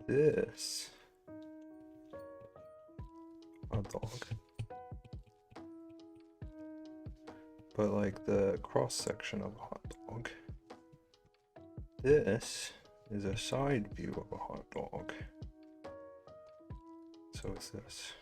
This hot dog, but like the cross section of a hot dog. This is a side view of a hot dog. So it's this.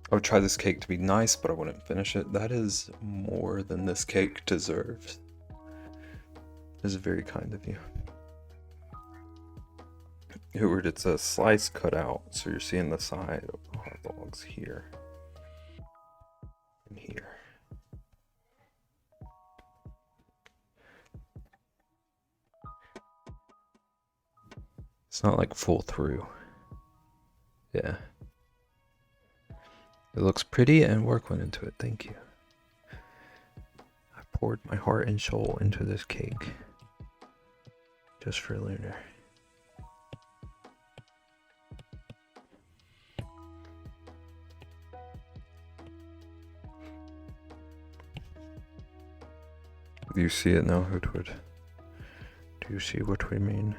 I would try this cake to be nice, but I wouldn't finish it. That is more than this cake deserves. This is very kind of you. Howard, it's a slice cut out, so you're seeing the side of the hot dogs here and here. It's not like full through. Yeah. It looks pretty and work went into it. Thank you. I poured my heart and soul into this cake. Just for Lunar. Do you see it now, Hootwood? Do you see what we mean?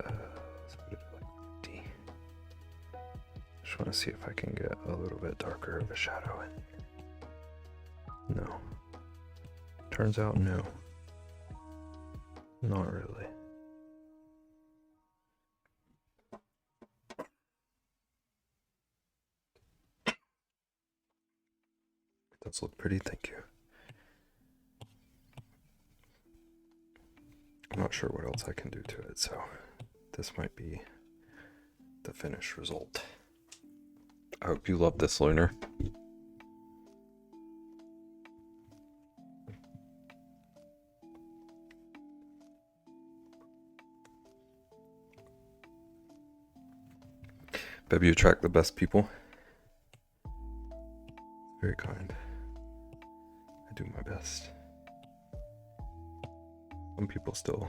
Let's put it like 50. Just want to see if I can get a little bit darker of a shadow in. No. Turns out no. Not really. It does look pretty, thank you. I'm not sure what else I can do to it, so this might be the finished result. I hope you love this, Lunar. Baby, you attract the best people. Very kind. I do my best. Some people still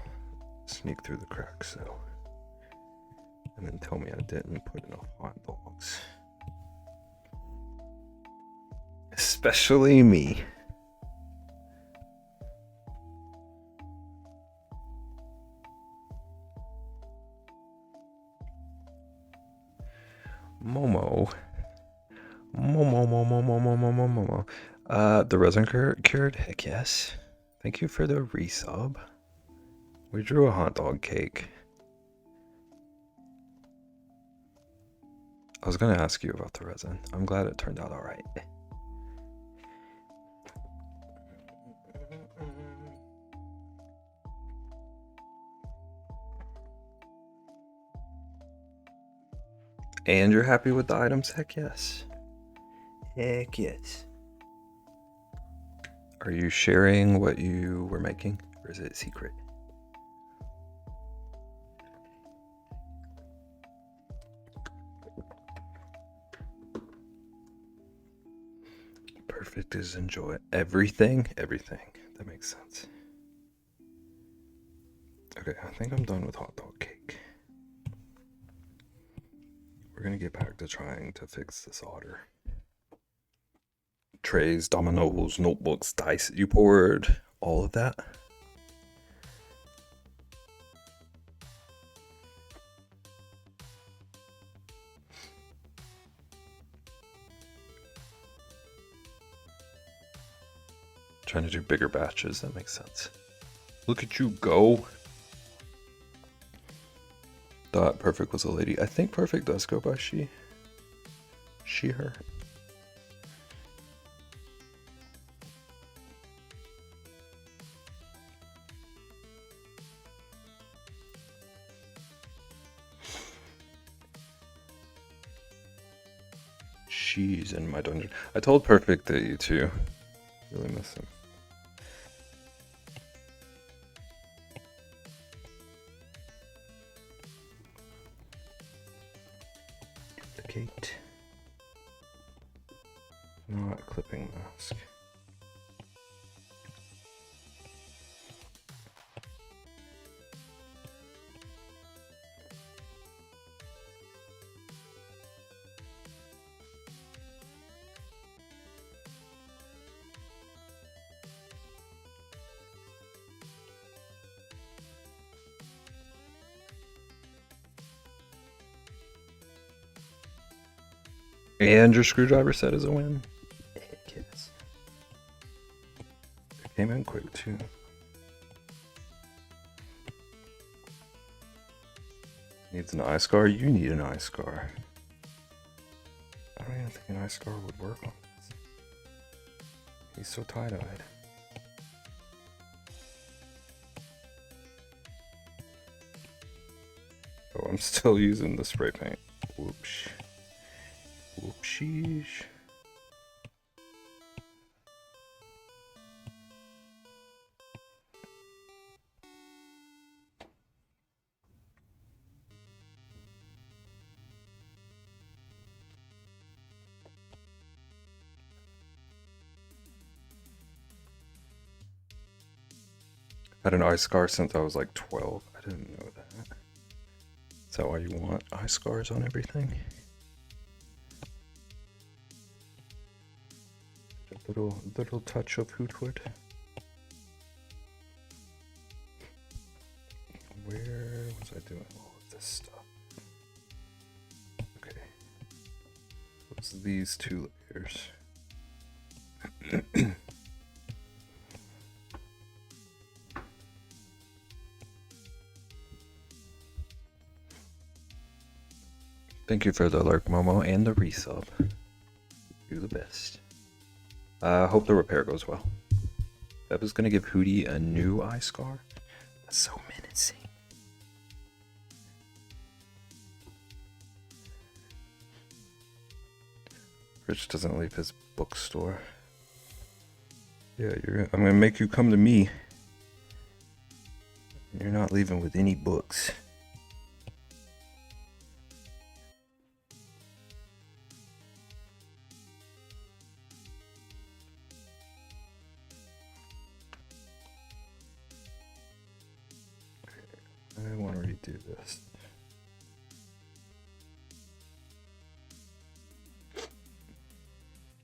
sneak through the cracks, though, and then tell me I didn't put enough hot dogs. Especially me. Momo. The resin cured? Heck yes. Thank you for the resub. We drew a hot dog cake. I was gonna ask you about the resin. I'm glad it turned out alright. And you're happy with the items? Heck yes. Heck yes. Are you sharing what you were making, or is it secret? Perfect is enjoy everything. That makes sense. Okay, I think I'm done with hot dog cake. We're gonna get back to trying to fix this otter. Trays, dominoes, notebooks, dice. You poured all of that? Trying to do bigger batches, that makes sense. Look at you go. Thought Perfect was a lady. I think Perfect does go by she. She, her. Whoopsies in my dungeon. I told Perfect that you two really miss him. Duplicate. Not clipping mask. And your screwdriver set is a win. Heck yes. It came in quick too. Needs an eye scar? You need an eye scar. I don't even think an eye scar would work on this. He's so tie-dyed. Oh, I'm still using the spray paint. Whoops. Whoopsies. Had an eye scar since I was like 12. I didn't know that. Is that why you want eye scars on everything? A little touch of Hootwood. Where was I doing all of this stuff? Okay. What's these two layers? Thank you for the lurk, Momo, and the resub. You're the best. Hope the repair goes well. That was gonna give Hootie a new eye scar. That's so menacing. Rich doesn't leave his bookstore. Yeah, I'm gonna make you come to me. You're not leaving with any books. I want to redo this.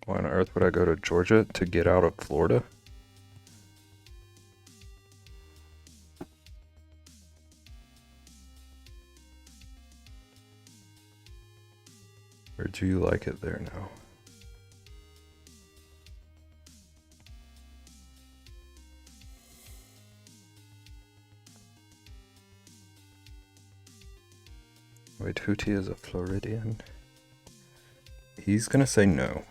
Why on earth would I go to Georgia to get out of Florida? Or do you like it there now? Wait, Hootie is a Floridian. He's gonna say no.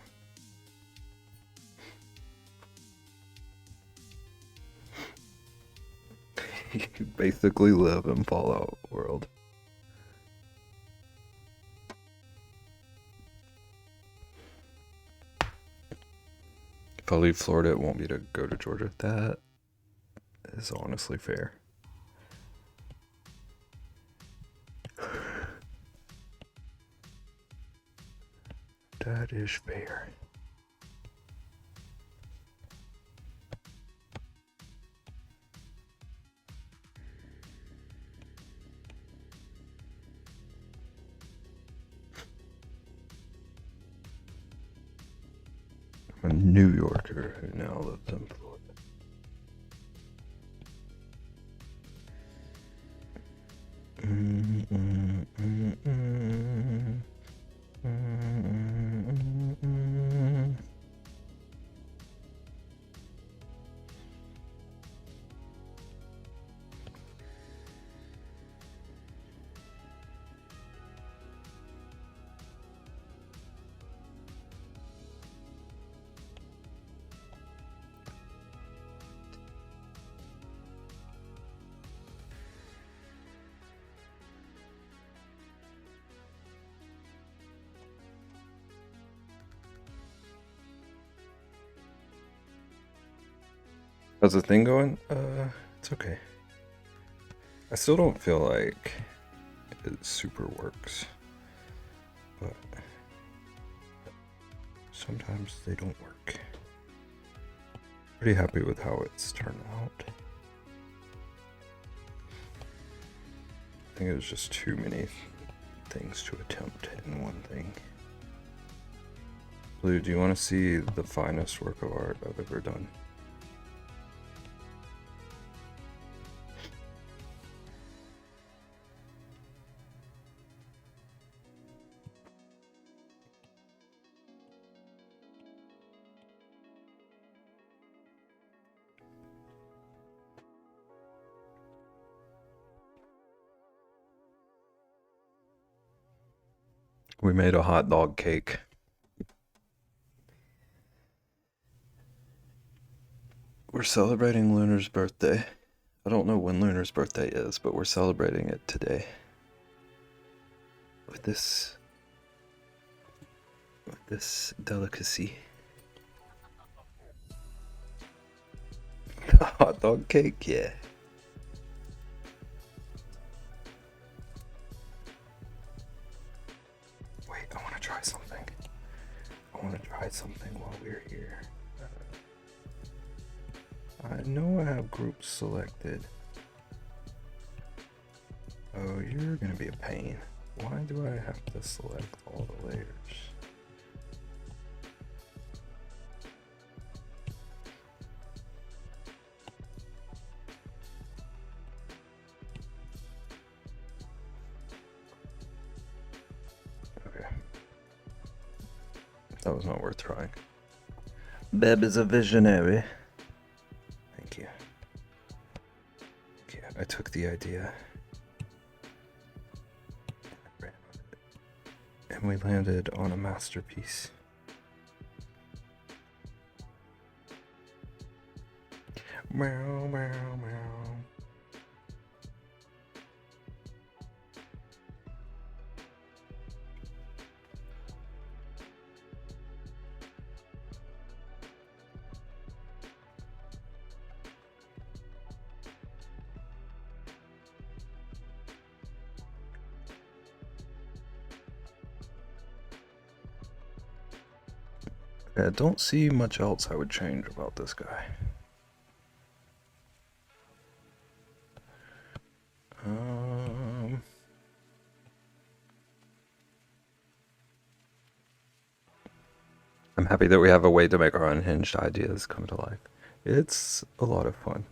You basically live in Fallout World. If I leave Florida, it won't be to go to Georgia. That is honestly fair. That is fair. I'm a New Yorker who now lives in Florida. How's the thing going? It's okay. I still don't feel like it super works, but sometimes they don't work. Pretty happy with how it's turned out. I think it was just too many things to attempt in one thing. Blue, do you want to see the finest work of art I've ever done? We made a hot dog cake. We're celebrating Lunar's birthday. I don't know when Lunar's birthday is, but we're celebrating it today. With this delicacy. The hot dog cake, yeah. Wait, I want to try something. I want to try something while we're here. I know I have groups selected. Oh, you're gonna be a pain. Why do I have to select all the layers? Okay. That was not worth trying. Beb is a visionary. Thank you. Okay, I took the idea. And we landed on a masterpiece. Meow, meow, meow. I don't see much else I would change about this guy. I'm happy that we have a way to make our unhinged ideas come to life. It's a lot of fun.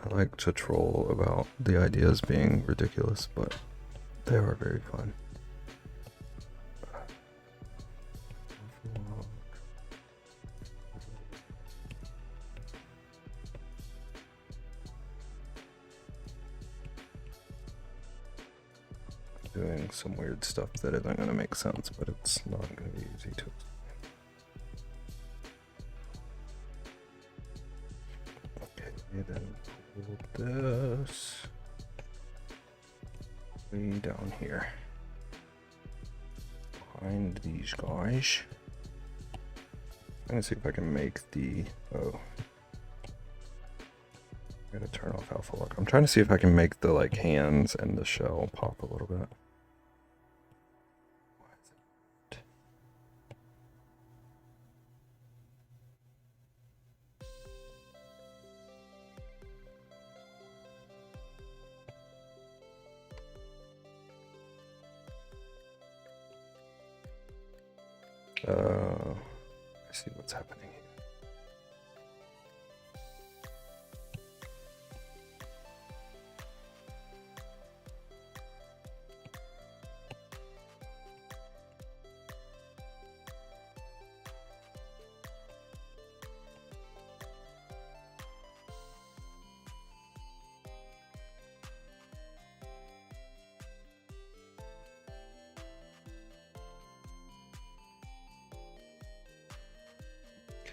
I like to troll about the ideas being ridiculous, but they are very fun. Doing some weird stuff that isn't going to make sense, but it's not going to be easy to explain. Okay, then pull this way down here behind these guys. I'm going to see if I can make the I gotta turn off alpha lock. I'm trying to see if I can make the like hands and the shell pop a little bit. I see what's happening here.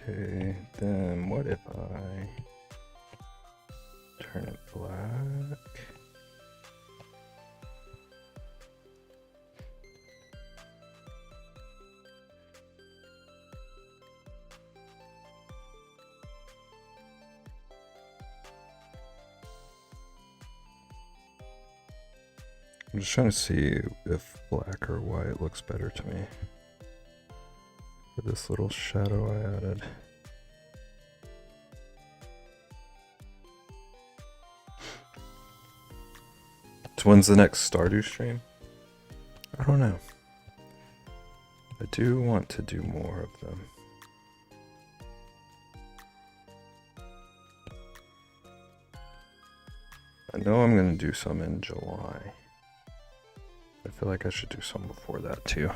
Okay, then what if I turn it black? I'm just trying to see if black or white looks better to me. For this little shadow I added. So when's the next Stardew stream? I don't know. I do want to do more of them. I know I'm going to do some in July. I feel like I should do some before that too.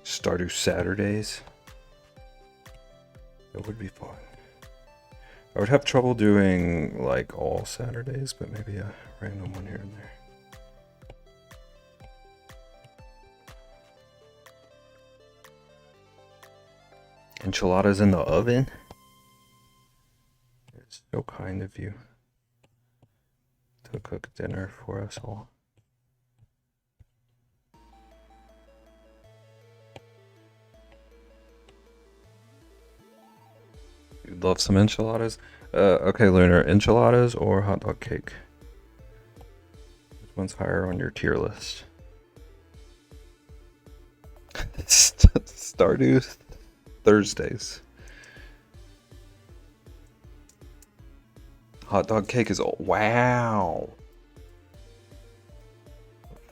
Stardew Saturdays. That would be fun. I would have trouble doing like all Saturdays, but maybe a random one here and there. Enchiladas in the oven? It's so kind of you to cook dinner for us all. You'd love some enchiladas? Okay, Lunar, enchiladas or hot dog cake? Which one's higher on your tier list? Stardew Thursdays. Hot dog cake is all. Wow.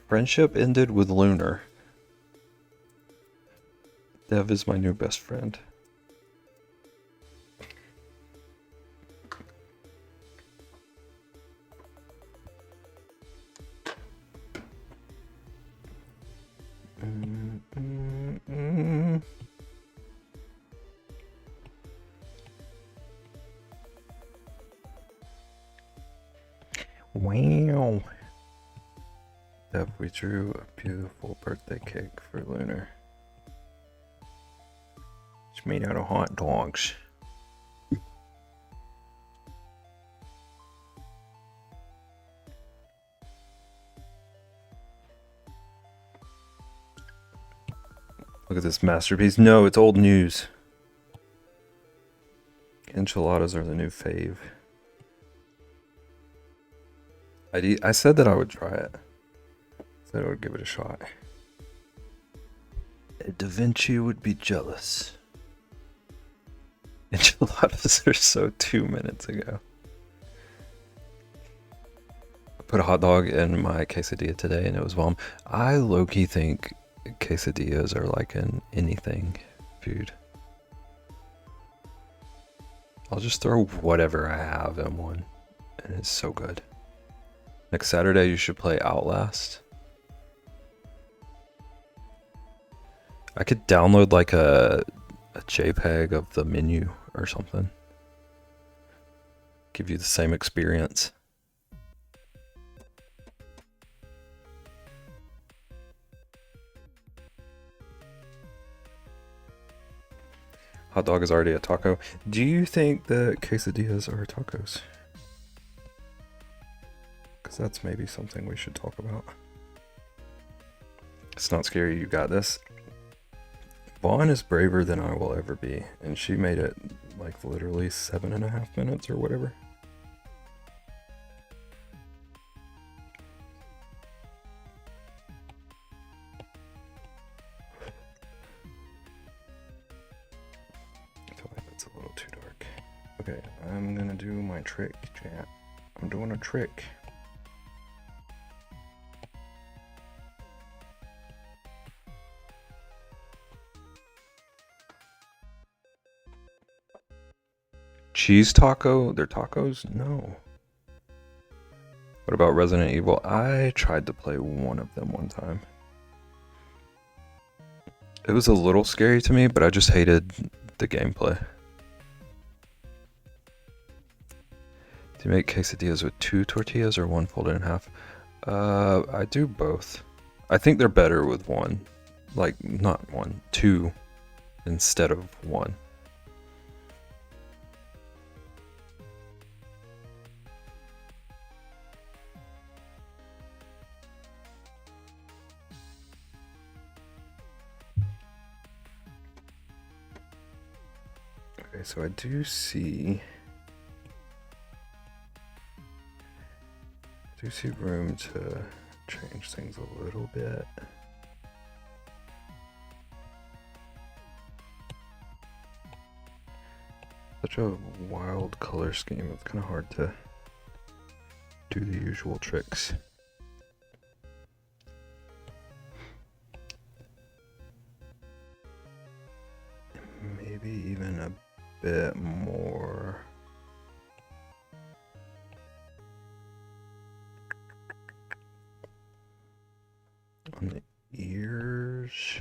Friendship ended with Lunar. Dev is my new best friend. Wow. Dev, we drew a beautiful birthday cake for Lunar. It's made out of hot dogs. Look at this masterpiece. No, it's old news. Enchiladas are the new fave. I said that I would try it. Said I would give it a shot. Da Vinci would be jealous. Enchiladas are so 2 minutes ago. I put a hot dog in my quesadilla today and it was bomb. I low-key think quesadillas are like an anything food. I'll just throw whatever I have in one and it's so good. Next Saturday you should play Outlast. I could download like a JPEG of the menu or something. Give you the same experience. Hot dog is already a taco. Do you think that quesadillas are tacos? Because that's maybe something we should talk about. It's not scary, you got this. Vaughn is braver than I will ever be, and she made it like literally 7.5 minutes or whatever. I feel like that's a little too dark. Okay, I'm gonna do my trick, chat. I'm doing a trick. Cheese taco? They're tacos? No. What about Resident Evil? I tried to play one of them one time. It was a little scary to me, but I just hated the gameplay. Do you make quesadillas with 2 tortillas or one folded in half? I do both. I think they're better with one. Like, not one, 2 instead of 1. Okay, so I do see room to change things a little bit. Such a wild color scheme, it's kind of hard to do the usual tricks. Maybe even a bit more. On the ears,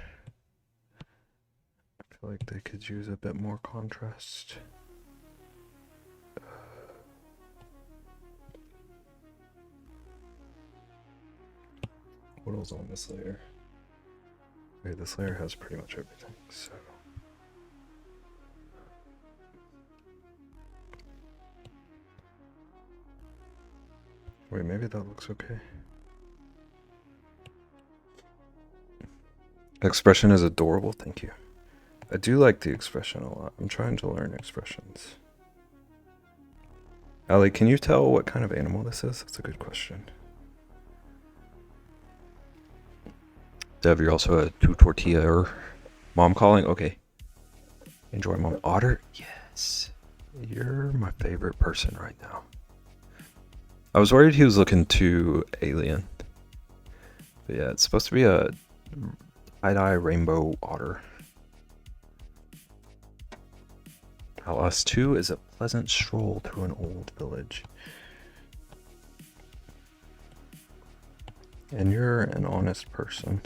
I feel like they could use a bit more contrast. What else on this layer? Okay, this layer has pretty much everything, so. Wait, maybe that looks okay. Expression is adorable, thank you. I do like the expression a lot. I'm trying to learn expressions. Ali, can you tell what kind of animal this is? That's a good question. Dev, you're also a two tortilla mom calling? Okay. Enjoy mom. Otter? Yes. You're my favorite person right now. I was worried he was looking too alien. But yeah, it's supposed to be a tie-dye rainbow otter. Us 2 is a pleasant stroll through an old village. And you're an honest person.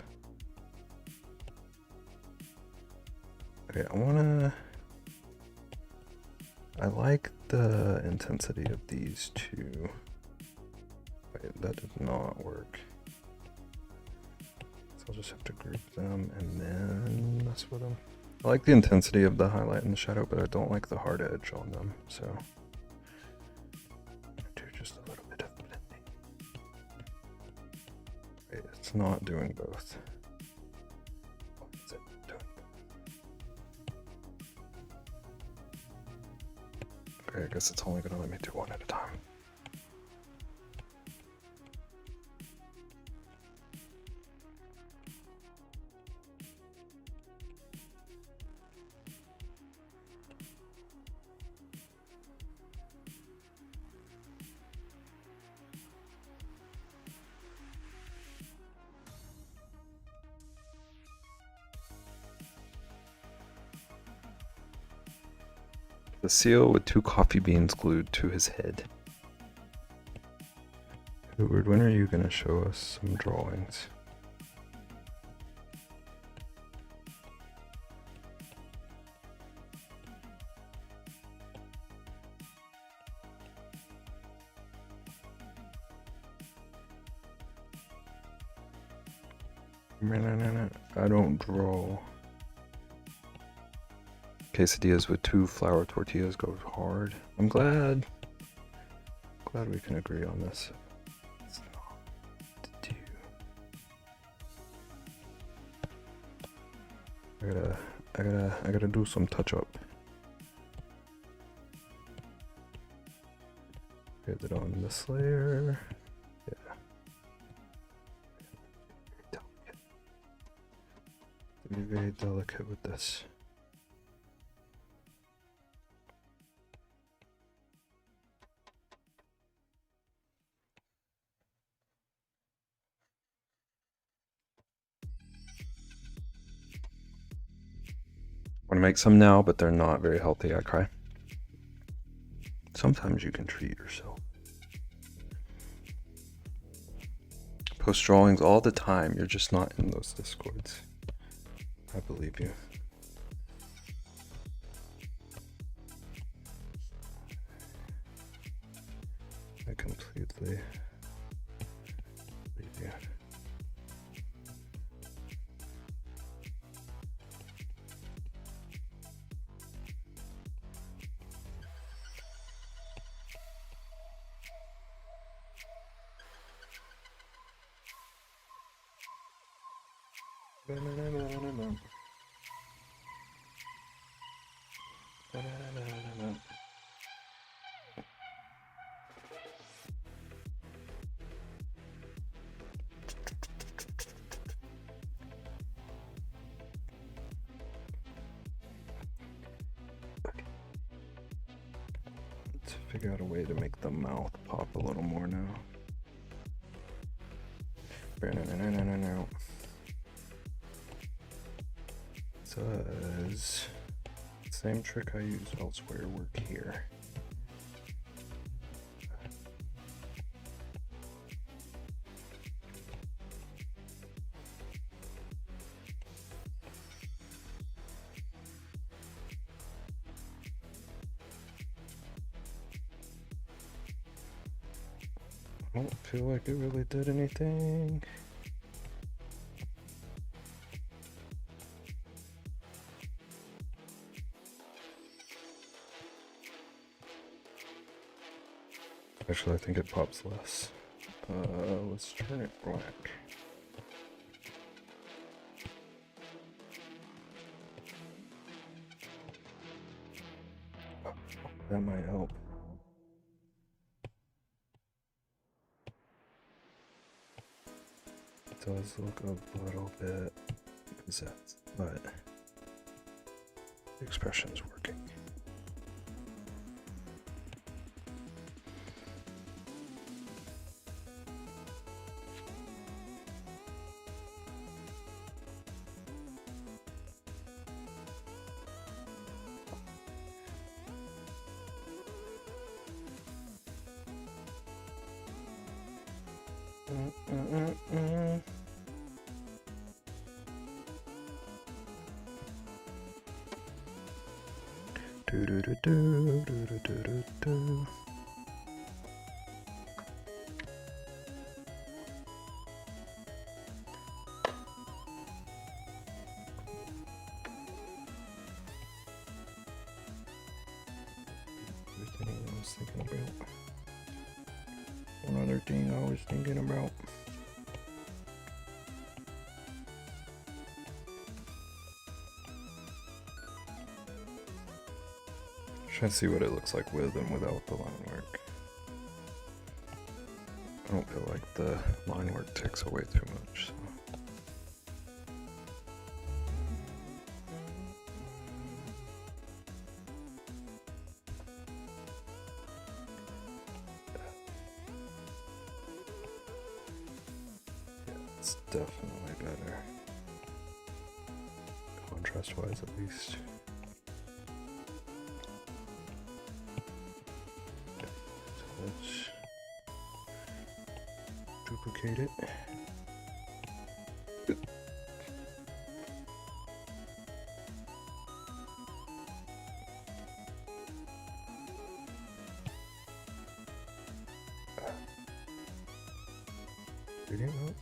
Okay, I like the intensity of these two. Wait, that did not work. So I'll just have to group them and then mess with them. I like the intensity of the highlight and the shadow, but I don't like the hard edge on them, so I'll do just a little bit of blending. Wait, it's not doing both. What is it doing? Okay, I guess it's only gonna let me do one at a time. The seal with 2 coffee beans glued to his head. Edward, when are you going to show us some drawings? I don't draw. Quesadillas with 2 flour tortillas goes hard. I'm glad we can agree on this. It's not to do. I gotta do some touch up. Get it on this layer. Yeah. Be very delicate with this. I want to make some now, but they're not very healthy. I cry. Sometimes you can treat yourself. Post drawings all the time. You're just not in those discords. I believe you. I completely believe you. to figure out a way to make the mouth pop a little more now. Does same trick I use elsewhere work here? I don't feel like it really did anything. Actually, I think it pops less. Let's turn it black. Oh, that might help. It does look a little bit possessed, but the expression's working. Do do do do do do do do. Everything I was thinking about. One other thing I was thinking about. Trying to see what it looks like with and without the line work. I don't feel like the line work takes away too much. So. Yeah, it's definitely better. Contrast-wise, at least. Let's duplicate it. Gradient mode.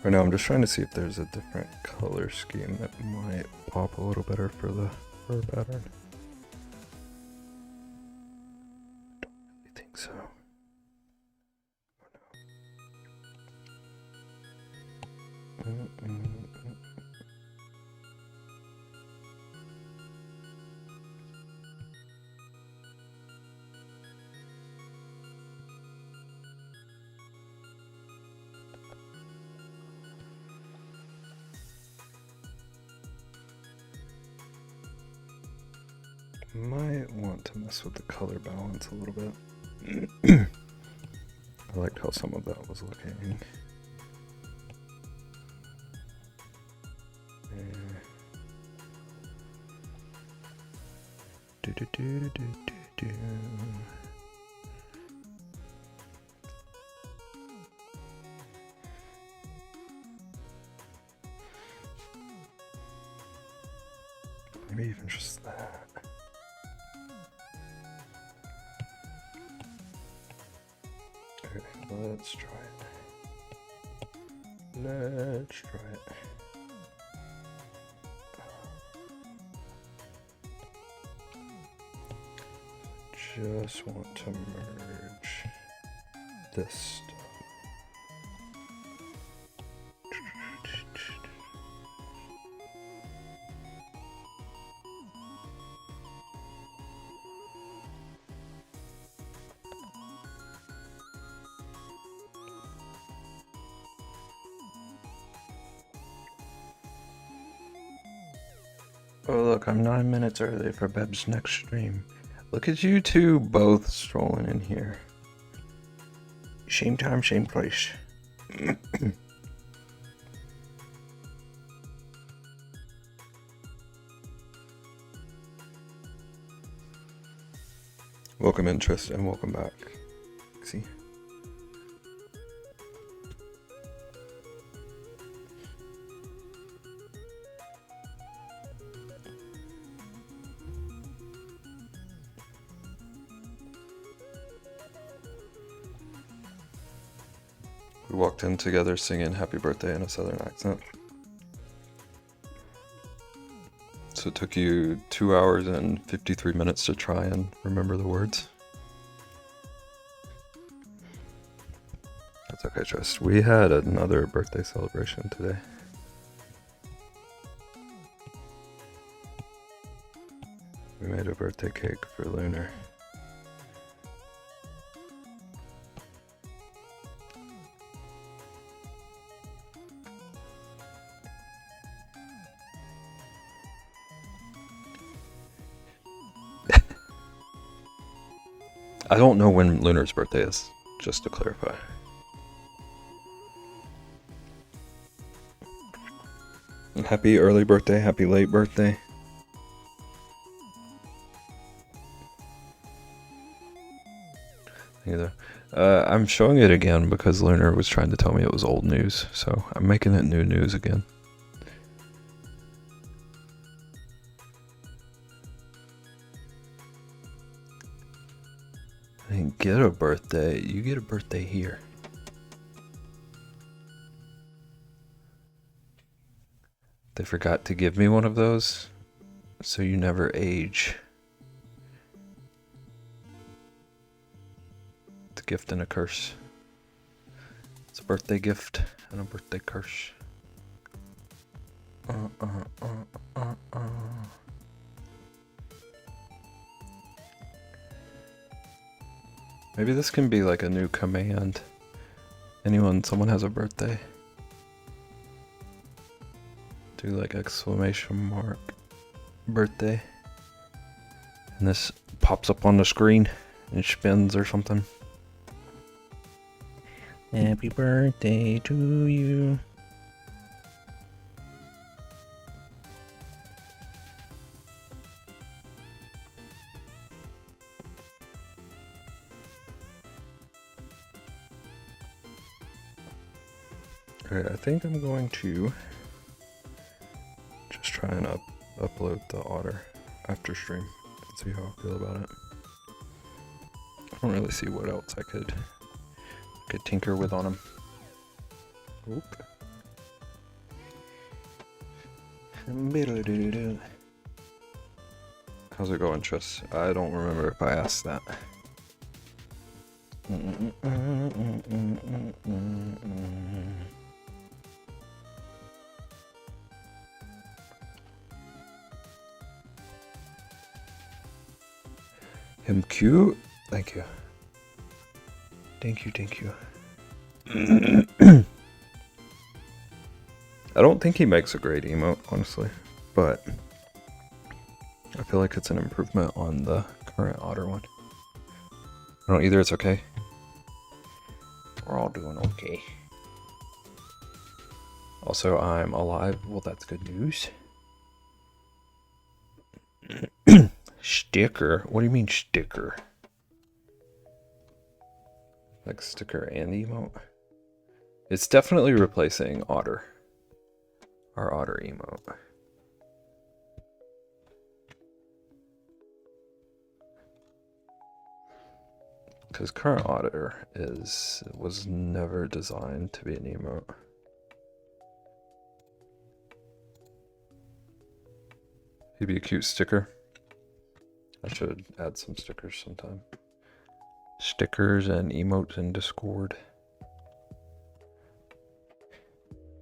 Right now I'm just trying to see if there's a different color scheme that might pop a little better for the fur pattern. I don't really think so. Oh, no. Might want to mess with the color balance a little bit. I liked how some of that was looking. Do do do do do do. Maybe even just that. Okay, let's try it. Let's try it. Just want to merge this stuff. Oh look, I'm 9 minutes early for Beb's next stream. Look at you two both strolling in here. Same time, same place. Welcome in, Tristan, welcome back. See? We walked in together singing happy birthday in a southern accent. So it took you 2 hours and 53 minutes to try and remember the words. That's okay, Trist. We had another birthday celebration today. We made a birthday cake for Lunar. I don't know when Lunar's birthday is, just to clarify. Happy early birthday, happy late birthday. Either. I'm showing it again because Lunar was trying to tell me it was old news, so I'm making it new news again. I didn't get a birthday. You get a birthday here. They forgot to give me one of those, so you never age. It's a gift and a curse. It's a birthday gift and a birthday curse. Maybe this can be like a new command. Someone has a birthday, do like exclamation mark birthday, and this pops up on the screen and spins or something. Happy birthday to you. Alright, I think I'm going to just try and upload the otter after stream and see how I feel about it. I don't really see what else I could tinker with on him. Oop. How's it going, Tris? I don't remember if I asked that. Him cute? Thank you. Thank you. I don't think he makes a great emote, honestly, but I feel like it's an improvement on the current otter one. I don't either, it's okay. We're all doing okay. Also, I'm alive. Well, that's good news. Sticker? What do you mean sticker? Like sticker and emote? It's definitely replacing otter. Our otter emote. Because current otter was never designed to be an emote. He'd be a cute sticker. I should add some stickers sometime. Stickers and emotes in Discord.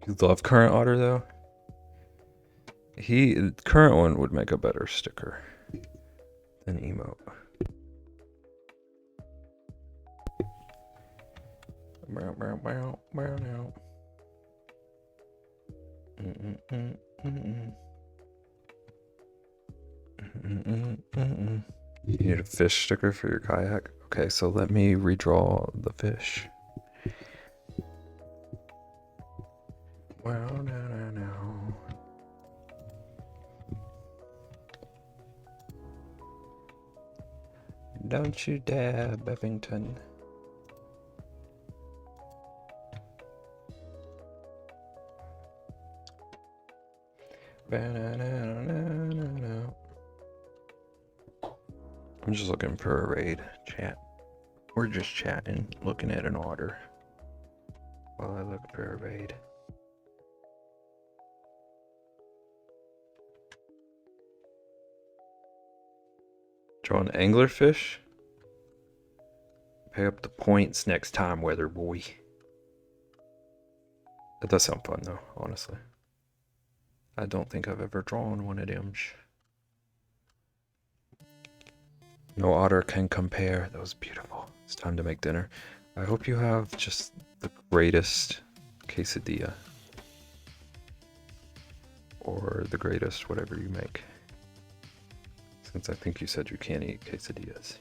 You love current otter though? Current one would make a better sticker than emote. You need a fish sticker for your kayak? Okay, so let me redraw the fish. Well, no. Don't you dare, Bevington. I'm just looking for a raid chat. We're just chatting, looking at an order while I look for a raid. Draw an anglerfish? Pay up the points next time, weather boy. That does sound fun though, honestly. I don't think I've ever drawn one of them. No otter can compare. That was beautiful. It's time to make dinner. I hope you have just the greatest quesadilla. Or the greatest whatever you make. Since I think you said you can't eat quesadillas.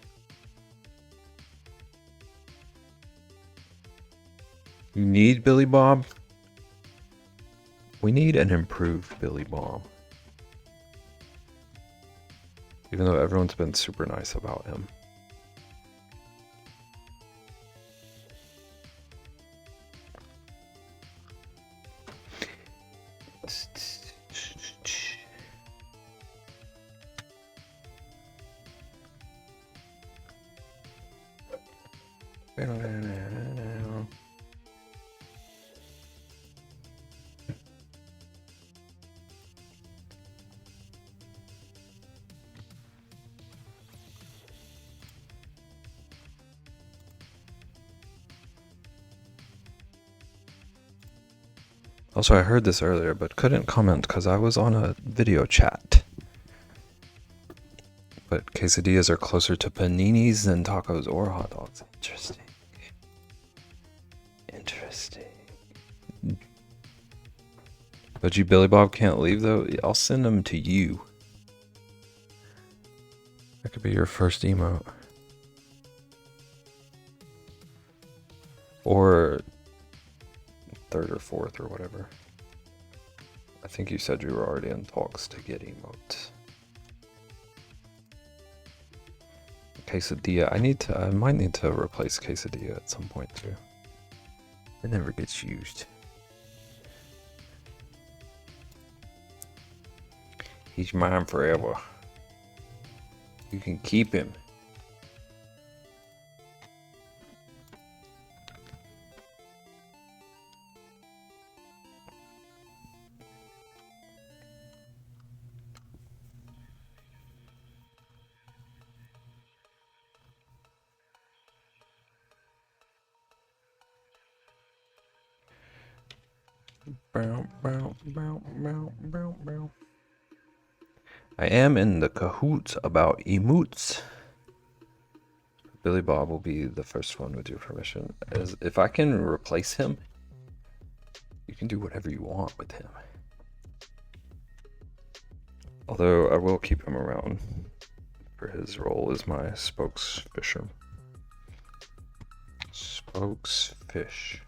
You need Billy Bob? We need an improved Billy Bob. Even though everyone's been super nice about him. Also, I heard this earlier, but couldn't comment because I was on a video chat. But quesadillas are closer to paninis than tacos or hot dogs. Interesting. But you Billy Bob can't leave though? I'll send them to you. That could be your first emote. Or third or fourth or whatever. I think you said you were already in talks to get emotes. Quesadilla. I might need to replace quesadilla at some point too. It never gets used. He's mine forever. You can keep him. I am in the cahoots about emotes. Billy Bob will be the first one with your permission. If I can replace him, you can do whatever you want with him. Although I will keep him around for his role as my spokesfisher. Spokesfish.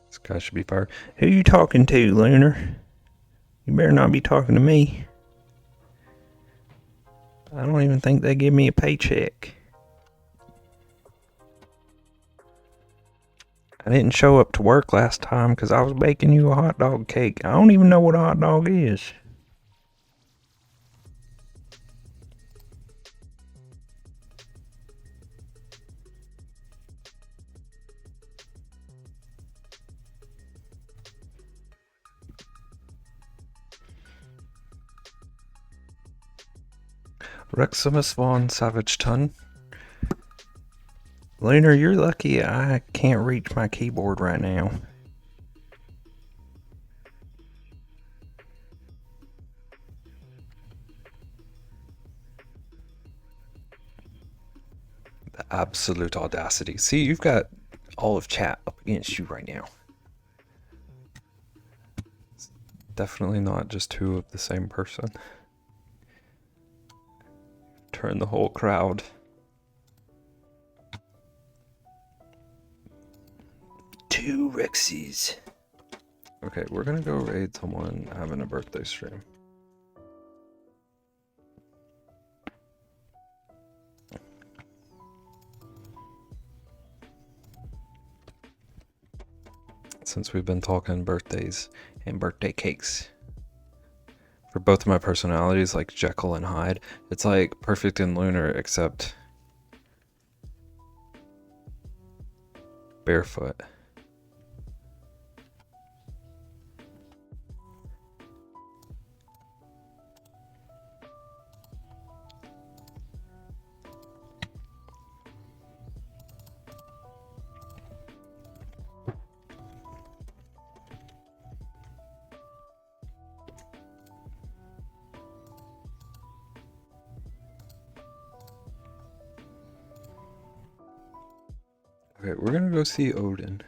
This guy should be fired. Who you talking to, Lunar? You better not be talking to me. I don't even think they give me a paycheck. I didn't show up to work last time because I was baking you a hot dog cake. I don't even know what a hot dog is. Reximus von Savage Ton. Lunar, you're lucky I can't reach my keyboard right now. The absolute audacity. See, you've got all of chat up against you right now. It's definitely not just two of the same person. Turn the whole crowd. Two Rexies. Okay, we're gonna go raid someone having a birthday stream. Since we've been talking birthdays And birthday cakes. for both of my personalities, like Jekyll and Hyde, it's like Perfect and Lunar, except barefoot. Okay, we're gonna go see Odin.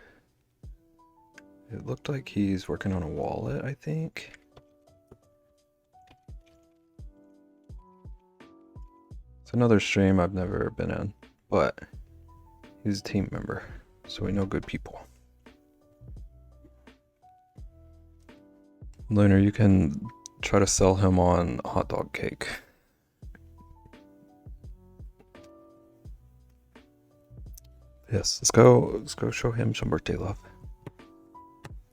It looked like he's working on a wallet, I think. It's another stream I've never been in, but he's a team member, so we know good people. Lunar, you can try to sell him on hot dog cake. Yes, let's go show him some birthday love.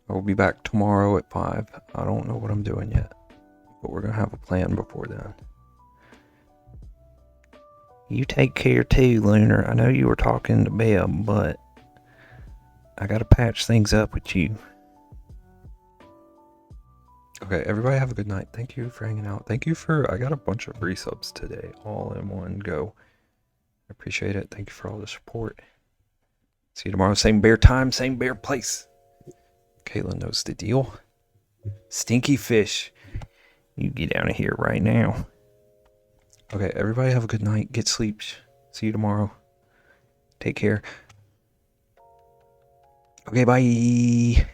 I will be back tomorrow at 5. I don't know what I'm doing yet, but we're gonna have a plan before then. You take care too, Lunar. I know you were talking to Belle, but I gotta patch things up with you. Okay, everybody have a good night. Thank you for hanging out. Thank you for, I got a bunch of resubs today, all in one go. I appreciate it. Thank you for all the support. See you tomorrow, same bear time, same bear place. Caitlin knows the deal. Stinky fish. You get out of here right now. Okay, everybody have a good night. Get sleep. See you tomorrow. Take care. Okay, bye.